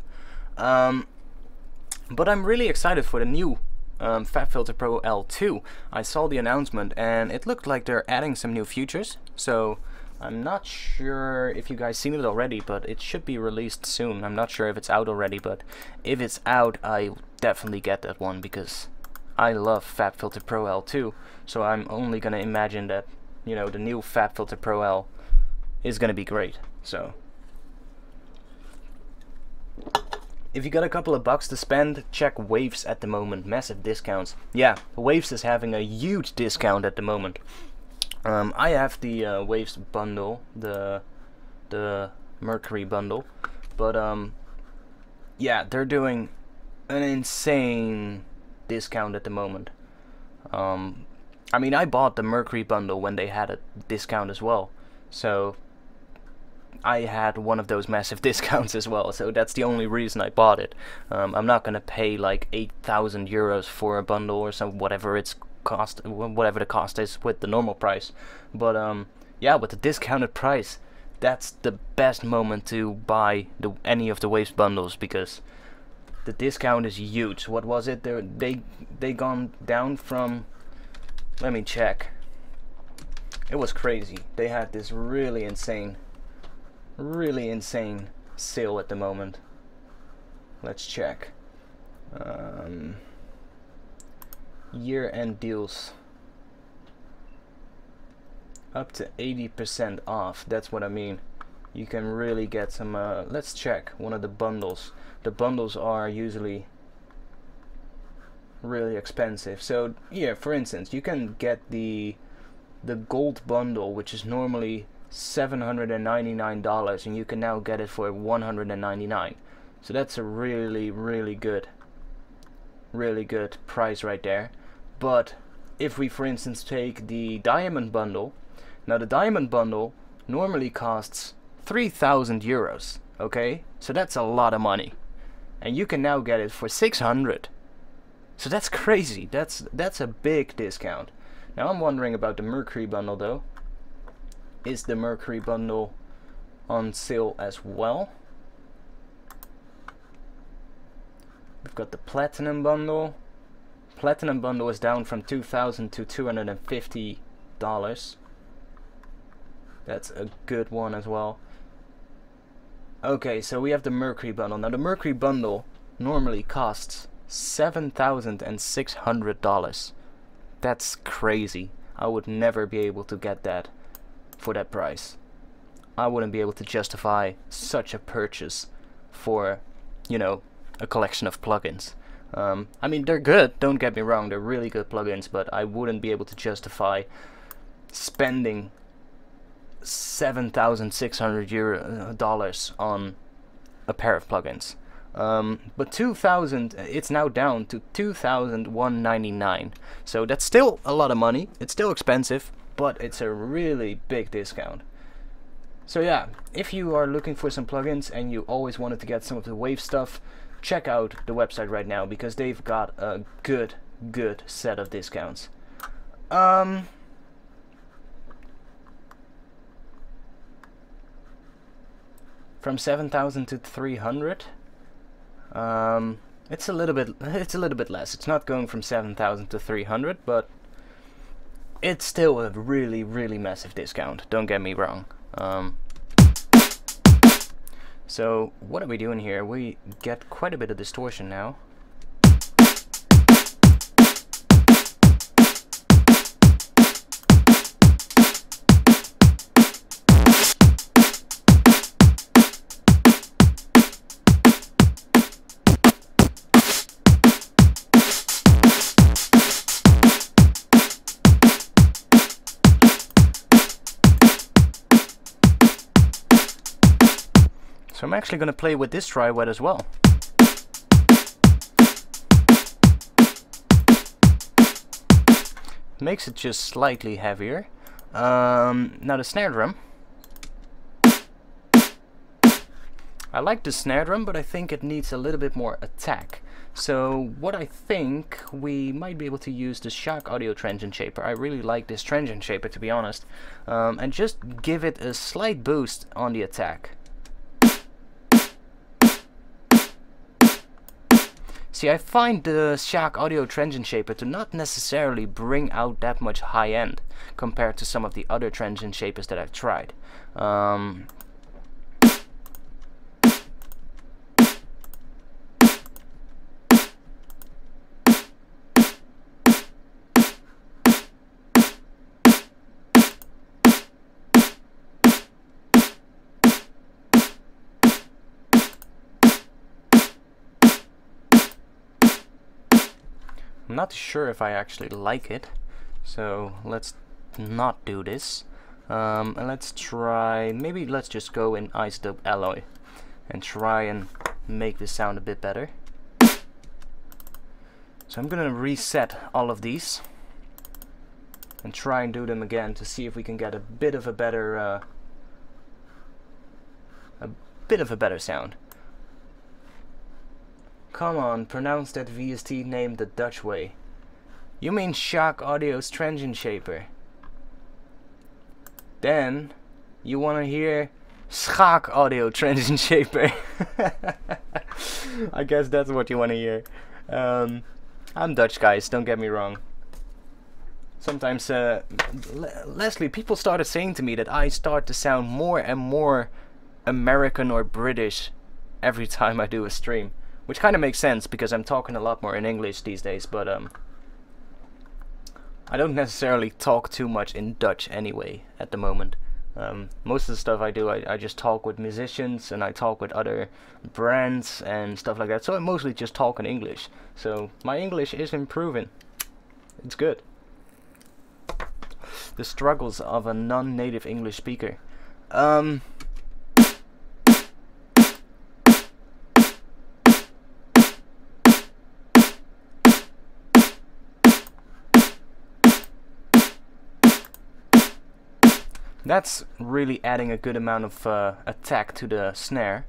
But I'm really excited for the new FabFilter Pro L2. I saw the announcement and it looked like they're adding some new features. So I'm not sure if you guys seen it already, but it should be released soon. I'm not sure if it's out already, but if it's out, I'll definitely get that one because I love FabFilter Pro L2. So I'm only gonna imagine that, you know, the new FabFilter Pro L is gonna be great. So if you got a couple of bucks to spend, check Waves at the moment. Massive discounts. Yeah, Waves is having a huge discount at the moment. I have the Waves bundle, the Mercury Bundle, but yeah, they're doing an insane discount at the moment. I mean, I bought the Mercury Bundle when they had a discount as well, so I had one of those massive discounts as well, so that's the only reason I bought it. I'm not gonna pay like 8,000 euros for a bundle or some whatever it's cost, whatever the cost is with the normal price. But yeah, with the discounted price, that's the best moment to buy any of the Waves bundles because the discount is huge. What was it? They gone down from, let me check. It was crazy. They had this really insane sale at the moment. Let's check. Year-end deals up to 80% off. That's what I mean. You can really get some let's check one of the bundles. The bundles are usually really expensive. So yeah, for instance, you can get the gold bundle, which is normally $799, and you can now get it for $199. So that's a really good price right there. But if we, for instance, take the diamond bundle, now the diamond bundle normally costs 3,000 euros. Okay, so that's a lot of money, and you can now get it for 600. So that's crazy. That's a big discount. Now I'm wondering about the Mercury Bundle though. Is the Mercury Bundle on sale as well? We've got the Platinum Bundle. Platinum Bundle is down from $2,000 to $250. That's a good one as well. Okay, so we have the Mercury Bundle. Now the Mercury Bundle normally costs $7,600. That's crazy. I would never be able to get that for that price. I wouldn't be able to justify such a purchase for, you know, a collection of plugins. I mean, they're good, don't get me wrong, they're really good plugins, but I wouldn't be able to justify spending $7,600 on a pair of plugins. But 2,000, it's now down to 2,199. So that's still a lot of money. It's still expensive, but it's a really big discount. So yeah, if you are looking for some plugins and you always wanted to get some of the Wave stuff, check out the website right now because they've got a good set of discounts. From 7,000 to 300. It's a little bit less. It's not going from 7,000 to 300, but it's still a really massive discount. Don't get me wrong. So what are we doing here? We get quite a bit of distortion now. actually going to play with this tri-wet as well. Makes it just slightly heavier. Now the snare drum. I like the snare drum, but I think it needs a little bit more attack. So what I think, we might be able to use the Shock Audio Transient Shaper. I really like this Transient Shaper, to be honest. And just give it a slight boost on the attack. See, I find the Shock Audio Transient Shaper to not necessarily bring out that much high end compared to some of the other Transient Shapers that I've tried. I'm not sure if I actually like it, so let's not do this. And let's try, maybe let's just go in Isotope Alloy and try and make this sound a bit better. So I'm gonna reset all of these and try and do them again to see if we can get a bit of a better sound. Come on, pronounce that VST name the Dutch way. You mean Shock Audio's Transient Shaper. Then you wanna hear Shock Audio Transient Shaper. I guess that's what you wanna hear. I'm Dutch, guys, don't get me wrong. Sometimes, Leslie, people started saying to me that I start to sound more and more American or British every time I do a stream. Which kind of makes sense because I'm talking a lot more in English these days, but I don't necessarily talk too much in Dutch anyway at the moment. Most of the stuff I do, I just talk with musicians and I talk with other brands and stuff like that. So I mostly just talk in English. So my English is improving. It's good. The struggles of a non-native English speaker. That's really adding a good amount of attack to the snare.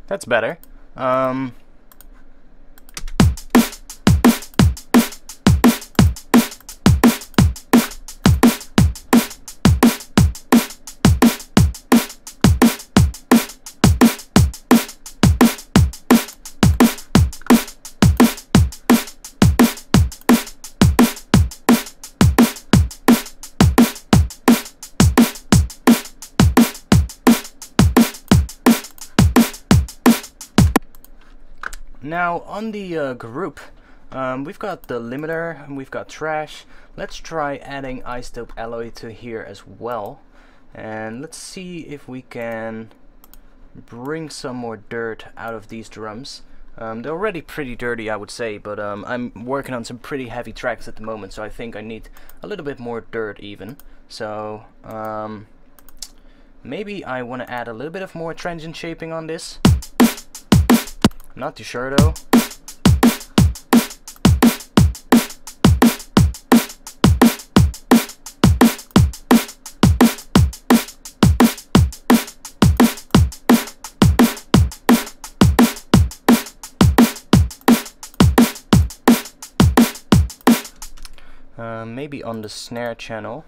That's better. Now on the group, we've got the limiter and we've got trash. Let's try adding Isotope Alloy to here as well, and let's see if we can bring some more dirt out of these drums. They're already pretty dirty, I would say, but I'm working on some pretty heavy tracks at the moment, so I think I need a little bit more dirt even. So maybe I want to add a little bit of more transient shaping on this. Not too sure though. Maybe on the snare channel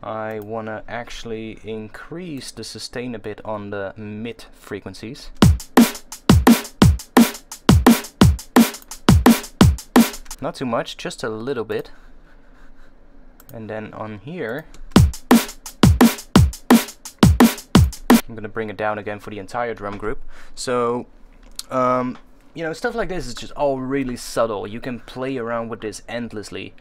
I want to actually increase the sustain a bit on the mid frequencies. Not too much, just a little bit. And then on here, I'm gonna bring it down again for the entire drum group. So, you know, stuff like this is just all really subtle. You can play around with this endlessly.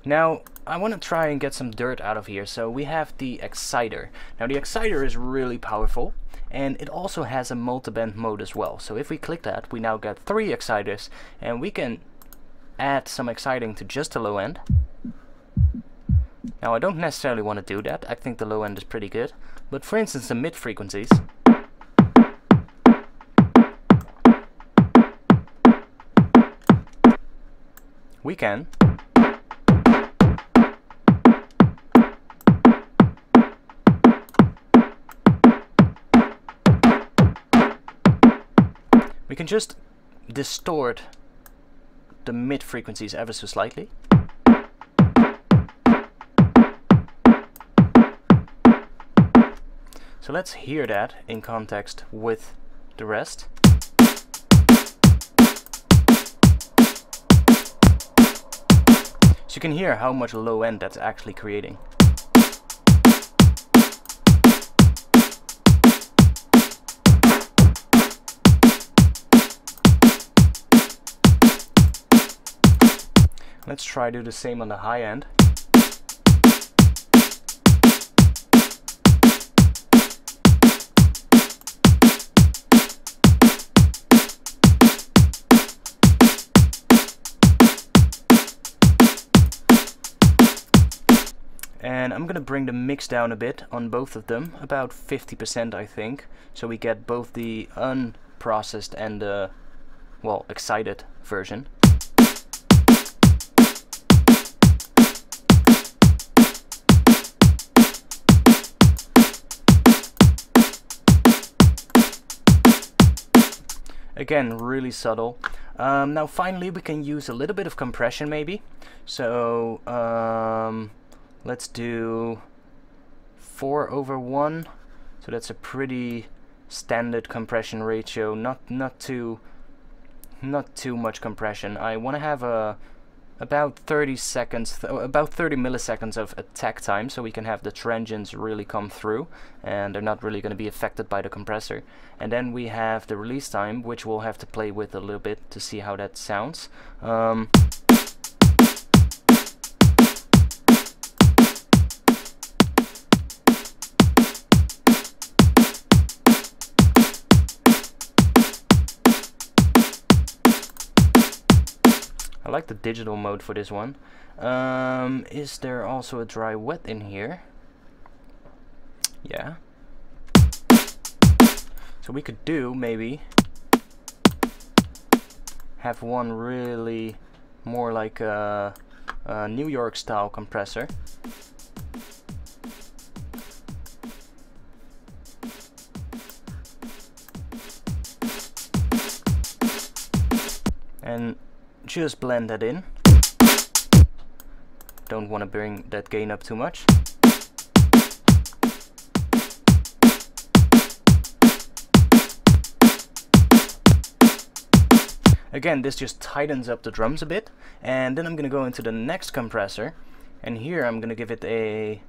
Now, I want to try and get some dirt out of here, so we have the exciter. Now the exciter is really powerful, and it also has a multiband mode as well. So if we click that, we now get 3 exciters, and we can add some exciting to just the low end. Now I don't necessarily want to do that, I think the low end is pretty good, but for instance the mid frequencies, we can just distort the mid frequencies ever so slightly. So let's hear that in context with the rest. So you can hear how much low end that's actually creating. Let's try to do the same on the high end. And I'm gonna bring the mix down a bit on both of them, about 50% I think, so we get both the unprocessed and the, well, excited version. Again, really subtle. Now finally we can use a little bit of compression maybe. So let's do 4/1. So that's a pretty standard compression ratio. Not too much compression. I want to have about 30 seconds, about 30 milliseconds of attack time, so we can have the transients really come through and they're not really going to be affected by the compressor. And then we have the release time, which we'll have to play with a little bit to see how that sounds. I like the digital mode for this one. Is there also a dry wet in here? Yeah. So we could do maybe have one really more like a New York style compressor. And just blend that in. Don't want to bring that gain up too much. Again, this just tightens up the drums a bit, and then I'm going to go into the next compressor, and here I'm going to give it a,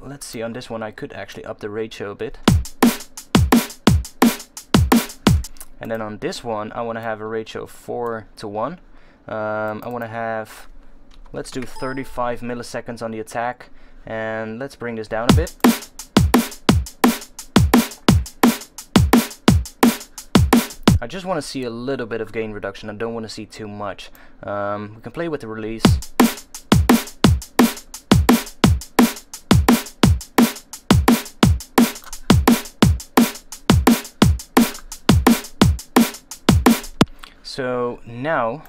let's see, on this one I could actually up the ratio a bit. And then on this one I want to have a ratio of 4:1. I want to have, let's do 35 milliseconds on the attack, and let's bring this down a bit. I just want to see a little bit of gain reduction. I don't want to see too much. We can play with the release. So now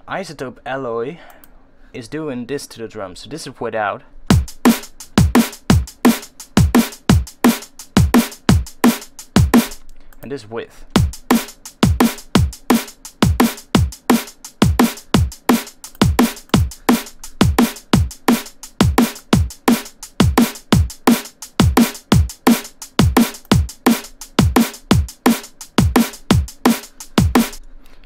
Isotope Alloy is doing this to the drum. So this is without. and this width.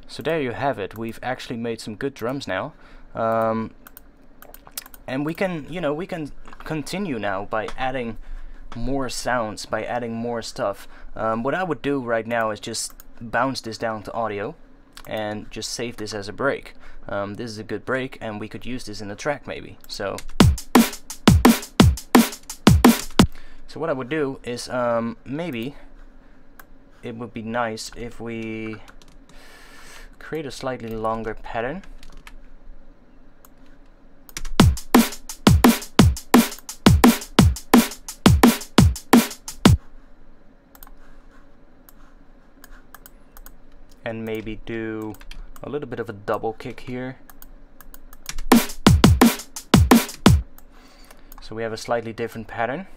So there you have it. We've actually made some good drums now, and we can, you know, we can continue now by adding more sounds, by adding more stuff. What I would do right now is just bounce this down to audio and just save this as a break. This is a good break, and we could use this in the track maybe. So what I would do is maybe it would be nice if we create a slightly longer pattern. And maybe do a little bit of a double kick here. So we have a slightly different pattern.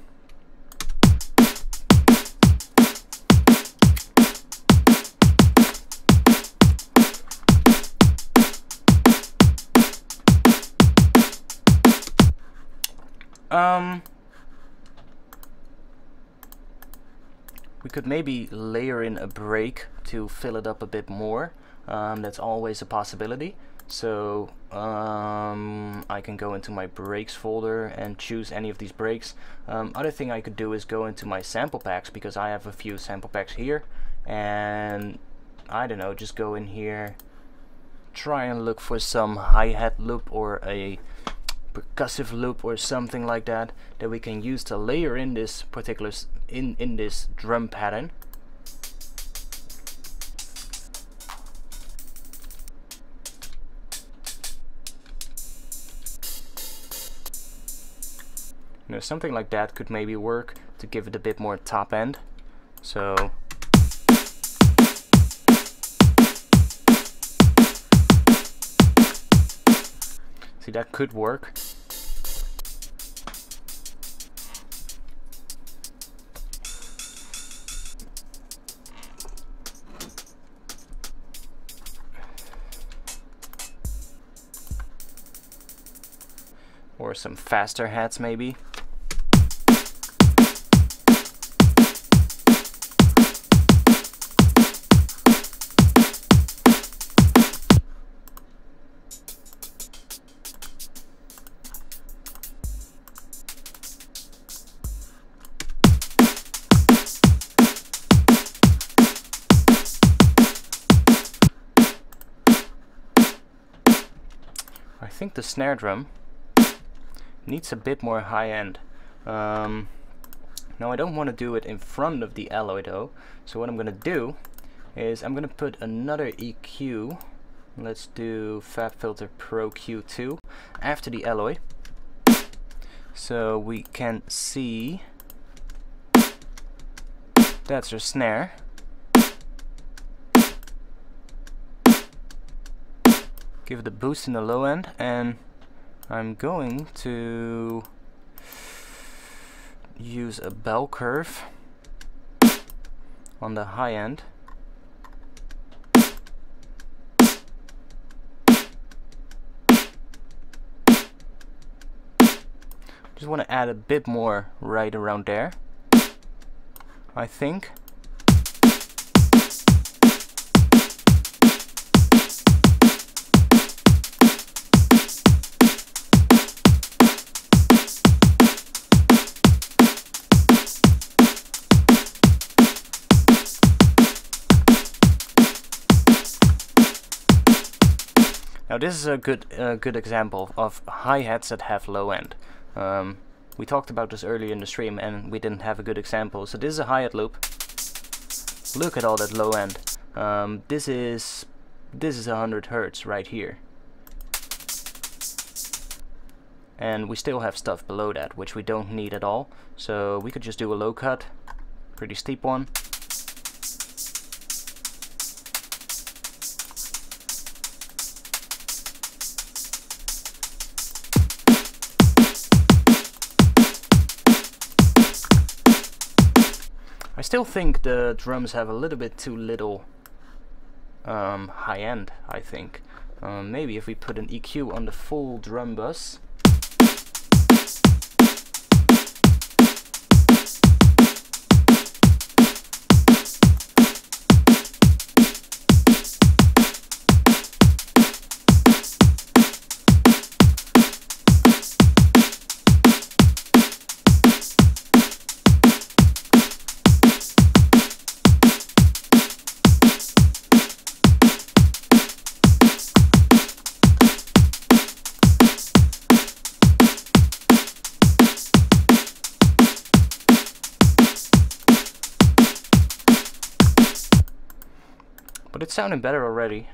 We could maybe layer in a break to fill it up a bit more. That's always a possibility. So I can go into my breaks folder and choose any of these breaks. Other thing I could do is go into my sample packs, because I have a few sample packs here, and I don't know, just go in here, try and look for some hi-hat loop or a percussive loop or something like that we can use to layer in this particular in this drum pattern. You know, something like that could maybe work to give it a bit more top end. So see, that could work. Or some faster hats maybe. I think the snare drum needs a bit more high end. Now I don't want to do it in front of the alloy though, so what I'm gonna do is I'm gonna put another EQ. Let's do FabFilter Pro Q2 after the alloy, so we can see that's our snare. Give it a boost in the low end, and I'm going to use a bell curve on the high end. Just want to add a bit more right around there, I think. Now this is a good example of hi-hats that have low end. We talked about this earlier in the stream and we didn't have a good example. So this is a Hyatt Loop. Look at all that low end. This is 100 Hertz right here. And we still have stuff below that, which we don't need at all. So we could just do a low cut, pretty steep one. I still think the drums have a little bit too little high end, I think. Maybe if we put an EQ on the full drum bus. But it's sounding better already.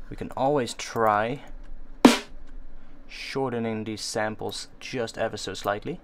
We can always try shortening these samples just ever so slightly.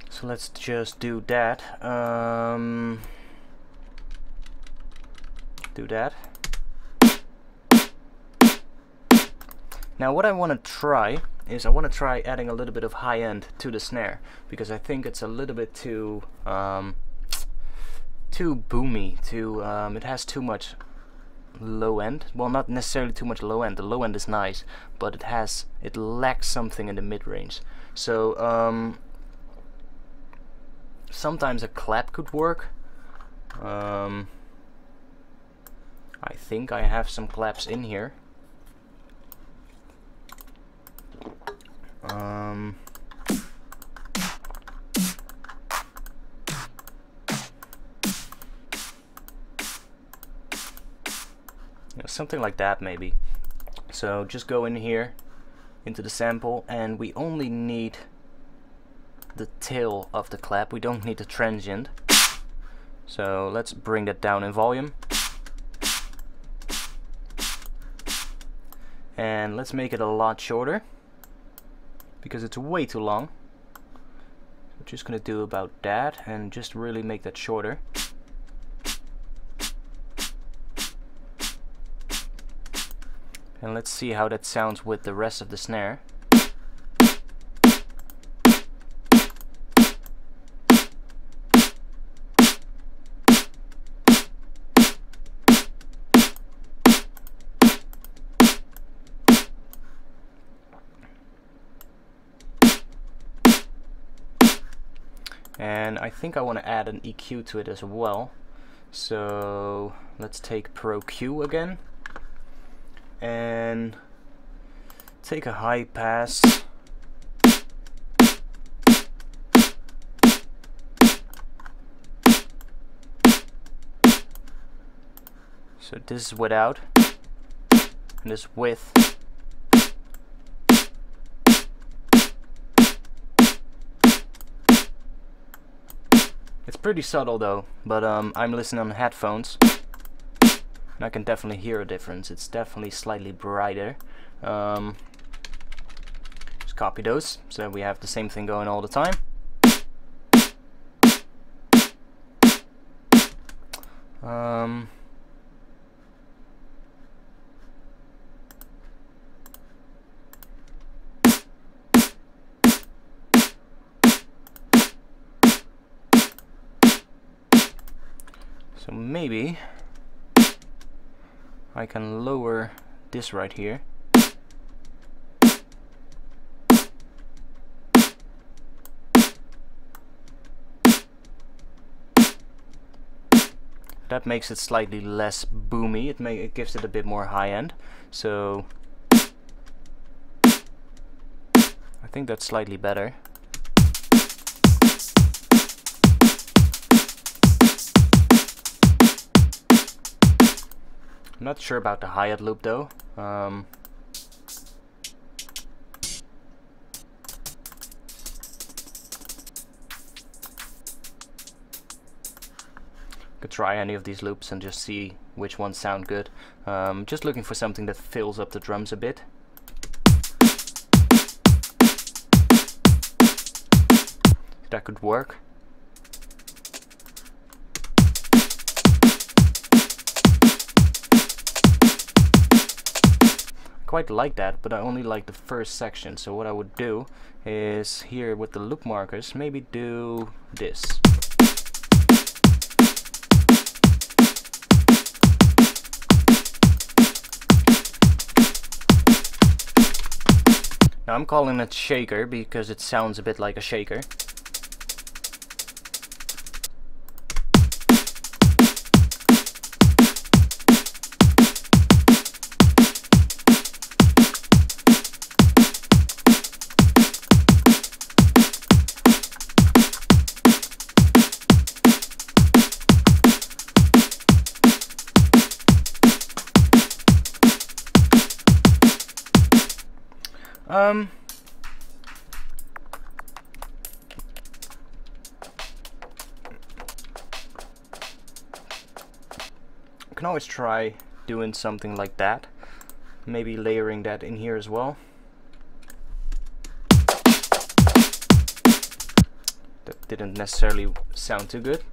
So let's just do that. Do that. Now what I want to try is adding a little bit of high end to the snare, because I think it's a little bit too boomy. It has too much low end. Well, not necessarily too much low end. The low end is nice, but it lacks something in the mid range. So sometimes a clap could work. I think I have some claps in here. Something like that maybe. So just go in here into the sample, and we only need the tail of the clap. We don't need the transient. So let's bring that down in volume, and let's make it a lot shorter because it's way too long. I'm just gonna do about that and just really make that shorter. And let's see how that sounds with the rest of the snare. And I think I want to add an EQ to it as well. So let's take Pro Q again and take a high pass. So this is without, and this with. It's pretty subtle though, but I'm listening on headphones and I can definitely hear a difference. It's definitely slightly brighter. Just copy those so that we have the same thing going all the time. So maybe I can lower this right here. That makes it slightly less boomy. It gives it a bit more high end. So I think that's slightly better. I'm not sure about the Hyatt Loop though. Could try any of these loops and just see which ones sound good. Just looking for something that fills up the drums a bit. That could work. Quite like that, but I only like the first section. So what I would do is here with the loop markers, maybe do this. Now I'm calling it shaker because it sounds a bit like a shaker. You can always try doing something like that, maybe layering that in here as well. That didn't necessarily sound too good.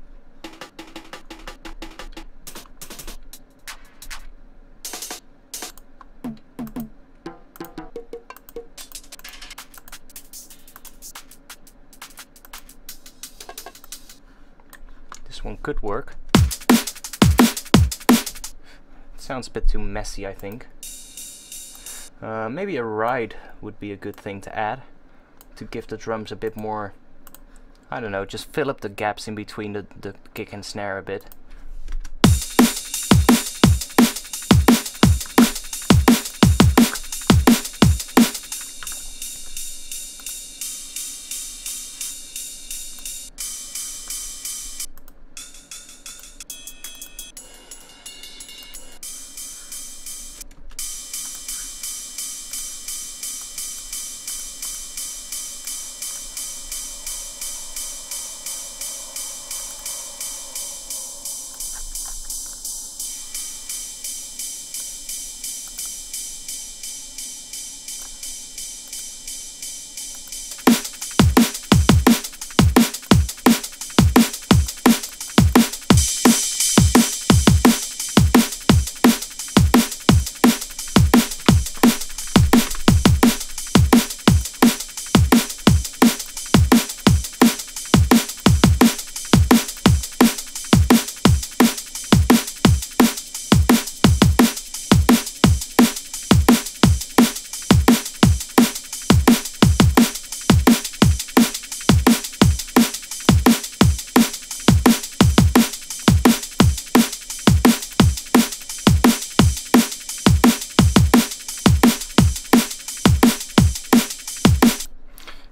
This one could work. Sounds a bit too messy, I think. Maybe a ride would be a good thing to add to give the drums a bit more, I don't know, just fill up the gaps in between the kick and snare a bit.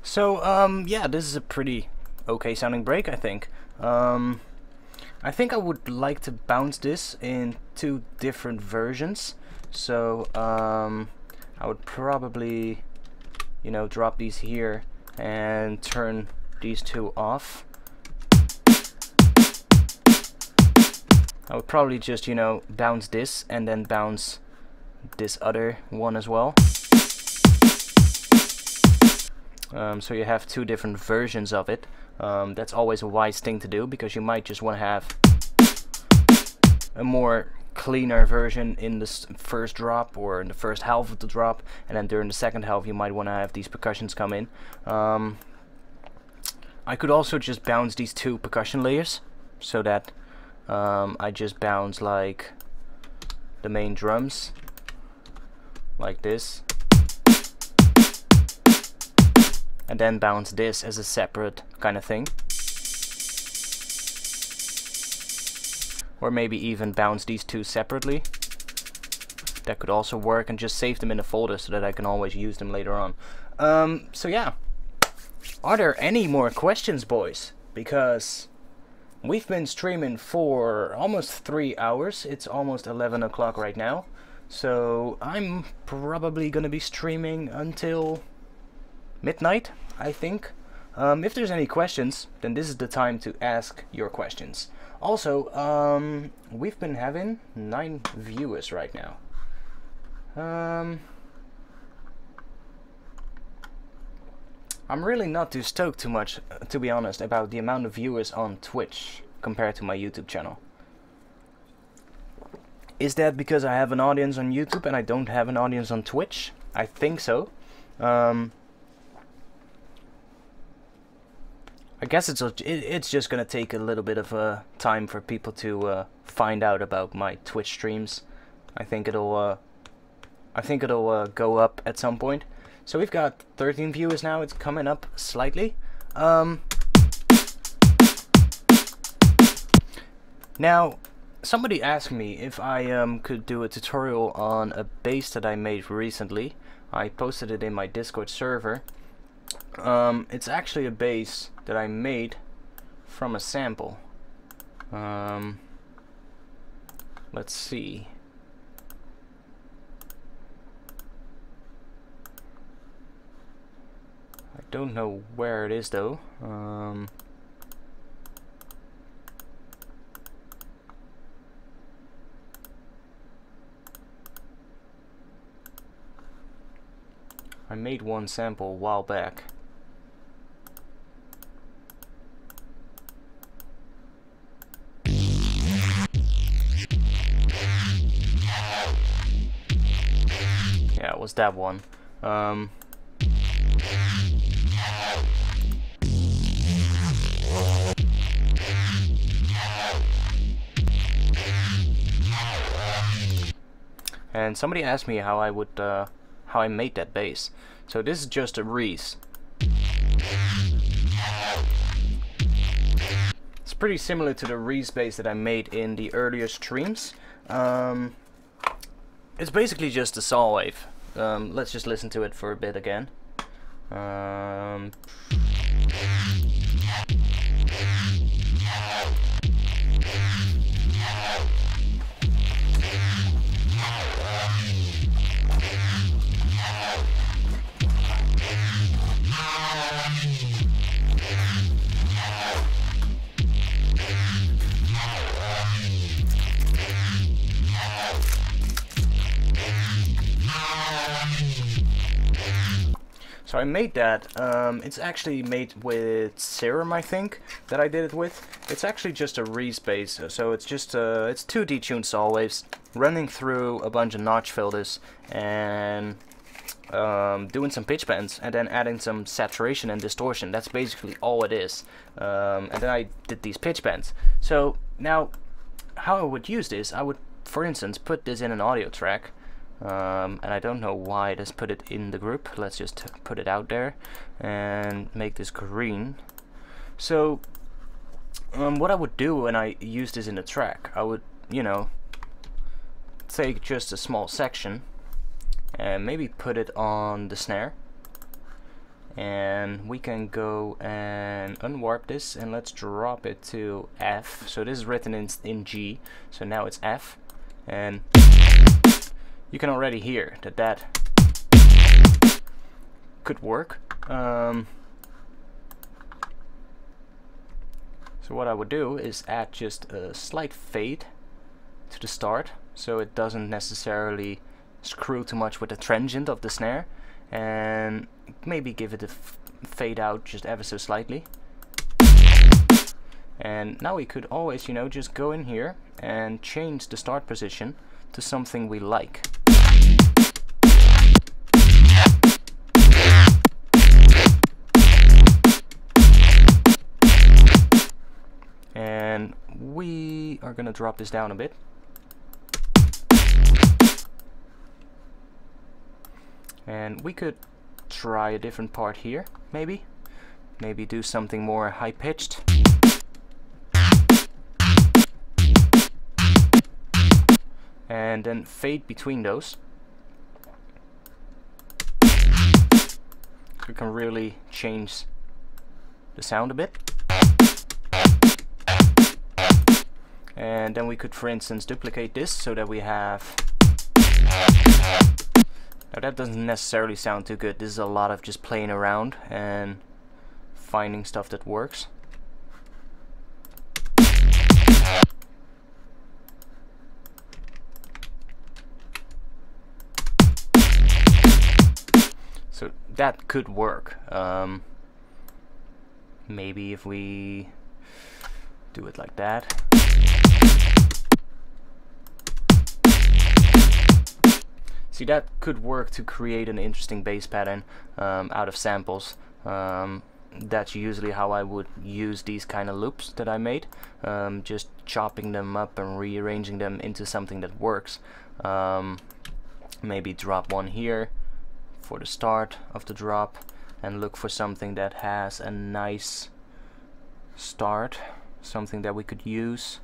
So yeah, this is a pretty okay sounding break, I think. I think I would like to bounce this in 2 different versions. So I would probably, you know, drop these here and turn these 2 off. I would probably just, you know, bounce this and then bounce this other one as well. So you have 2 different versions of it. That's always a wise thing to do, because you might just want to have a more cleaner version in the first drop or in the first half of the drop, and then during the second half you might want to have these percussions come in. I could also just bounce these 2 percussion layers so that I just bounce like the main drums like this, and then bounce this as a separate kind of thing. Or maybe even bounce these 2 separately. That could also work, and just save them in a folder so that I can always use them later on. So yeah, are there any more questions, boys? Because we've been streaming for almost 3 hours. It's almost 11 o'clock right now. So I'm probably gonna be streaming until midnight, I think. If there's any questions, then this is the time to ask your questions. Also, we've been having 9 viewers right now. I'm really not too stoked too much, to be honest, about the amount of viewers on Twitch compared to my YouTube channel. Is that because I have an audience on YouTube and I don't have an audience on Twitch? I think so. I guess it's just gonna take a little bit of time for people to find out about my Twitch streams. I think it'll go up at some point. So we've got 13 viewers now. It's coming up slightly. Now, somebody asked me if I could do a tutorial on a bass that I made recently. I posted it in my Discord server. It's actually a bass that I made from a sample. Let's see. I don't know where it is though. I made one sample a while back. Yeah, it was that one. And somebody asked me how I would, how I made that bass. So this is just a Reese. It's pretty similar to the Reese bass that I made in the earlier streams. It's basically just a saw wave. Let's just listen to it for a bit again. So I made that. It's actually made with Serum, I think, that I did it with. It's actually just a Reese bass, so it's just it's 2 detuned saw waves running through a bunch of notch filters and doing some pitch bends and then adding some saturation and distortion. That's basically all it is. And then I did these pitch bends. So now, how I would use this, I would, for instance, put this in an audio track. And I don't know why it has put it in the group. Let's just put it out there and make this green. So what I would do when I use this in a track, I would, you know, take just a small section and maybe put it on the snare, and we can go and unwarp this and let's drop it to F. So this is written in G, so now it's F, and you can already hear that that could work. So what I would do is add just a slight fade to the start, so it doesn't necessarily screw too much with the transient of the snare, and maybe give it a fade out just ever so slightly. And now we could always, you know, just go in here and change the start position to something we like. And we are gonna drop this down a bit. And we could try a different part here, maybe do something more high-pitched. And then fade between those. We can really change the sound a bit. And then we could, for instance, duplicate this so that we have... Now that doesn't necessarily sound too good. This is a lot of just playing around and finding stuff that works. So that could work. Maybe if we do it like that. See, that could work to create an interesting bass pattern out of samples. That's usually how I would use these kind of loops that I made, just chopping them up and rearranging them into something that works. Maybe drop one here for the start of the drop and look for something that has a nice start, something that we could use.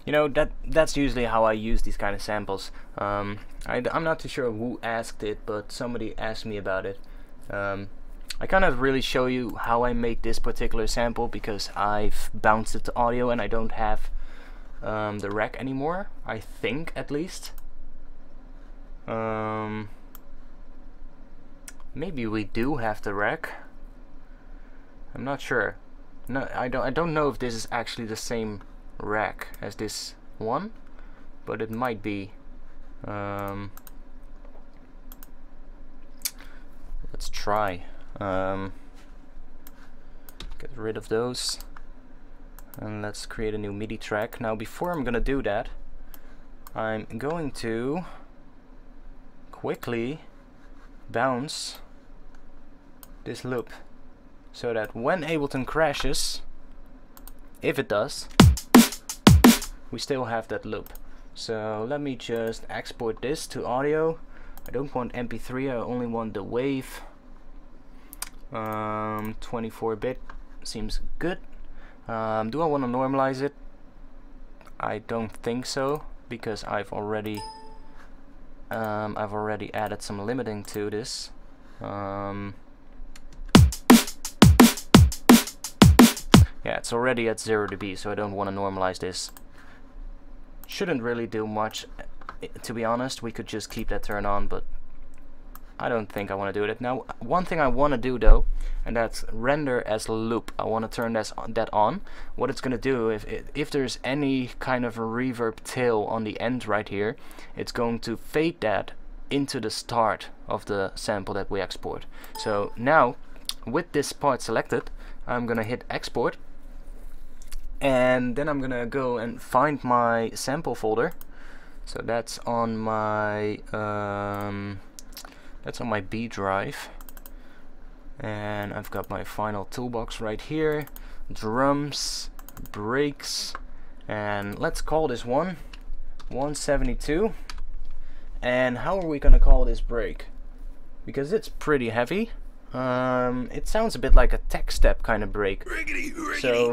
You know, that's usually how I use these kind of samples. I'm not too sure who asked it, but somebody asked me about it. I cannot really show you how I made this particular sample because I've bounced it to audio and I don't have the rack anymore, I think, at least. Maybe we do have the rack. I'm not sure. No, I don't know if this is actually the same rack as this one, but it might be. Let's try. Get rid of those and let's create a new MIDI track. Now before I'm gonna do that, I'm going to quickly bounce this loop so that when Ableton crashes, if it does, we still have that loop. So let me just export this to audio. I don't want MP3, I only want the wave. 24-bit seems good. Do I want to normalize it? I don't think so, because I've already added some limiting to this. Yeah, it's already at 0 dB, so I don't want to normalize this. Shouldn't really do much, to be honest. We could just keep that turned on, but I don't think I want to do it. Now, one thing I want to do though, and that's render as loop. I want to turn that on. What it's going to do, if there's any kind of a reverb tail on the end right here, it's going to fade that into the start of the sample that we export. So now, with this part selected, I'm going to hit export. And then I'm gonna go and find my sample folder. So that's on my B drive, and I've got my final toolbox right here, drums, breaks, and let's call this one 172. And how are we gonna call this break? Because it's pretty heavy. It sounds a bit like a tech step kind of break. So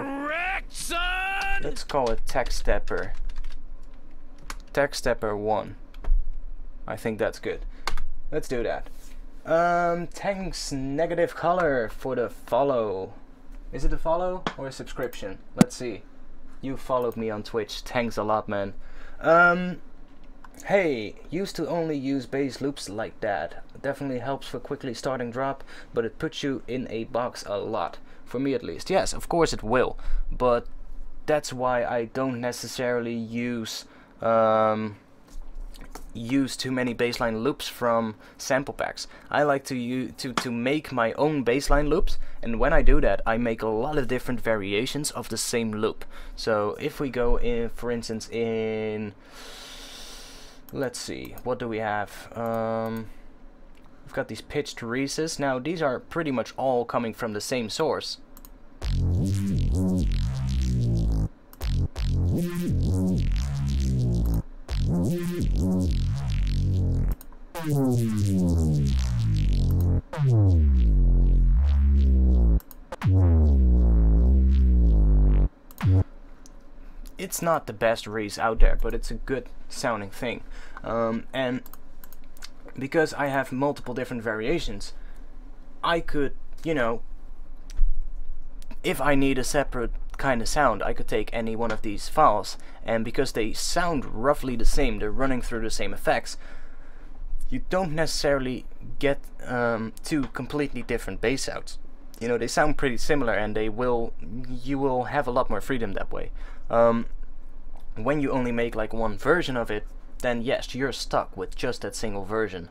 let's call it tech stepper. Tech stepper 1. I think that's good. Let's do that. Thanks negative color for the follow. Is it a follow or a subscription? Let's see. You followed me on Twitch. Thanks a lot, man. Hey, used to only use bass loops like that. Definitely helps for quickly starting drop, but it puts you in a box a lot. For me at least. Yes, of course it will. But that's why I don't necessarily use too many bassline loops from sample packs. I like to make my own bassline loops, and when I do that, I make a lot of different variations of the same loop. So if we go in, for instance, in, let's see, what do we have? We've got these pitched recess. Now these are pretty much all coming from the same source. It's not the best res out there, but it's a good sounding thing. And because I have multiple different variations, I could, you know, if I need a separate kind of sound, I could take any one of these files, and because they sound roughly the same, they're running through the same effects, you don't necessarily get two completely different bass outs. You know, they sound pretty similar, and you will have a lot more freedom that way. When you only make like one version of it, then yes, you're stuck with just that single version.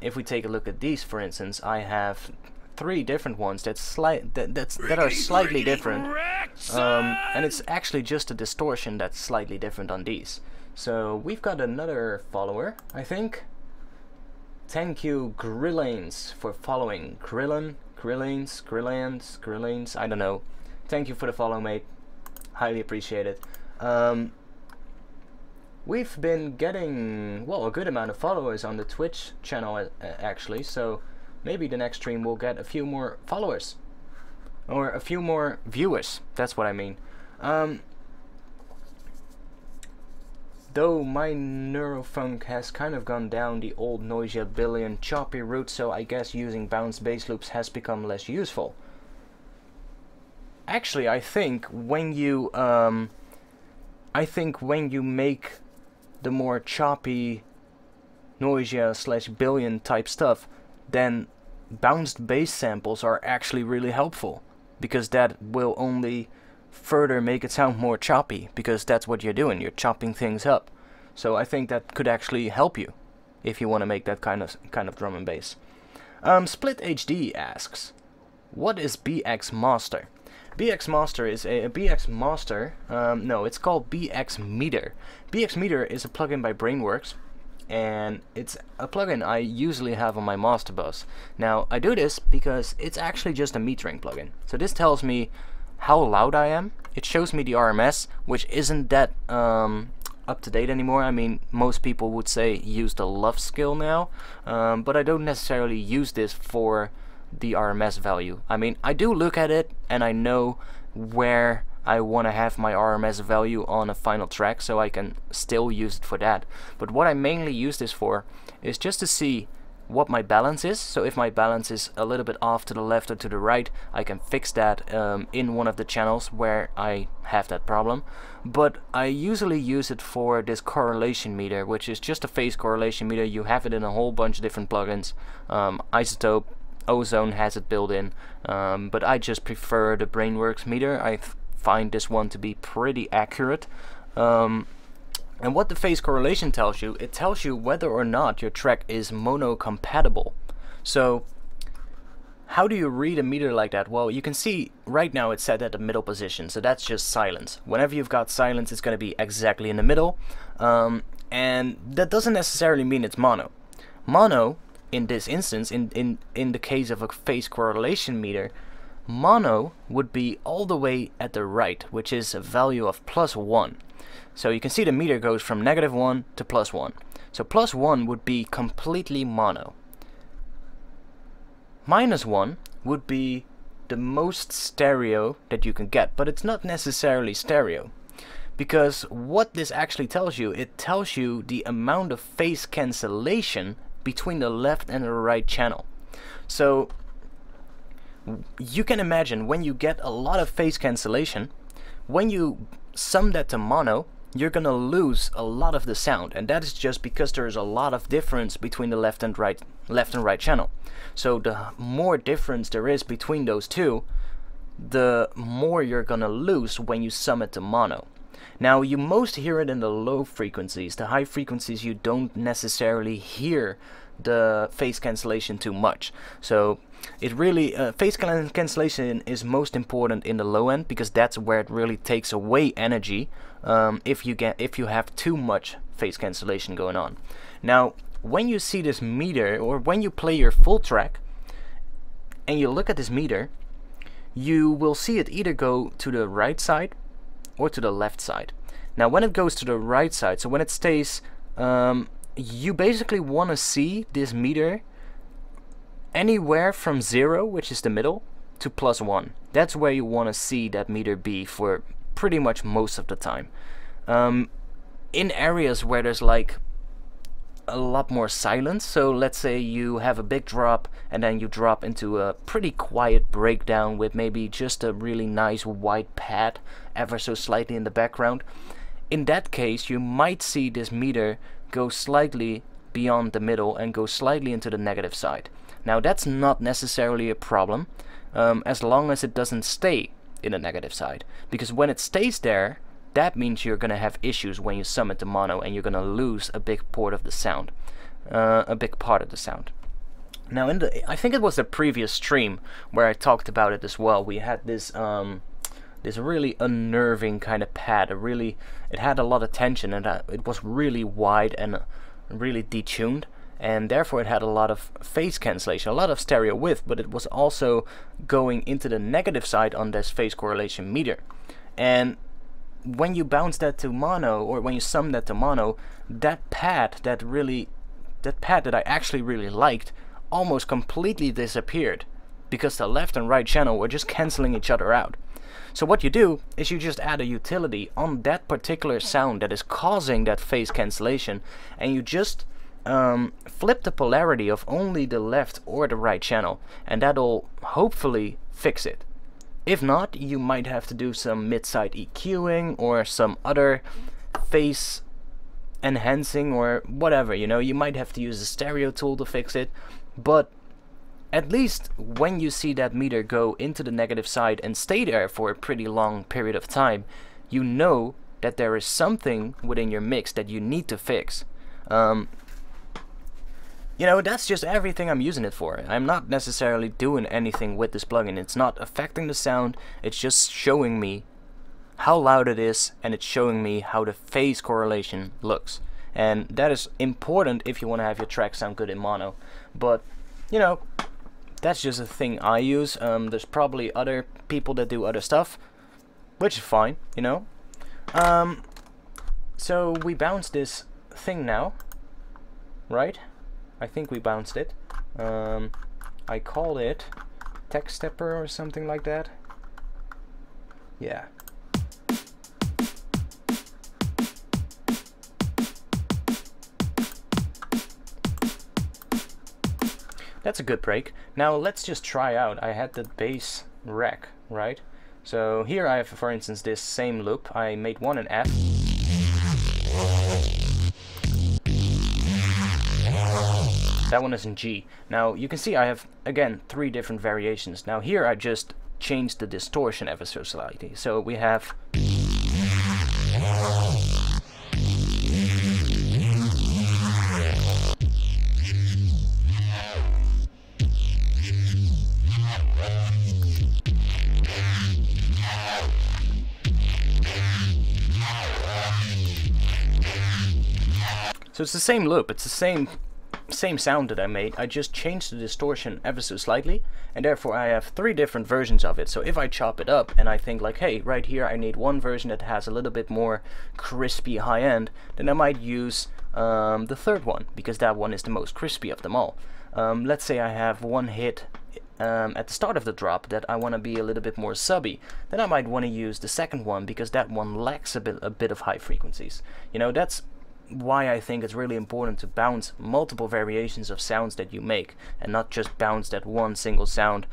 If we take a look at these, for instance, I have 3 different ones that are slightly different, and it's actually just a distortion that's slightly different on these. So we've got another follower, I think. Thank you, Grillanes, for following. Grillanes, I don't know. Thank you for the follow, mate. Highly appreciate it. We've been getting, well, a good amount of followers on the Twitch channel actually, so maybe the next stream will get a few more followers. Or a few more viewers, that's what I mean. Though my neurofunk has kind of gone down the old Noisia billion choppy route, so I guess using bounced bass loops has become less useful. Actually, I think when you make the more choppy Noisia / billion type stuff, then bounced bass samples are actually really helpful, because that will only further make it sound more choppy, because that's what you're doing, you're chopping things up. So I think that could actually help you if you want to make that kind of drum and bass. Split HD asks, what is BX Master? BX Master is no, it's called BX Meter. BX Meter is a plugin by Brainworks, and it's a plugin I usually have on my master bus. Now I do this because it's actually just a metering plugin. So this tells me how loud I am. It shows me the RMS, which isn't that up to date anymore. I mean, most people would say use the love skill now, but I don't necessarily use this for the RMS value. I mean, I do look at it and I know where I want to have my RMS value on a final track, so I can still use it for that. But what I mainly use this for is just to see what my balance is. So if my balance is a little bit off to the left or to the right, I can fix that in one of the channels where I have that problem. But I usually use it for this correlation meter, which is just a phase correlation meter. You have it in a whole bunch of different plugins. Isotope, Ozone has it built in, but I just prefer the Brainworks meter. I find this one to be pretty accurate. And what the phase correlation tells you, it tells you whether or not your track is mono compatible. So how do you read a meter like that? Well, you can see right now it's set at the middle position, so that's just silence. Whenever you've got silence, it's going to be exactly in the middle, and that doesn't necessarily mean it's mono. Mono, in this instance, in the case of a phase correlation meter, mono would be all the way at the right, which is a value of +1. So you can see the meter goes from -1 to +1. So +1 would be completely mono. -1 would be the most stereo that you can get, but it's not necessarily stereo. Because what this actually tells you, it tells you the amount of phase cancellation between the left and the right channel. So you can imagine when you get a lot of phase cancellation, when you sum that to mono, you're gonna lose a lot of the sound, and that is just because there is a lot of difference between the left and right channel. So the more difference there is between those two, the more you're gonna lose when you sum it to mono. Now you most hear it in the low frequencies. The high frequencies you don't necessarily hear the phase cancellation too much. So it really phase cancellation is most important in the low end, because that's where it really takes away energy if you have too much phase cancellation going on. Now when you see this meter, or when you play your full track and you look at this meter, you will see it either go to the right side or to the left side. Now when it goes to the right side, so when it stays, you basically want to see this meter anywhere from 0, which is the middle, to +1. That's where you want to see that meter be for pretty much most of the time. In areas where there's like a lot more silence. So let's say you have a big drop and then you drop into a pretty quiet breakdown with maybe just a really nice white pad ever so slightly in the background. In that case, you might see this meter go slightly beyond the middle and go slightly into the negative side. Now that's not necessarily a problem, as long as it doesn't stay in the negative side, because when it stays there, that means you're gonna have issues when you sum it to mono, and you're gonna lose a big part of the sound. Now I think it was the previous stream where I talked about it as well. We had this this really unnerving kind of pad. It had a lot of tension, and it was really wide and really detuned, and therefore it had a lot of phase cancellation, a lot of stereo width, but it was also going into the negative side on this phase correlation meter. And when you bounce that to mono, or when you sum that to mono, that pad that I actually really liked almost completely disappeared, because the left and right channel were just cancelling each other out. So what you do is you just add a utility on that particular sound that is causing that phase cancellation, and you just flip the polarity of only the left or the right channel, and that'll hopefully fix it. If not, you might have to do some mid-side EQing or some other phase enhancing or whatever, you know. You might have to use a stereo tool to fix it, but at least when you see that meter go into the negative side and stay there for a pretty long period of time, you know that there is something within your mix that you need to fix. You know, that's just everything I'm using it for. I'm not necessarily doing anything with this plugin. It's not affecting the sound, it's just showing me how loud it is, and it's showing me how the phase correlation looks. And that is important if you want to have your track sound good in mono. But, you know, that's just a thing I use. There's probably other people that do other stuff, which is fine, you know. So we bounced this thing now, right? I think we bounced it. I called it Tech Stepper or something like that. Yeah. That's a good break. Now let's just try out. I had the bass rack, right? So here I have, for instance, this same loop. I made one in F. That one is in G. Now you can see I have, again, 3 different variations. Now here I just changed the distortion ever so slightly. So we have... So it's the same loop, it's the same sound that I made. I just changed the distortion ever so slightly, and therefore I have 3 different versions of it. So if I chop it up and I think like, hey, right here I need one version that has a little bit more crispy high end, then I might use the third one, because that one is the most crispy of them all. Let's say I have one hit at the start of the drop that I want to be a little bit more subby, then I might want to use the second one, because that one lacks a bit of high frequencies. You know, that's why I think it's really important to bounce multiple variations of sounds that you make, and not just bounce that one single sound,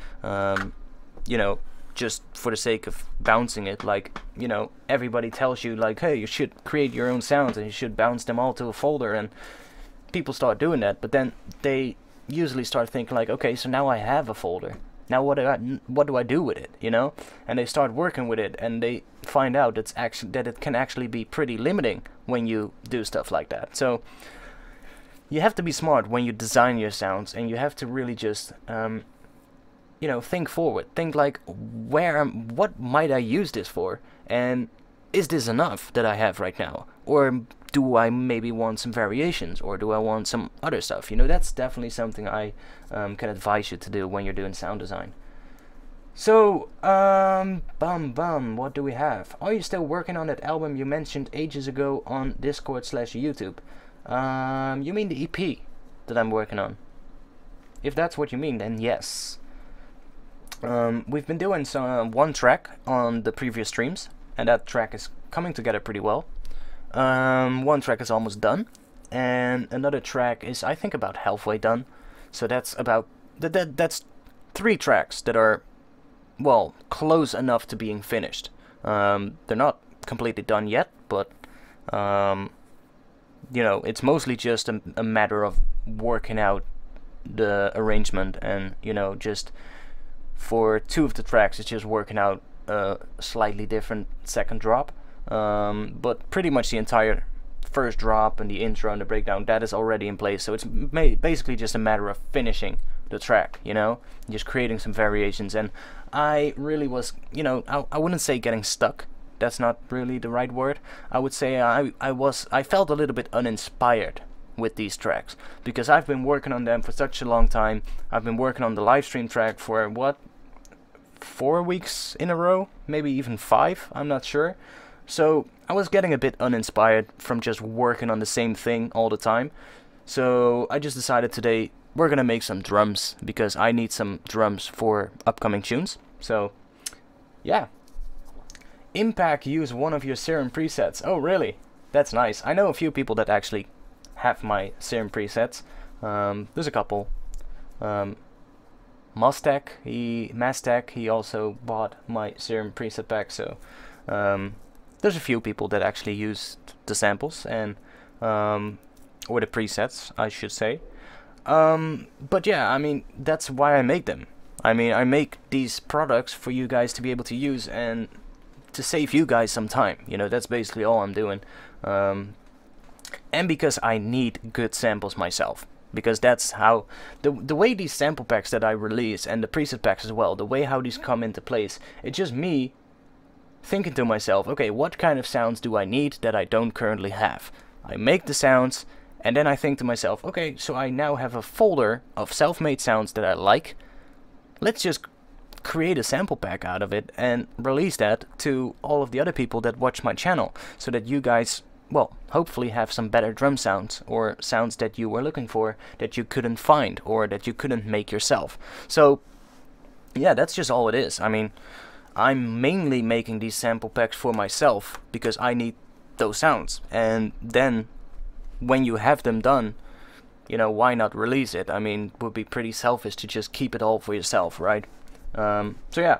you know, just for the sake of bouncing it. Like, you know, everybody tells you like, hey, you should create your own sounds and you should bounce them all to a folder, and people start doing that, but then they usually start thinking like, okay, so now I have a folder. Now what do I do with it, you know? And they start working with it, and they find out that it can actually be pretty limiting when you do stuff like that. So you have to be smart when you design your sounds, and you have to really just you know, think forward. Think like, what might I use this for? And is this enough that I have right now? Or do I maybe want some variations, or do I want some other stuff? You know, that's definitely something I can advise you to do when you're doing sound design. So, what do we have? Are you still working on that album you mentioned ages ago on Discord/YouTube? You mean the EP that I'm working on? If that's what you mean, then yes. We've been doing one track on the previous streams, and that track is coming together pretty well. One track is almost done, and another track is, I think, about halfway done. So that's about that's 3 tracks that are, well, close enough to being finished. They're not completely done yet, but you know, it's mostly just a matter of working out the arrangement, and you know, just for 2 of the tracks it's just working out a slightly different second drop, but pretty much the entire first drop and the intro and the breakdown, that is already in place. So it's basically just a matter of finishing the track, you know, just creating some variations. And I really was, you know, I wouldn't say getting stuck, that's not really the right word. I would say I felt a little bit uninspired with these tracks, because I've been working on them for such a long time. I've been working on the live stream track for what, 4 weeks in a row, maybe even 5, I'm not sure. So I was getting a bit uninspired from just working on the same thing all the time. So I just decided today we're gonna make some drums, because I need some drums for upcoming tunes. So yeah. Impact use one of your Serum presets. Oh really? That's nice. I know a few people that actually have my Serum presets. There's a couple. Mastek, he also bought my Serum preset pack. So there's a few people that actually use the samples and or the presets, I should say. But yeah, I mean, that's why I make them. I mean, I make these products for you guys to be able to use and to save you guys some time. You know, that's basically all I'm doing. And because I need good samples myself. Because that's how the way these sample packs that I release, and the preset packs as well, the way how these come into place, it's just me thinking to myself, okay, what kind of sounds do I need that I don't currently have? I make the sounds, and then I think to myself, okay, so I now have a folder of self-made sounds that I like. Let's just create a sample pack out of it and release that to all of the other people that watch my channel, so that you guys, well, hopefully have some better drum sounds, or sounds that you were looking for that you couldn't find, or that you couldn't make yourself. So yeah, that's just all it is. I mean, I'm mainly making these sample packs for myself because I need those sounds, and then when you have them done, you know, why not release it? I mean, it would be pretty selfish to just keep it all for yourself, right? So yeah,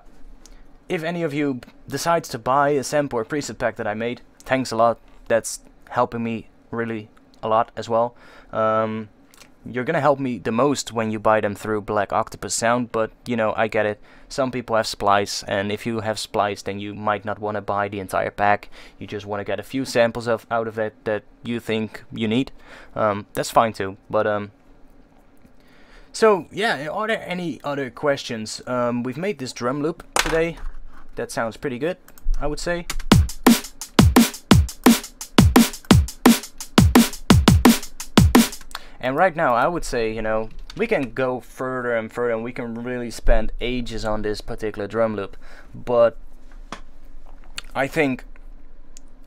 if any of you decides to buy a sample or preset pack that I made, thanks a lot. That's helping me really a lot as well. You're gonna help me the most when you buy them through Black Octopus Sound, but you know, I get it. Some people have Splice, and if you have Splice, then you might not want to buy the entire pack. You just want to get a few samples out of it that you think you need. That's fine too. But so yeah, are there any other questions? We've made this drum loop today. That sounds pretty good, I would say. And right now, I would say, you know, we can go further and further, and we can really spend ages on this particular drum loop. But I think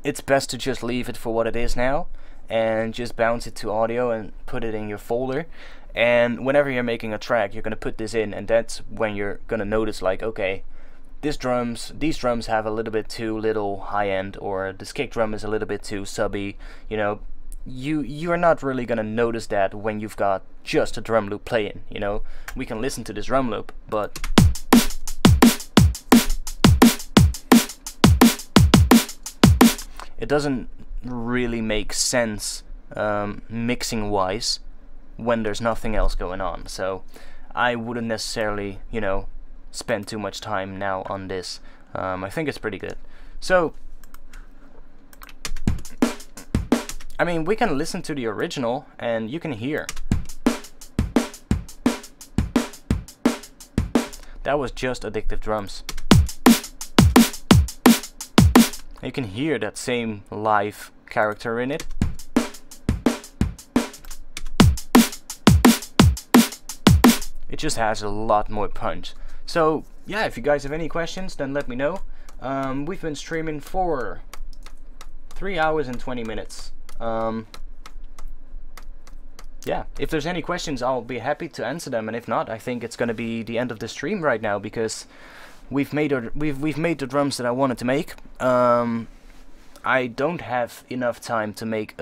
it's best to just leave it for what it is now, and just bounce it to audio and put it in your folder. And whenever you're making a track, you're gonna put this in, and that's when you're gonna notice, like, okay, these drums have a little bit too little high end, or this kick drum is a little bit too subby, you know. You're not really gonna notice that when you've got just a drum loop playing, you know. We can listen to this drum loop, but it doesn't really make sense mixing wise when there's nothing else going on. So I wouldn't necessarily, you know, spend too much time now on this. I think it's pretty good. So I mean, we can listen to the original and you can hear. That was just Addictive drums. You can hear that same live character in it. It just has a lot more punch. So yeah, if you guys have any questions, then let me know. We've been streaming for 3 hours and 20 minutes. Yeah, if there's any questions, I'll be happy to answer them, and if not, I think it's gonna be the end of the stream right now, because we've made the drums that I wanted to make. I don't have enough time to make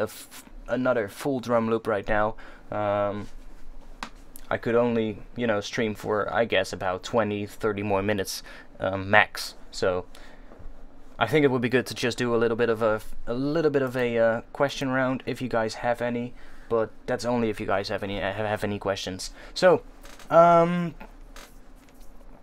another full drum loop right now. I could only, you know, stream for, I guess, about 20-30 more minutes max. So I think it would be good to just do a little bit of a question round if you guys have any, but that's only if you guys have any questions. So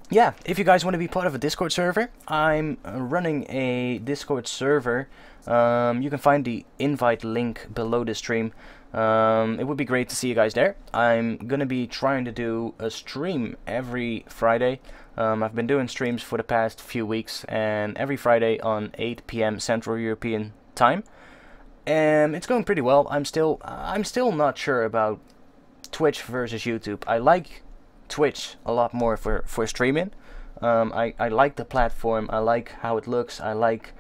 yeah, if you guys want to be part of a Discord server, I'm running a Discord server. You can find the invite link below the stream. It would be great to see you guys there. I'm gonna be trying to do a stream every Friday. I've been doing streams for the past few weeks, and every Friday on 8 PM Central European time. And it's going pretty well. I'm still not sure about Twitch versus YouTube. I like Twitch a lot more for streaming. I like the platform, I like how it looks, I like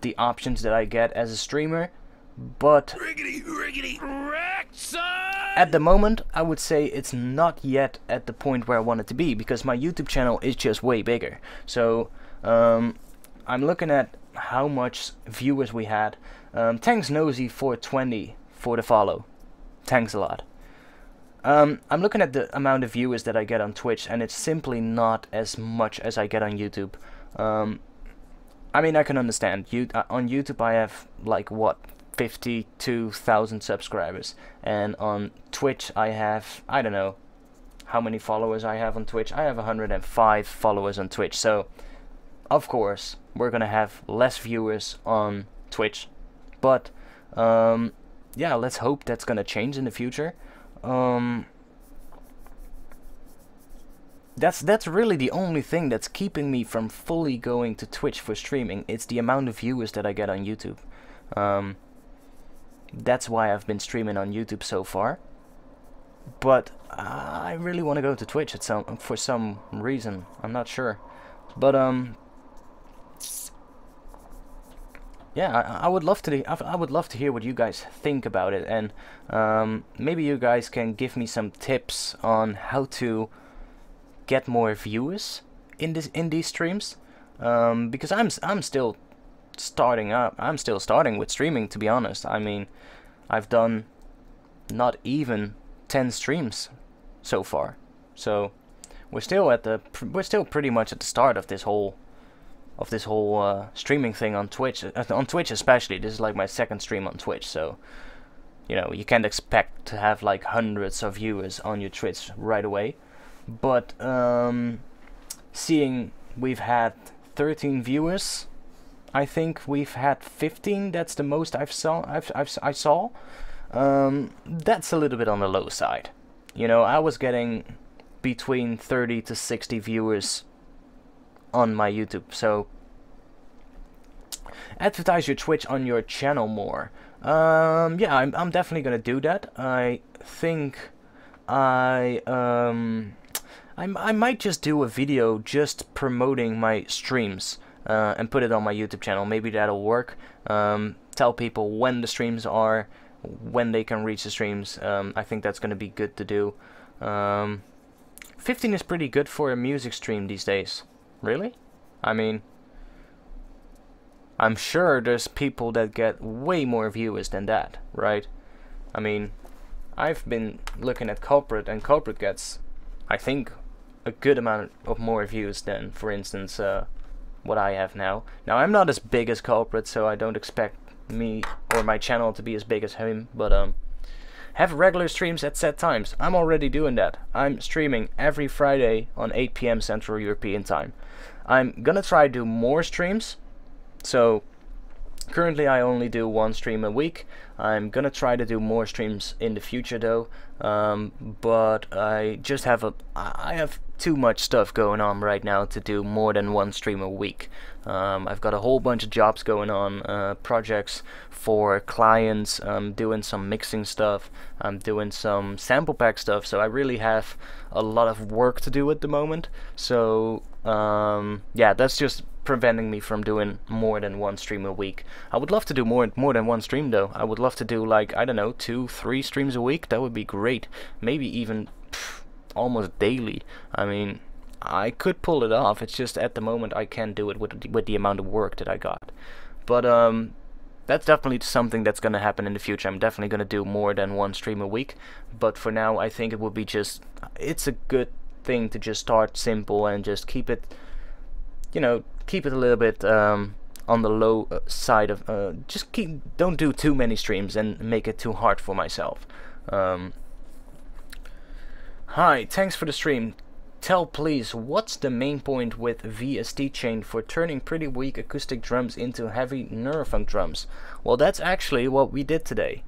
the options that I get as a streamer, but at the moment I would say it's not yet at the point where I want it to be, because my YouTube channel is just way bigger. So I'm looking at how much viewers we had. Thanks Nosy420 for the follow, thanks a lot. I'm looking at the amount of viewers that I get on Twitch, and it's simply not as much as I get on YouTube. I mean, I can understand. On YouTube I have, like, what, 52,000 subscribers, and on Twitch I have, I don't know how many followers I have on Twitch. I have 105 followers on Twitch, so of course we're gonna have less viewers on Twitch, but yeah, let's hope that's gonna change in the future. That's really the only thing that's keeping me from fully going to Twitch for streaming. It's the amount of viewers that I get on YouTube. That's why I've been streaming on YouTube so far. But I really want to go to Twitch for some reason. I'm not sure. But yeah, I would love to hear what you guys think about it, and maybe you guys can give me some tips on how to get more viewers in these streams, because I'm still starting up. I'm still starting with streaming, to be honest. I mean, I've done not even 10 streams so far, so we're still pretty much at the start of this whole streaming thing on Twitch. On Twitch especially, this is like my second stream on Twitch, so you know, you can't expect to have like hundreds of viewers on your Twitch right away. But seeing we've had 13 viewers, I think we've had 15. That's the most I saw. That's a little bit on the low side. You know, I was getting between 30 to 60 viewers on my YouTube. So advertise your Twitch on your channel more. Yeah, I'm definitely gonna do that. I think I might just do a video just promoting my streams and put it on my YouTube channel. Maybe that'll work. Tell people when the streams are, when they can reach the streams. I think that's gonna be good to do. 15 is pretty good for a music stream these days. Really? I mean, I'm sure there's people that get way more viewers than that, right? I mean, I've been looking at Culprit, and Culprit gets, I think, a good amount of more views than, for instance, what I have now. Now, I'm not as big as Culprit, so I don't expect me or my channel to be as big as him, but have regular streams at set times. I'm already doing that. I'm streaming every Friday on 8 PM Central European time. I'm gonna try to do more streams. So currently I only do one stream a week. I'm gonna try to do more streams in the future though, but I just have I have too much stuff going on right now to do more than one stream a week. I've got a whole bunch of jobs going on, projects for clients. I'm doing some mixing stuff, I'm doing some sample pack stuff, so I really have a lot of work to do at the moment. So yeah, that's just preventing me from doing more than one stream a week. I would love to do more than one stream though. I would love to do, like, I don't know, 2-3 streams a week. That would be great. Maybe even almost daily. I mean, I could pull it off. It's just at the moment I can't do it with the amount of work that I got. But that's definitely something that's going to happen in the future. I'm definitely going to do more than one stream a week, but for now I think it will be just, it's a good thing to just start simple and just keep it, you know, keep it a little bit on the low side of, don't do too many streams and make it too hard for myself. Hi, thanks for the stream. Tell please, what's the main point with VST chain for turning pretty weak acoustic drums into heavy neurofunk drums? Well, that's actually what we did today.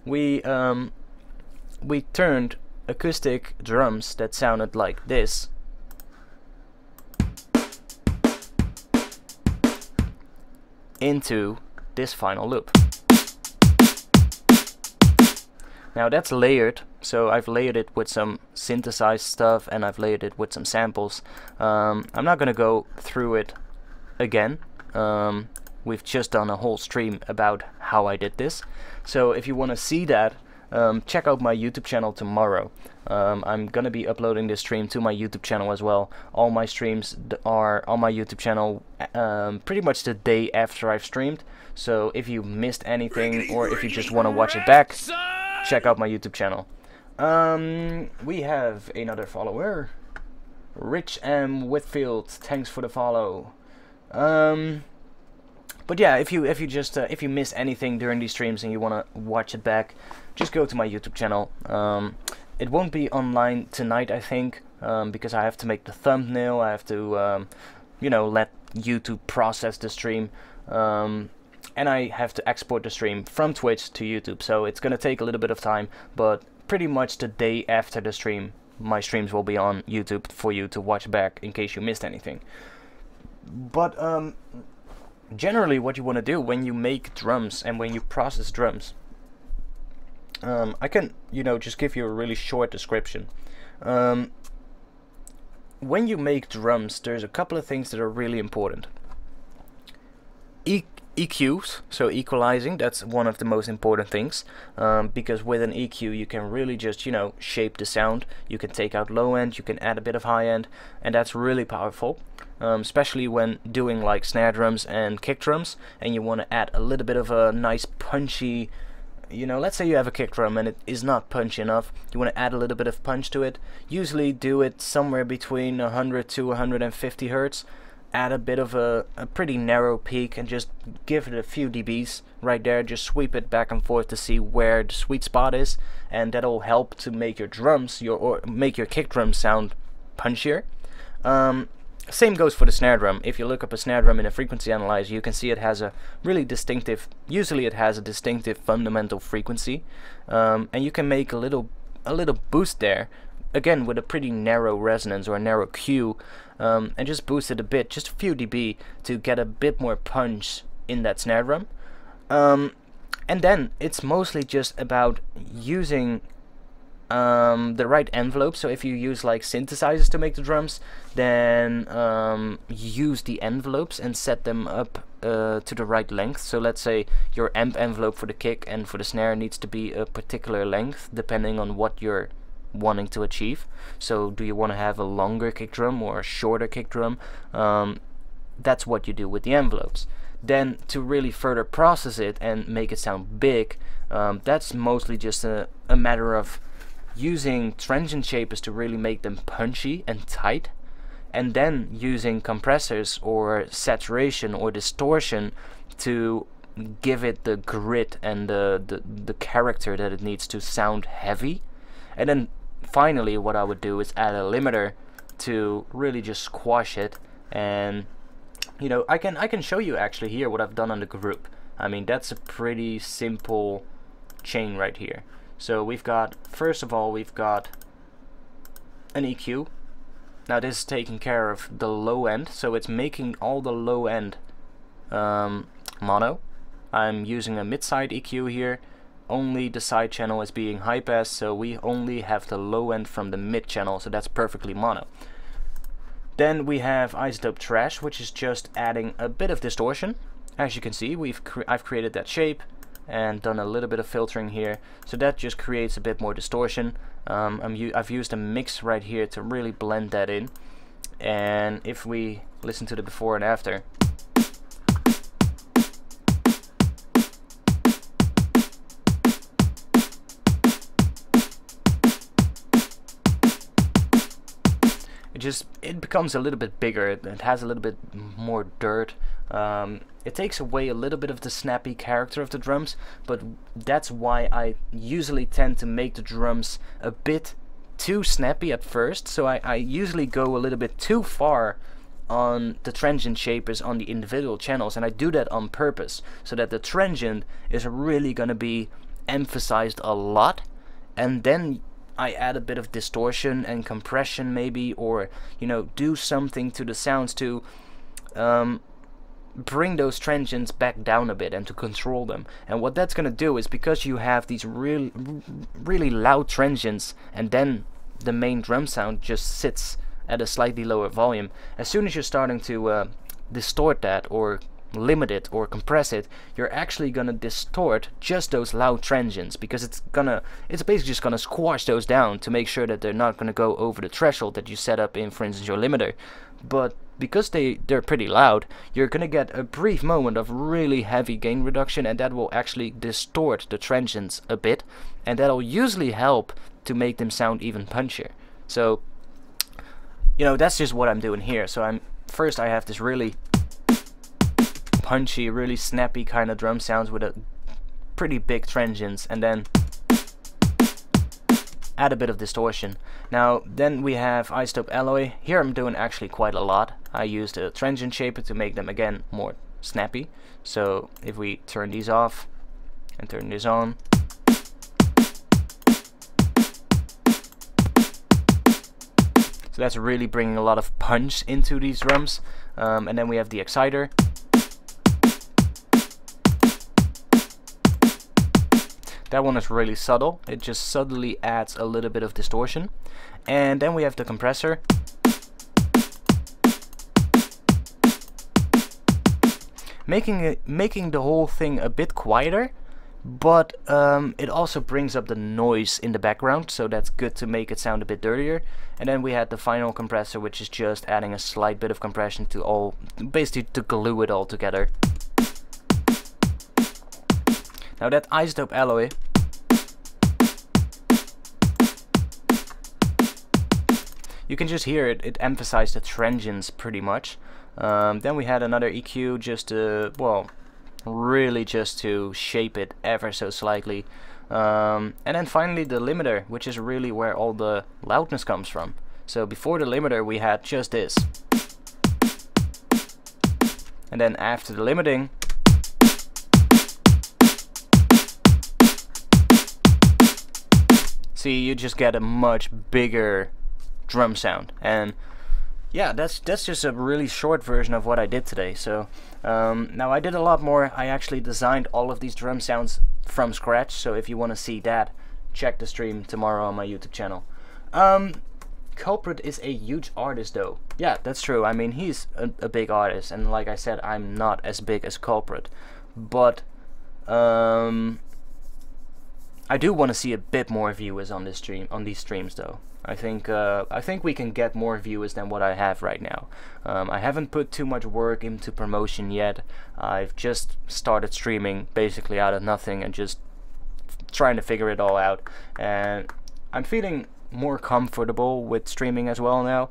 we turned acoustic drums that sounded like this into this final loop. Now that's layered, so I've layered it with some synthesized stuff and I've layered it with some samples. I'm not gonna go through it again. We've just done a whole stream about how I did this. So if you want to see that, check out my YouTube channel tomorrow. I'm gonna be uploading this stream to my YouTube channel as well. All my streams are on my YouTube channel pretty much the day after I've streamed. So if you missed anything or if you just want to watch it back, check out my YouTube channel. We have another follower, Rich M. Whitfield. Thanks for the follow. But yeah, if you miss anything during these streams and you want to watch it back, just go to my YouTube channel. It won't be online tonight, I think, because I have to make the thumbnail. I have to, you know, let YouTube process the stream. And I have to export the stream from Twitch to YouTube, so it's gonna take a little bit of time, but pretty much the day after the stream, my streams will be on YouTube for you to watch back in case you missed anything. But generally what you want to do when you make drums and when you process drums, I can, you know, just give you a really short description. When you make drums, there's a couple of things that are really important. EQs, so equalizing, that's one of the most important things, because with an EQ you can really just, you know, shape the sound. You can take out low end, you can add a bit of high end, and that's really powerful, especially when doing like snare drums and kick drums and you want to add a little bit of a nice punchy, you know, let's say you have a kick drum and it is not punchy enough, you want to add a little bit of punch to it. Usually do it somewhere between 100 to 150 hertz. Add a bit of a pretty narrow peak and just give it a few dBs right there. Just sweep it back and forth to see where the sweet spot is, and that'll help to make your drums, make your kick drum sound punchier. Same goes for the snare drum. If you look up a snare drum in a frequency analyzer, you can see it has a really distinctive, usually it has a distinctive fundamental frequency, and you can make a little boost there, again with a pretty narrow resonance or a narrow Q, and just boost it a bit, just a few dB, to get a bit more punch in that snare drum. And then it's mostly just about using the right envelope. So if you use like synthesizers to make the drums, then use the envelopes and set them up to the right length. So let's say your amp envelope for the kick and for the snare needs to be a particular length depending on what you're wanting to achieve. So do you want to have a longer kick drum or a shorter kick drum? That's what you do with the envelopes. Then to really further process it and make it sound big, that's mostly just a matter of using transient shapers to really make them punchy and tight, and then using compressors or saturation or distortion to give it the grit and the character that it needs to sound heavy. And then finally what I would do is add a limiter to really just squash it. And you know, I can show you actually here what I've done on the group. I mean, that's a pretty simple chain right here. So we've got, first of all, we've got an EQ. Now this is taking care of the low end, so it's making all the low end mono. I'm using a mid-side EQ here. Only the side channel is being high pass, so we only have the low end from the mid channel, so that's perfectly mono. Then we have Isotope Trash, which is just adding a bit of distortion. As you can see, I've created that shape and done a little bit of filtering here, so that just creates a bit more distortion. I've used a mix right here to really blend that in, and if we listen to the before and after, it becomes a little bit bigger. It has a little bit more dirt. It takes away a little bit of the snappy character of the drums, but that's why I usually tend to make the drums a bit too snappy at first. So I usually go a little bit too far on the transient shapers on the individual channels, and I do that on purpose so that the transient is really gonna be emphasized a lot, and then I add a bit of distortion and compression maybe, or you know, do something to the sounds to bring those transients back down a bit and to control them. And what that's gonna do is, because you have these really loud transients and then the main drum sound just sits at a slightly lower volume, as soon as you're starting to distort that or limit it or compress it, you're actually gonna distort just those loud transients, because it's basically just gonna squash those down to make sure that they're not gonna go over the threshold that you set up in, for instance, your limiter. But because they're pretty loud, you're gonna get a brief moment of really heavy gain reduction, and that will actually distort the transients a bit, and that'll usually help to make them sound even punchier. So you know, that's just what I'm doing here. So first I have this really punchy, really snappy kind of drum sounds with a pretty big transients, and then add a bit of distortion. Now then we have isotope alloy. Here I'm doing actually quite a lot. I used a transient shaper to make them again more snappy. So if we turn these off and turn this on, so that's really bringing a lot of punch into these drums. And then we have the exciter. That one is really subtle. It just subtly adds a little bit of distortion. And then we have the compressor. Making the whole thing a bit quieter, but it also brings up the noise in the background, so that's good to make it sound a bit dirtier. And then we had the final compressor, which is just adding a slight bit of compression to basically to glue it all together. Now that isotope alloy, you can just hear it emphasized the transients pretty much. Then we had another EQ just to, well, really just to shape it ever so slightly. And then finally the limiter, which is really where all the loudness comes from. So before the limiter we had just this. And then after the limiting, see, you just get a much bigger drum sound. And yeah, that's just a really short version of what I did today. So now I did a lot more. I actually designed all of these drum sounds from scratch, so if you want to see that, check the stream tomorrow on my YouTube channel. Culprit is a huge artist though. Yeah, that's true. I mean, he's a big artist, and like I said, I'm not as big as Culprit, but I do want to see a bit more viewers on this stream, on these streams though. I think we can get more viewers than what I have right now. I haven't put too much work into promotion yet. I've just started streaming basically out of nothing and just trying to figure it all out. And I'm feeling more comfortable with streaming as well now.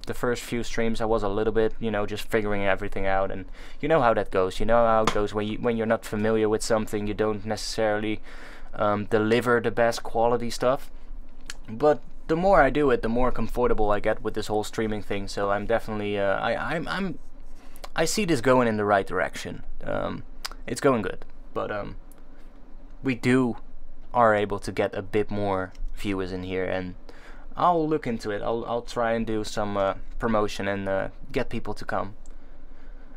The first few streams I was a little bit, you know, just figuring everything out, and you know how that goes. You know how it goes when you're not familiar with something. You don't necessarily deliver the best quality stuff. But the more I do it, the more comfortable I get with this whole streaming thing. So I'm definitely I see this going in the right direction. It's going good, but we are able to get a bit more viewers in here, and I'll look into it. I'll try and do some promotion and get people to come.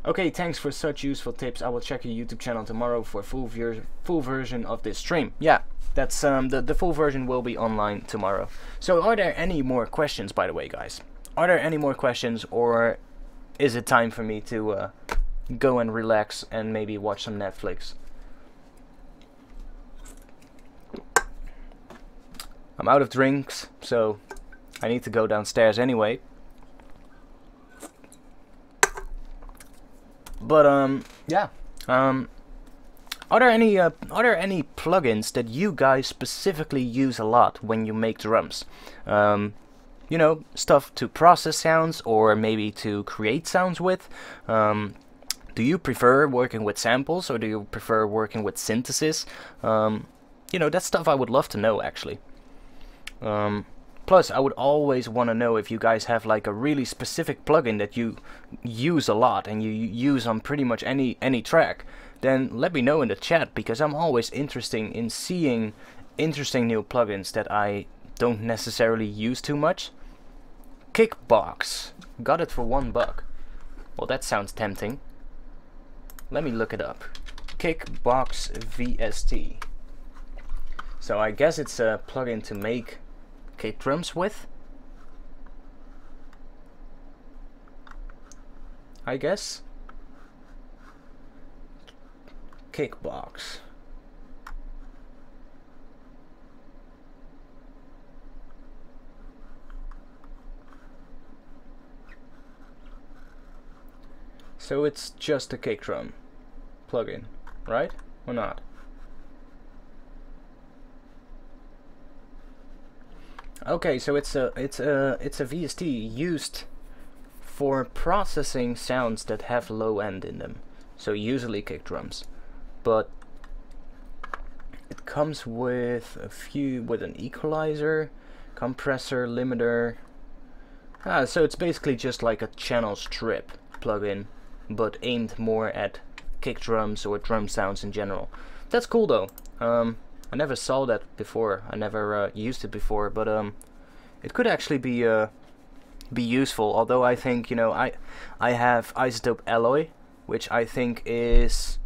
Okay, thanks for such useful tips. I will check your YouTube channel tomorrow for a full version of this stream. Yeah, that's the full version will be online tomorrow. So are there any more questions, by the way, guys? Are there any more questions, or is it time for me to go and relax and maybe watch some Netflix? I'm out of drinks, so I need to go downstairs anyway. But yeah. Are there any plugins that you guys specifically use a lot when you make drums? You you know, stuff to process sounds or maybe to create sounds with. Do you prefer working with samples or do you prefer working with synthesis? You know, that's stuff I would love to know actually. Plus, I would always want to know if you guys have like a really specific plugin that you use a lot and you use on pretty much any track. Then let me know in the chat, because I'm always interested in seeing interesting new plugins that I don't necessarily use too much. Kickbox. Got it for $1. Well, that sounds tempting. Let me look it up. Kickbox VST. So I guess it's a plugin to make kick drums with, I guess. Kickbox. So it's just a kick drum plugin, right? Or not? Okay, so it's a VST used for processing sounds that have low end in them. So usually kick drums, but it comes with an equalizer, compressor, limiter. So it's basically just like a channel strip plugin, but aimed more at kick drums or drum sounds in general. That's cool though. I never saw that before. I never used it before, but it could actually be useful. Although I think, you know, I have Isotope Alloy, which I think is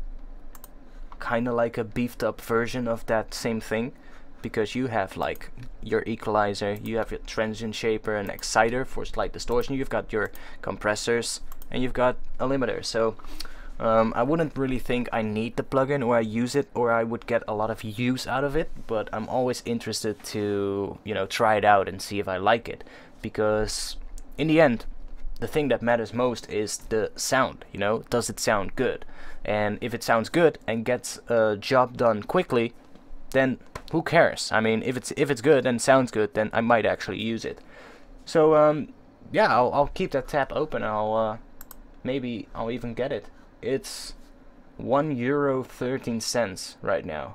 kind of like a beefed up version of that same thing, because you have like your equalizer, you have your Transient Shaper and exciter for slight distortion, you've got your compressors, and you've got a limiter. So I wouldn't really think I need the plugin or I use it or I would get a lot of use out of it, but I'm always interested to, you know, try it out and see if I like it, because in the end the thing that matters most is the sound. You know, does it sound good? And if it sounds good and gets a job done quickly, then who cares? I mean, if it's good and sounds good, then I might actually use it. So yeah, I'll keep that tab open. Maybe I'll even get it. It's €1.13 right now.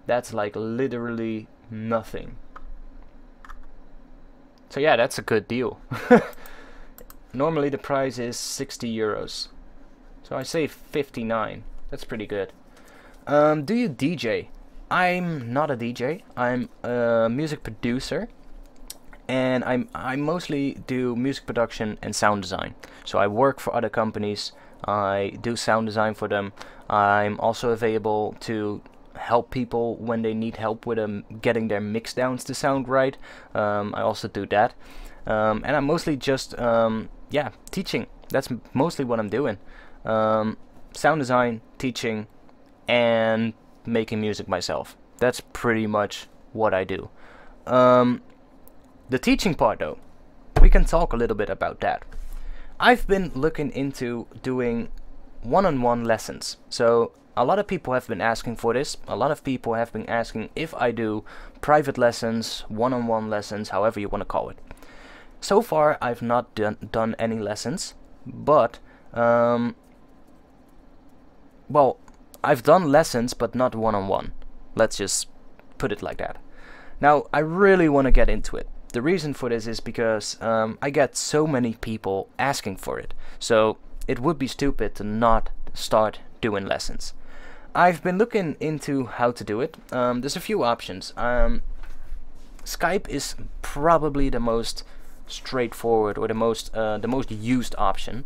That's like literally nothing. So yeah, that's a good deal. Normally the price is €60. So I say 59. That's pretty good. Do you DJ? I'm not a DJ. I'm a music producer, and I mostly do music production and sound design. So I work for other companies. I do sound design for them. I'm also available to help people when they need help with getting their mix downs to sound right. I also do that, and I'm mostly just yeah, teaching. That's mostly what I'm doing. Sound design, teaching, and making music myself. That's pretty much what I do. The teaching part though, we can talk a little bit about that. I've been looking into doing one-on-one lessons. So a lot of people have been asking for this. A lot of people have been asking if I do private lessons, one-on-one lessons, however you want to call it. So far I've not done any lessons, but well, I've done lessons but not one-on-one. Let's just put it like that. Now I really want to get into it. The reason for this is because I get so many people asking for it, so it would be stupid to not start doing lessons. I've been looking into how to do it. There's a few options. Skype is probably the most straightforward or the most used option.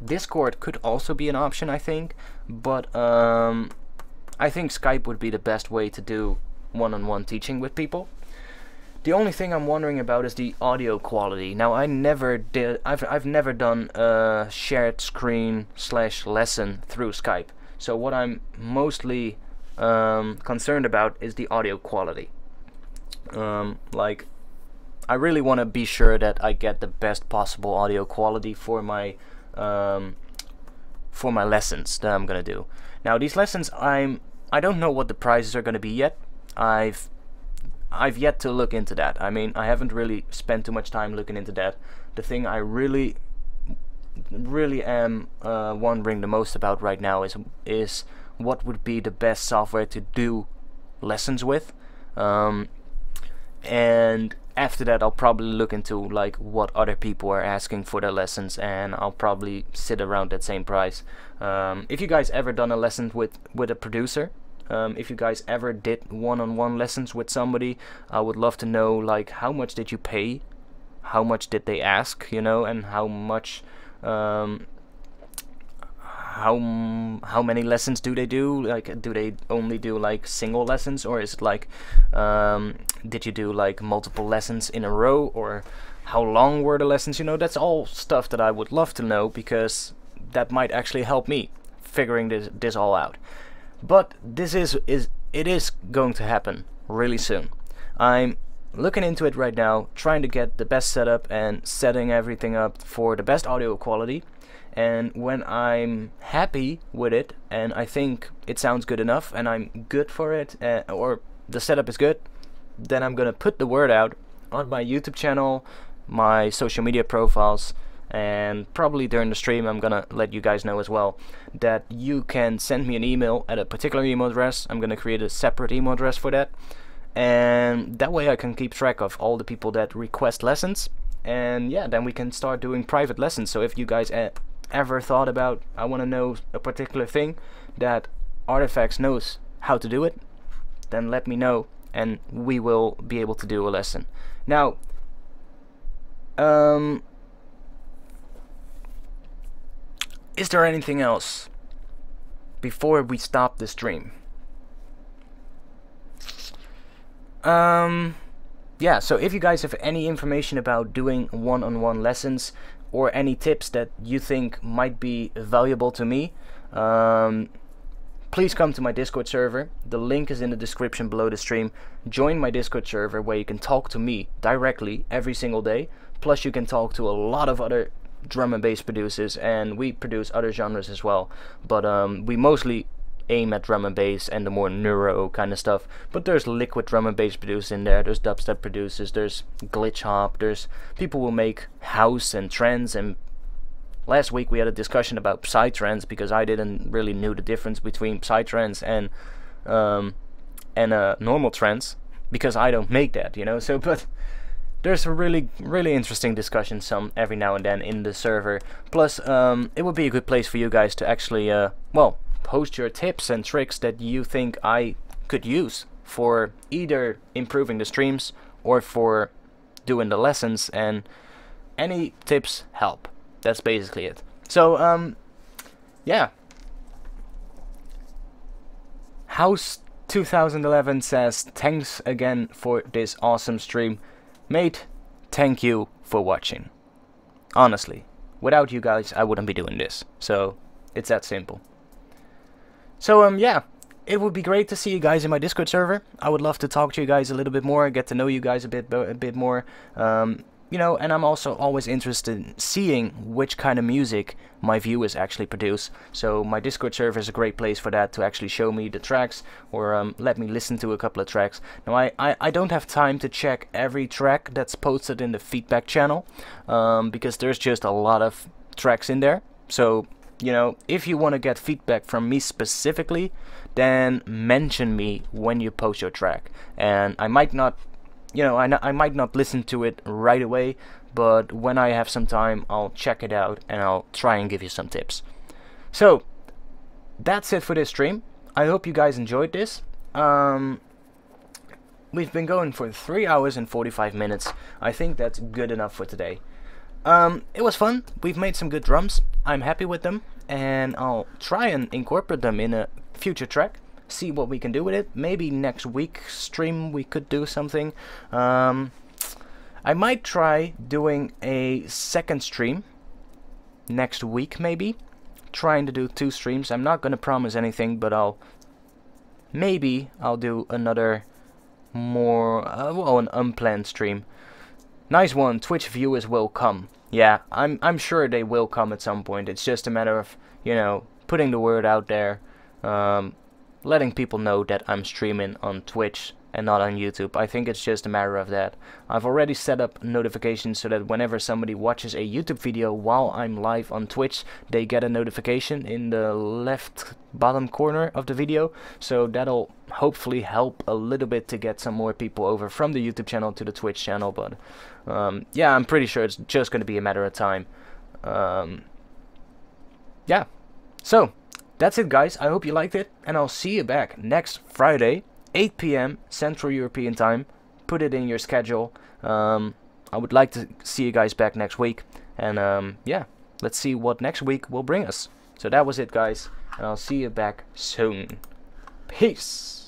Discord could also be an option, I think, but I think Skype would be the best way to do one-on-one teaching with people. The only thing I'm wondering about is the audio quality. Now I've never done a shared screen / lesson through Skype. So what I'm mostly concerned about is the audio quality. Like, I really want to be sure that I get the best possible audio quality for my lessons that I'm gonna do. Now these lessons, I don't know what the prices are gonna be yet. I've yet to look into that. I mean, I haven't really spent too much time looking into that. The thing I really am wondering the most about right now is what would be the best software to do lessons with, and after that I'll probably look into like what other people are asking for their lessons, and I'll probably sit around that same price. If you guys ever done a lesson with a producer, if you guys ever did one-on-one lessons with somebody, I would love to know like how much did you pay, how much did they ask, you know, and how much how many lessons do they do? Like, do they only do like single lessons, or is it like did you do like multiple lessons in a row, or how long were the lessons? You know, that's all stuff that I would love to know, because that might actually help me figuring this all out. But this is going to happen really soon. I'm looking into it right now, trying to get the best setup and setting everything up for the best audio quality. And when I'm happy with it and I think it sounds good enough and I'm good for it, or the setup is good, then I'm gonna put the word out on my YouTube channel, my social media profiles, and probably during the stream I'm gonna let you guys know as well that you can send me an email at a particular email address. I'm gonna create a separate email address for that, and that way I can keep track of all the people that request lessons. And yeah, then we can start doing private lessons. So if you guys ever thought about, I want to know a particular thing that ARTFX knows how to do it, then let me know and we will be able to do a lesson. Now is there anything else before we stop the stream? Yeah, so if you guys have any information about doing one-on-one lessons, or any tips that you think might be valuable to me, please come to my Discord server. The link is in the description below the stream. Join my Discord server where you can talk to me directly every single day. Plus you can talk to a lot of other drum and bass producers, and we produce other genres as well. But we mostly aim at drum and bass and the more neuro kind of stuff. But there's liquid drum and bass producers in there, there's dubstep producers, there's glitch hop, there's people who make house and trance. And last week we had a discussion about psytrance, because I didn't really know the difference between psytrance and normal trance, because I don't make that, you know. So but there's a really interesting discussion every now and then in the server. Plus it would be a good place for you guys to actually well, post your tips and tricks that you think I could use for either improving the streams or for doing the lessons, and any tips help. That's basically it. So yeah, House 2011 says thanks again for this awesome stream. Mate, thank you for watching. Honestly, without you guys I wouldn't be doing this, so it's that simple. So yeah, it would be great to see you guys in my Discord server. I would love to talk to you guys a little bit more, get to know you guys a bit more. You know, and I'm also always interested in seeing which kind of music my viewers actually produce. So my Discord server is a great place for that, to actually show me the tracks, or let me listen to a couple of tracks. Now I don't have time to check every track that's posted in the feedback channel, because there's just a lot of tracks in there. So you know, if you want to get feedback from me specifically, then mention me when you post your track, and I might not, you know, I might not listen to it right away, but when I have some time I'll check it out and I'll try and give you some tips. So that's it for this stream. I hope you guys enjoyed this. We've been going for 3 hours and 45 minutes. I think that's good enough for today. It was fun. We've made some good drums. I'm happy with them, and I'll try and incorporate them in a future track. See what we can do with it. Maybe next week's stream we could do something. I might try doing a second stream next week, maybe. Trying to do 2 streams. I'm not gonna promise anything, but maybe I'll do another more well, an unplanned stream. Nice one. Twitch viewers will come. Yeah, I'm sure they will come at some point. It's just a matter of, you know, putting the word out there, letting people know that I'm streaming on Twitch and not on YouTube. I think it's just a matter of that. I've already set up notifications so that whenever somebody watches a YouTube video while I'm live on Twitch, they get a notification in the left bottom corner of the video. So that'll hopefully help a little bit to get some more people over from the YouTube channel to the Twitch channel. But yeah, I'm pretty sure it's just going to be a matter of time. Yeah, so that's it, guys. I hope you liked it, and I'll see you back next Friday, 8 p.m. Central European Time. Put it in your schedule. I would like to see you guys back next week, and yeah, let's see what next week will bring us. So that was it, guys, and I'll see you back soon. Peace.